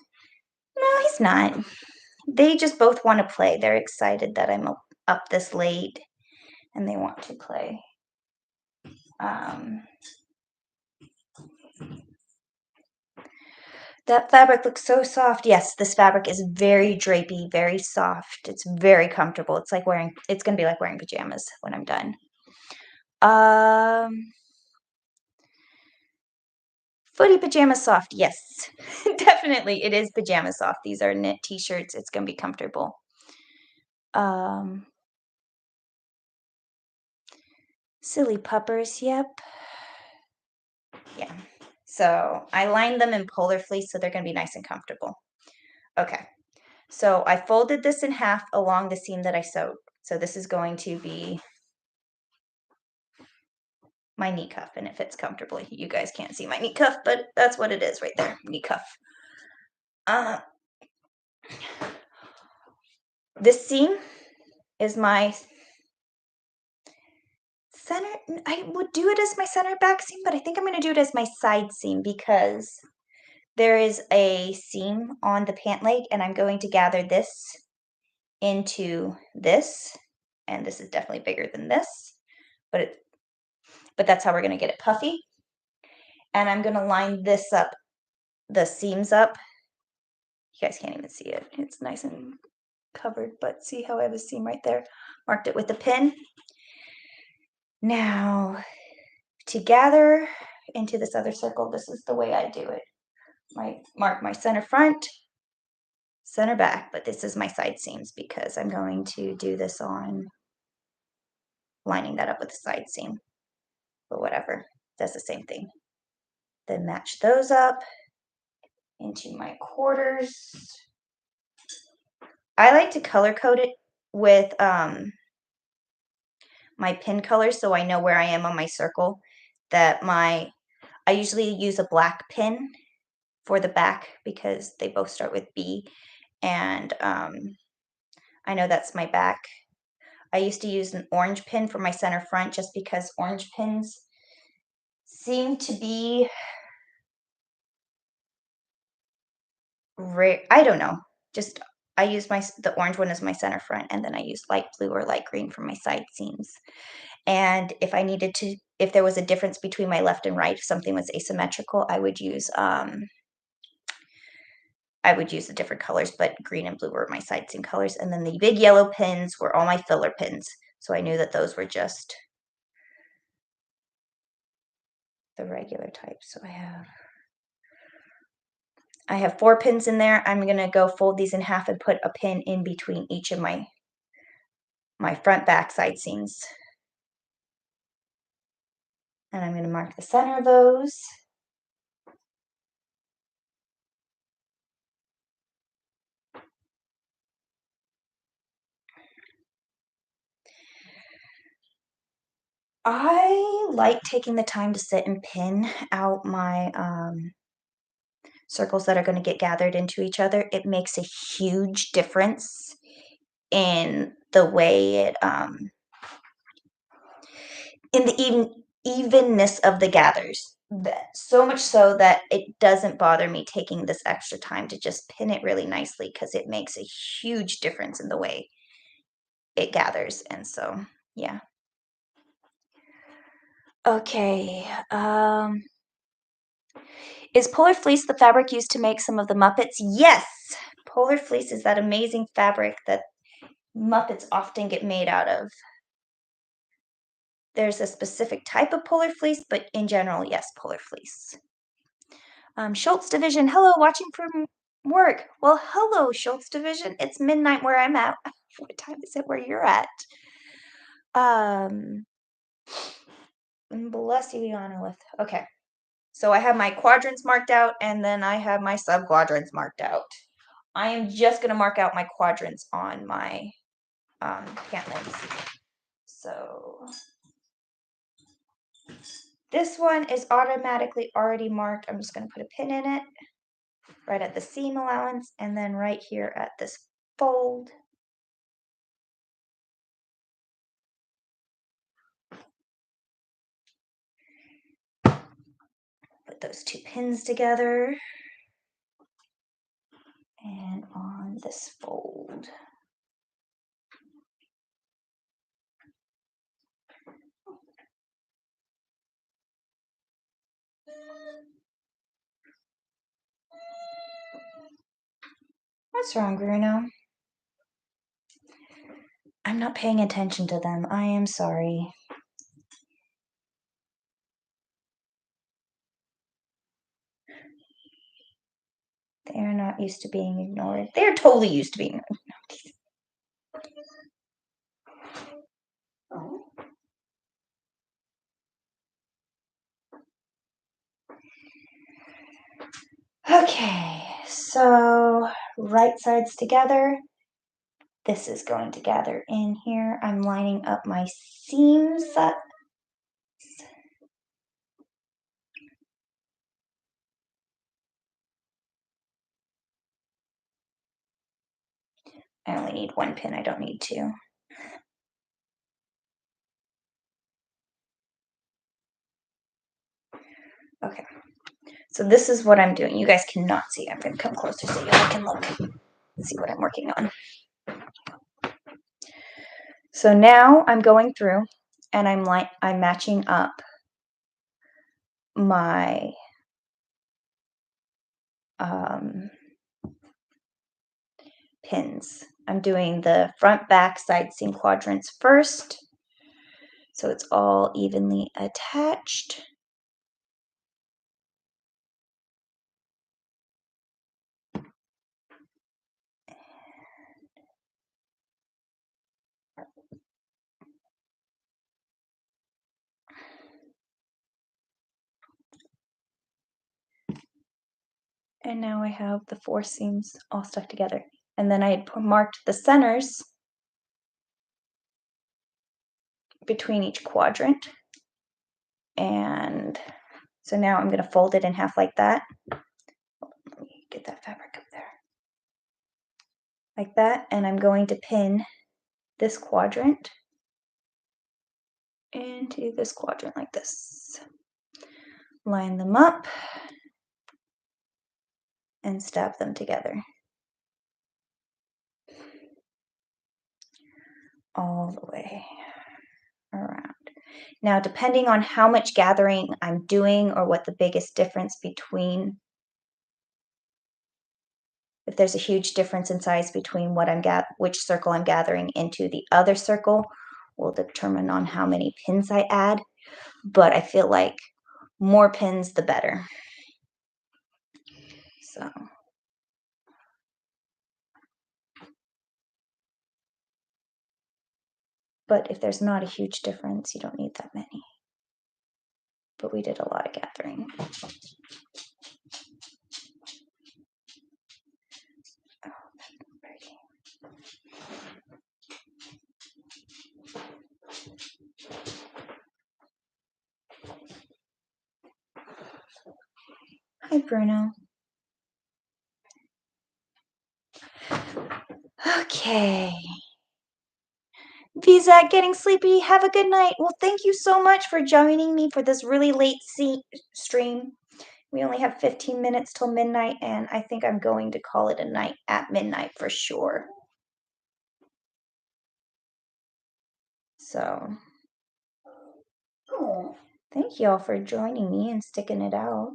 No, he's not. They just both want to play. They're excited that I'm up this late and they want to play. That fabric looks so soft. Yes, this fabric is very drapey, very soft. It's very comfortable. It's like it's gonna be like wearing pajamas when I'm done. Footy pajama soft. Yes, definitely. It is pajama soft. These are knit t-shirts. It's gonna be comfortable. Silly puppers. Yep. Yeah. So I lined them in polar fleece, so they're gonna be nice and comfortable. Okay. So I folded this in half along the seam that I sewed. So this is going to be my knee cuff, and it fits comfortably. You guys can't see my knee cuff, but that's what it is right there, knee cuff. This seam is my center. I would do it as my center back seam, but I think I'm going to do it as my side seam because there is a seam on the pant leg, and I'm going to gather this into this, and this is definitely bigger than this, but that's how we're going to get it puffy. And I'm going to line this up, the seams up. You guys can't even see it. It's nice and covered, but see how I have a seam right there? Marked it with a pin. Now, to gather into this other circle, this is the way I do it. I mark my center front, center back, but this is my side seams because I'm going to do this on lining that up with the side seam, but whatever, does the same thing. Then match those up into my quarters. I like to color code it with my pin color so I know where I am on my circle. I usually use a black pin for the back because they both start with B, and I know that's my back. I used to use an orange pin for my center front just because orange pins seem to be rare. I don't know. Just I use the orange one as my center front, and then I use light blue or light green for my side seams. And if there was a difference between my left and right, if something was asymmetrical, I would use the different colors, but green and blue were my side seam colors. And then the big yellow pins were all my filler pins. So I knew that those were just the regular type. So I have 4 pins in there. I'm going to go fold these in half and put a pin in between each of my front back side seams. And I'm going to mark the center of those. I like taking the time to sit and pin out my circles that are going to get gathered into each other. It makes a huge difference in the way in the evenness of the gathers. So much so that it doesn't bother me taking this extra time to just pin it really nicely because it makes a huge difference in the way it gathers. And so, yeah. Okay. Is Polar Fleece the fabric used to make some of the Muppets? Yes! Polar Fleece is that amazing fabric that Muppets often get made out of. There's a specific type of Polar Fleece, but in general, yes, Polar Fleece. Schultz Division, hello, watching from work. Well, hello, Schultz Division. It's midnight where I'm at. What time is it where you're at? Bless you, Leonolith. Okay. So I have my quadrants marked out, and then I have my sub-quadrants marked out. I am just going to mark out my quadrants on my pant legs. So this one is automatically already marked. I'm just going to put a pin in it, right at the seam allowance, and then right here at this fold. Put those 2 pins together. And on this fold. What's wrong, Bruno? I'm not paying attention to them. I am sorry. They are not used to being ignored. They are totally used to being ignored. Oh. Okay, so right sides together. This is going to gather in here. I'm lining up my seams. I only need one pin, I don't need two. Okay, so this is what I'm doing. You guys cannot see. I'm going to come closer so y'all can look and see what I'm working on. So now I'm going through and I'm matching up my pins. I'm doing the front, back, side seam quadrants first, so it's all evenly attached. And now I have the four seams all stuck together. And then I had marked the centers between each quadrant. And so now I'm going to fold it in half like that. Let me get that fabric up there. Like that. And I'm going to pin this quadrant into this quadrant like this. Line them up and stab them together. All the way around. Now, depending on how much gathering I'm doing or what the biggest difference between, if there's a huge difference in size between what which circle I'm gathering into the other circle, will determine on how many pins I add. But I feel like more pins, the better. So. But if there's not a huge difference, you don't need that many. But we did a lot of gathering. Oh, that's pretty. Hi, Bruno. Okay. Visa, getting sleepy. Have a good night. Well, thank you so much for joining me for this really late stream. We only have 15 minutes till midnight, and I think I'm going to call it a night at midnight for sure. So, oh, thank you all for joining me and sticking it out.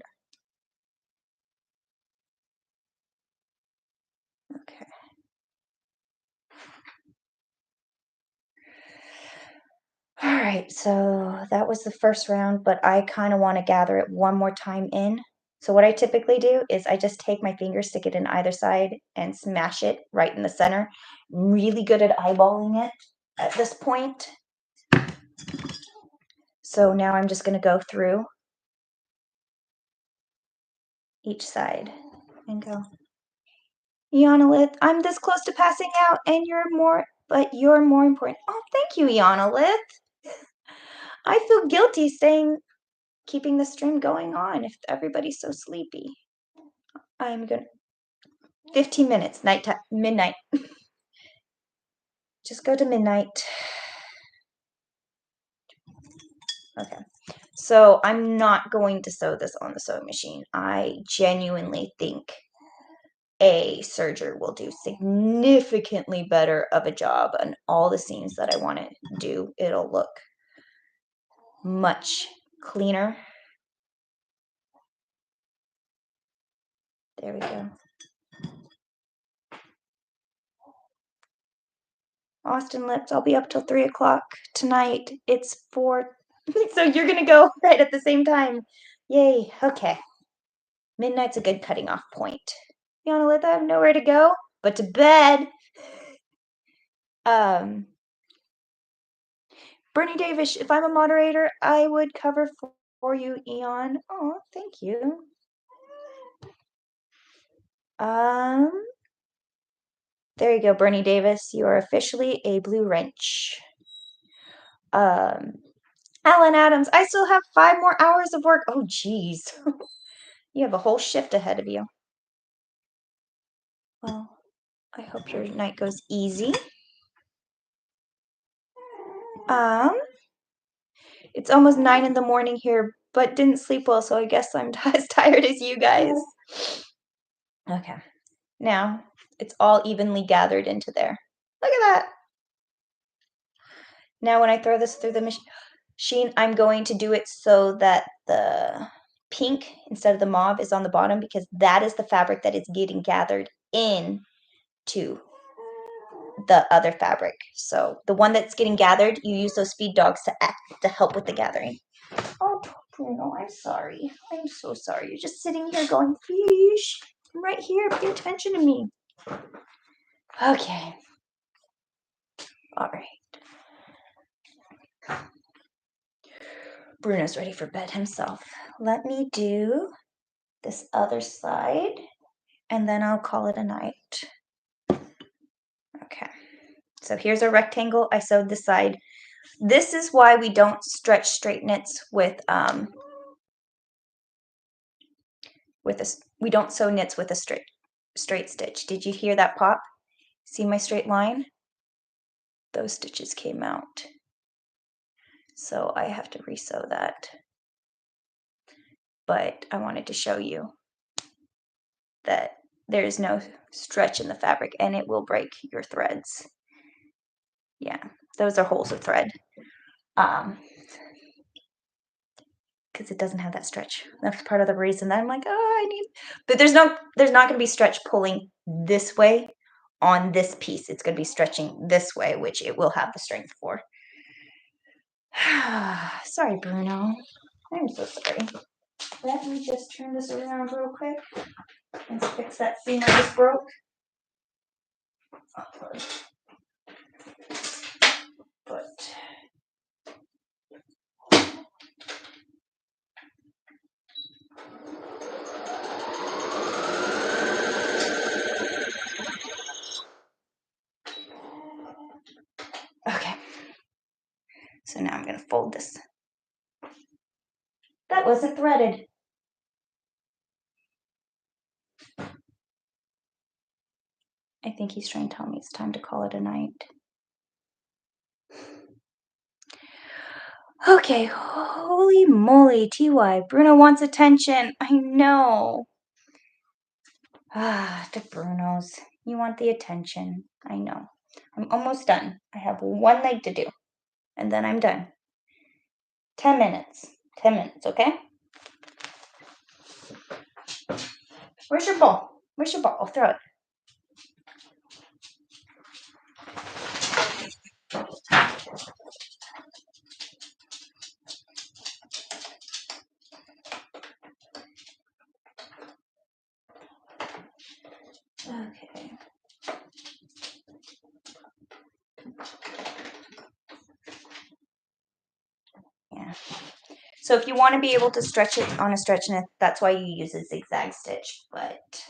Okay. All right, so that was the first round, but I kind of want to gather it one more time in. So what I typically do is I just take my finger, stick it in either side, and smash it right in the center. I'm really good at eyeballing it at this point. So now I'm just going to go through each side and go, Ionolith, I'm this close to passing out, and you're more important. Oh, thank you, Ionolith. I feel guilty keeping the stream going on if everybody's so sleepy. I'm gonna 15 minutes, nighttime, midnight. Just go to midnight. Okay. So I'm not going to sew this on the sewing machine. I genuinely think a serger will do significantly better of a job on all the seams that I want to do. It'll look much cleaner. There we go. Austin Lips, I'll be up till 3 o'clock tonight. It's 4. So you're gonna go right at the same time. Yay, okay. Midnight's a good cutting off point. Yana, I have nowhere to go but to bed. Bernie Davis, if I'm a moderator, I would cover for you, Eon. Oh, thank you. There you go, Bernie Davis. You are officially a blue wrench. Alan Adams, I still have 5 more hours of work. Oh, geez. You have a whole shift ahead of you. Well, I hope your night goes easy. It's almost 9 in the morning here, but didn't sleep well, so I guess I'm as tired as you guys. Okay. Now, it's all evenly gathered into there. Look at that. Now, when I throw this through the machine, I'm going to do it so that the pink instead of the mauve is on the bottom, because that is the fabric that is getting gathered in to the other fabric. So the one that's getting gathered, you use those feed dogs to help with the gathering. Oh, Bruno, I'm sorry. I'm so sorry. You're just sitting here going, fish. I'm right here. Pay attention to me. Okay. All right. Bruno's ready for bed himself. Let me do this other side, and then I'll call it a night. Okay. So here's a rectangle. I sewed this side. This is why we don't stretch straight knits with we don't sew knits with a straight stitch. Did you hear that pop? See my straight line? Those stitches came out. So I have to resew that. But I wanted to show you that there is no stretch in the fabric and it will break your threads. Yeah, those are holes of thread. Because it doesn't have that stretch. That's part of the reason that I'm like, oh, I need, but there's not going to be stretch pulling this way on this piece. It's going to be stretching this way, which it will have the strength for. Sorry, Bruno. I'm so sorry. Let me just turn this around real quick and fix that seam I just broke. But okay. So now I'm going to fold this. That wasn't threaded. I think he's trying to tell me it's time to call it a night. Okay, holy moly, TY. Bruno wants attention. I know. The Brunos. You want the attention. I know. I'm almost done. I have one leg to do. And then I'm done. 10 minutes. 10 minutes, okay? Where's your ball? Where's your ball? I'll throw it. Okay. Yeah. So if you want to be able to stretch it on a stretch knit, that's why you use a zigzag stitch. But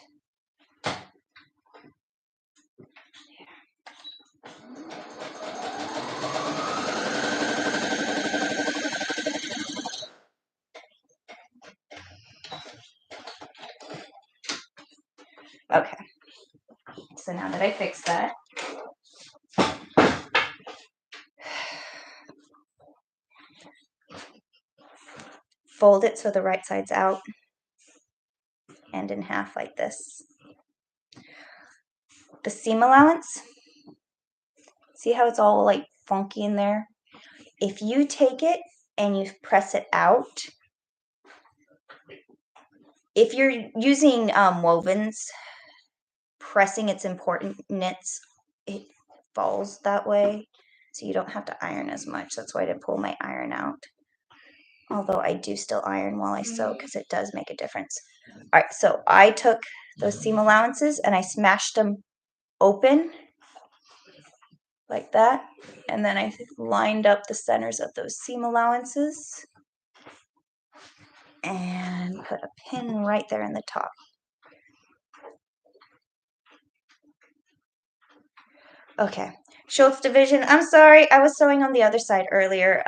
okay. So now that I fixed that, fold it so the right side's out and in half like this. The seam allowance, see how it's all like funky in there? If you take it and you press it out, if you're using wovens, pressing its important knits, falls that way, so you don't have to iron as much. That's why I didn't pull my iron out. Although I do still iron while I sew because it does make a difference. All right, so I took those seam allowances and I smashed them open like that, and then I lined up the centers of those seam allowances and put a pin right there in the top. Okay, Schultz division. I'm sorry, I was sewing on the other side earlier.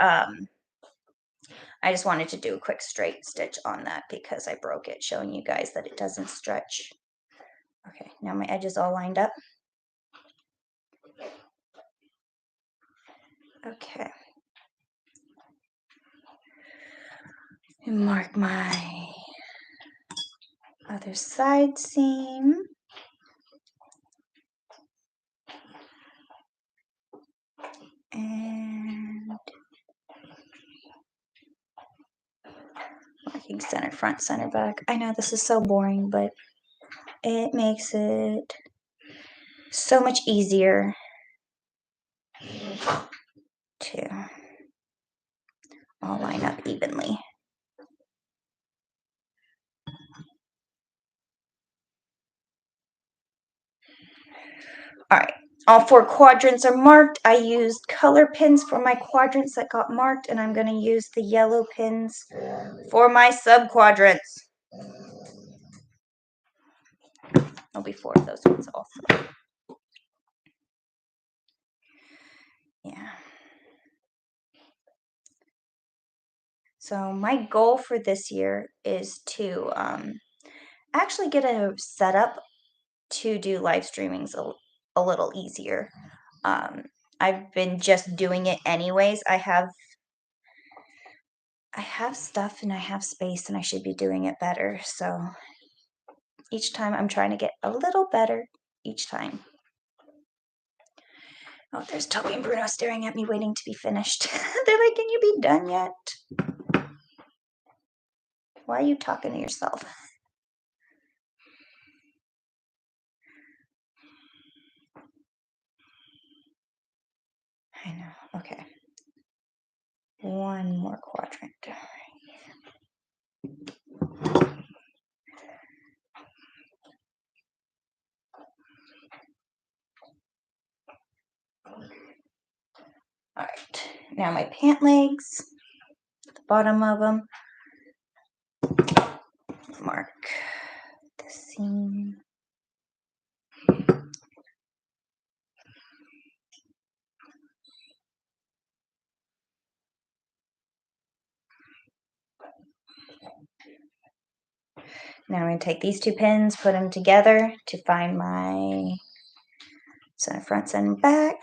I just wanted to do a quick straight stitch on that because I broke it, showing you guys that it doesn't stretch. Okay, now my edge is all lined up. Okay. And mark my other side seam. And marking center front, center back. I know this is so boring, but it makes it so much easier to all line up evenly. All right, all 4 quadrants are marked. I used color pins for my quadrants that got marked, and I'm going to use the yellow pins for my sub quadrants. There'll be 4 of those ones also. Yeah. So my goal for this year is to actually get a setup to do live streamings a little easier. I've been just doing it anyways. I have stuff and I have space and I should be doing it better. So each time I'm trying to get a little better each time. Oh, there's Toby and Bruno staring at me waiting to be finished. They're like, can you be done yet? Why are you talking to yourself? I know. Okay. One more quadrant. All right. Now my pant legs, the bottom of them. Mark the seam. Now I'm going to take these 2 pins, put them together to find my center front, center back.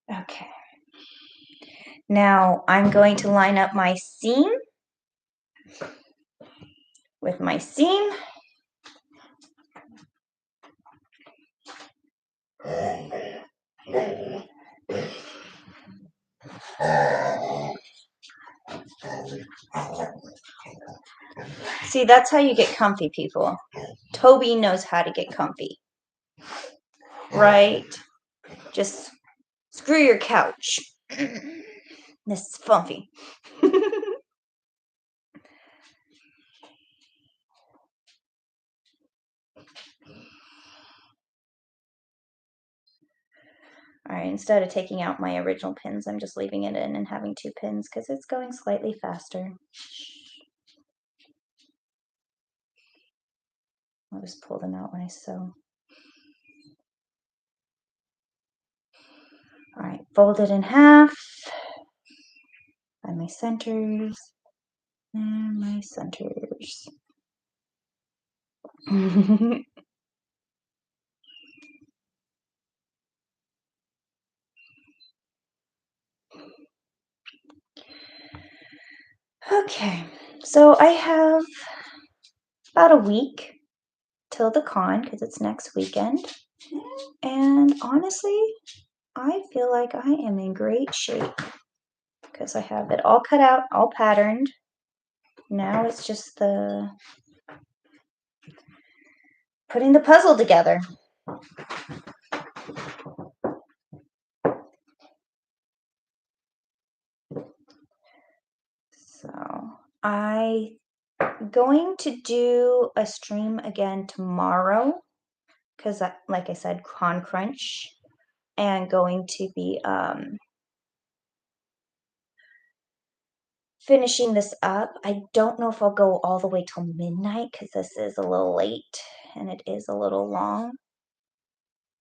Okay. Now I'm going to line up my seam with my seam. See, that's how you get comfy, people. Toby knows how to get comfy. Right? Just screw your couch. This is funky. All right, instead of taking out my original pins, I'm just leaving it in and having 2 pins because it's going slightly faster. I'll just pull them out when I sew. All right, fold it in half. Find my centers. And my centers. Okay, so I have about a week till the con because it's next weekend. And honestly, I feel like I am in great shape because I have it all cut out, all patterned. Now it's just the putting the puzzle together. So I'm going to do a stream again tomorrow because, like I said, Con Crunch, and going to be finishing this up. I don't know if I'll go all the way till midnight because this is a little late and it is a little long,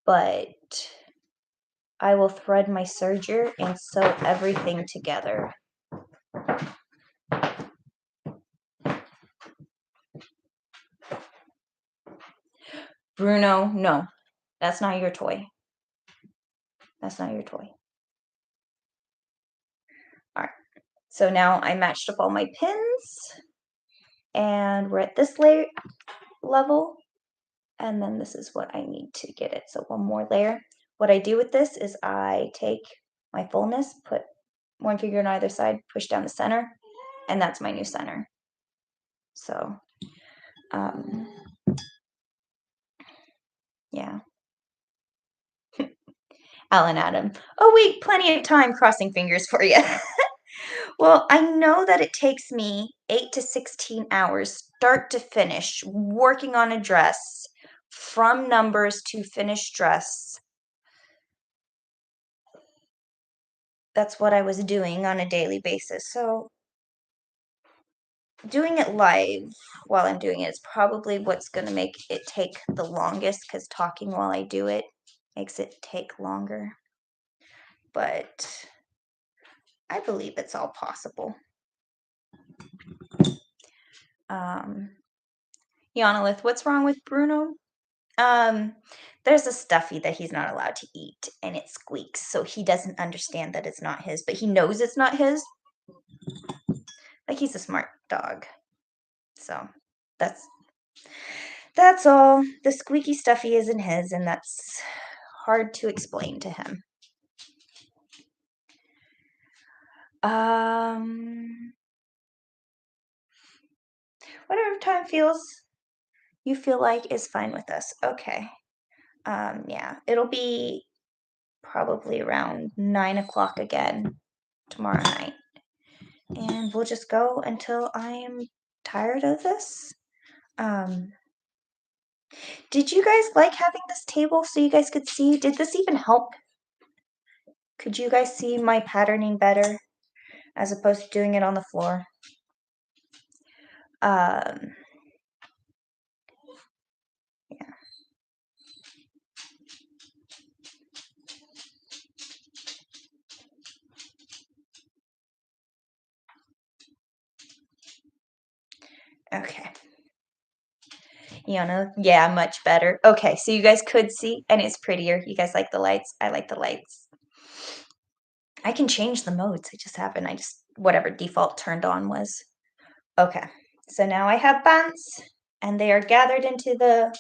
but I will thread my serger and sew everything together. Bruno, no, that's not your toy. That's not your toy. All right, so now I matched up all my pins and we're at this level, and then this is what I need to get it. So one more layer. What I do with this is I take my fullness, put one finger on either side, push down the center, and that's my new center. So, yeah. Alan Adam. Oh wait, plenty of time crossing fingers for you. Well, I know that it takes me 8 to 16 hours, start to finish, working on a dress, from numbers to finished dress. That's what I was doing on a daily basis. So doing it live while I'm doing it is probably what's going to make it take the longest, because talking while I do it makes it take longer. But I believe it's all possible. Yanalith, what's wrong with Bruno? There's a stuffy that he's not allowed to eat, and it squeaks, so he doesn't understand that it's not his, but he knows it's not his. Like, he's a smart dog. So that's all. The squeaky stuffy isn't his, and that's hard to explain to him. Whatever time you feel like is fine with us. Okay. Yeah, it'll be probably around 9 o'clock again tomorrow night. And we'll just go until I am tired of this. Did you guys like having this table so you guys could see? Did this even help? Could you guys see my patterning better as opposed to doing it on the floor? Yeah. Okay. Yeah, much better. Okay, so you guys could see, and it's prettier. You guys like the lights? I like the lights. I can change the modes. I just haven't. I just, whatever default turned on was. Okay, so now I have bands, and they are gathered into the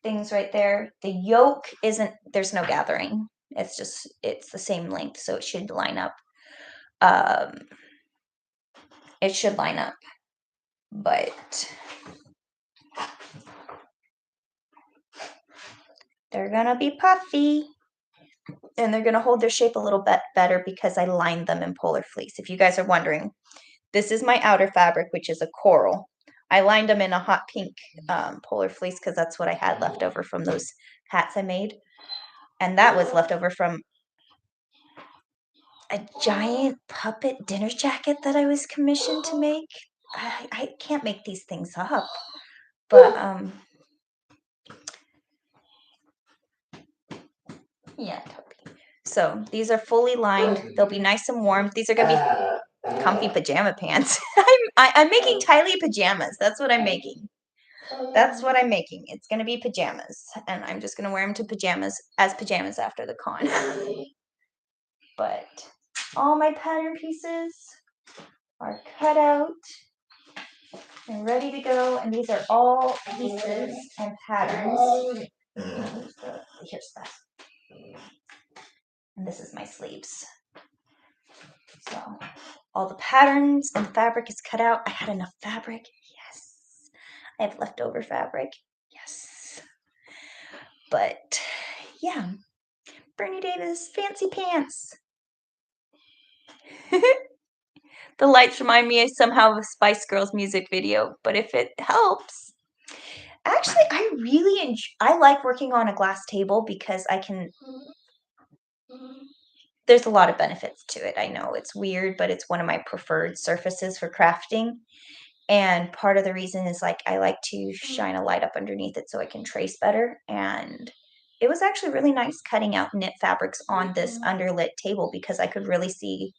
things right there. The yoke isn't, there's no gathering. It's the same length, so it should line up. It should line up, but they're gonna be puffy. And they're going to hold their shape a little bit better because I lined them in Polar Fleece. If you guys are wondering, this is my outer fabric, which is a coral. I lined them in a hot pink Polar Fleece because that's what I had left over from those hats I made. And that was left over from a giant puppet dinner jacket that I was commissioned to make. I can't make these things up. But, yeah, Toby. So these are fully lined. They'll be nice and warm. These are gonna be comfy pajama pants. I'm making Tylee pajamas. That's what I'm making. That's what I'm making. It's gonna be pajamas, and I'm just gonna wear them to pajamas after the con. But all my pattern pieces are cut out and ready to go, and these are all pieces and patterns. Here's that. And this is my sleeves. So all the patterns and the fabric is cut out. I had enough fabric. Yes. I have leftover fabric. Yes. But yeah, Bernie Davis, fancy pants. The lights remind me somehow of a Spice Girls music video, but if it helps. Actually, I like working on a glass table because there's a lot of benefits to it. I know it's weird, but it's one of my preferred surfaces for crafting. And part of the reason is like I like to shine a light up underneath it so I can trace better. And it was actually really nice cutting out knit fabrics on this underlit table because I could really see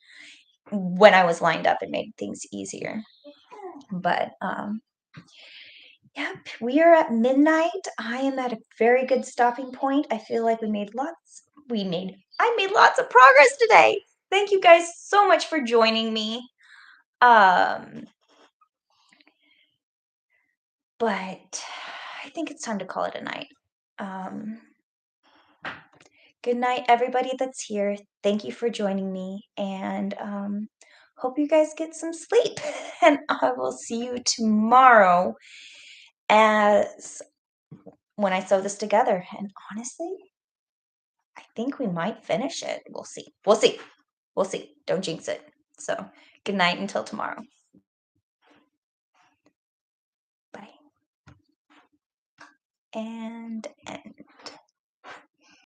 when I was lined up. It made things easier. But yep, we are at midnight. I am at a very good stopping point. I feel like I made lots of progress today. Thank you guys so much for joining me. But I think it's time to call it a night. Good night, everybody that's here. Thank you for joining me, and hope you guys get some sleep. And I will see you tomorrow as when I sew this together. And honestly, I think we might finish it. We'll see. We'll see. We'll see. Don't jinx it. So, good night until tomorrow. Bye. And end.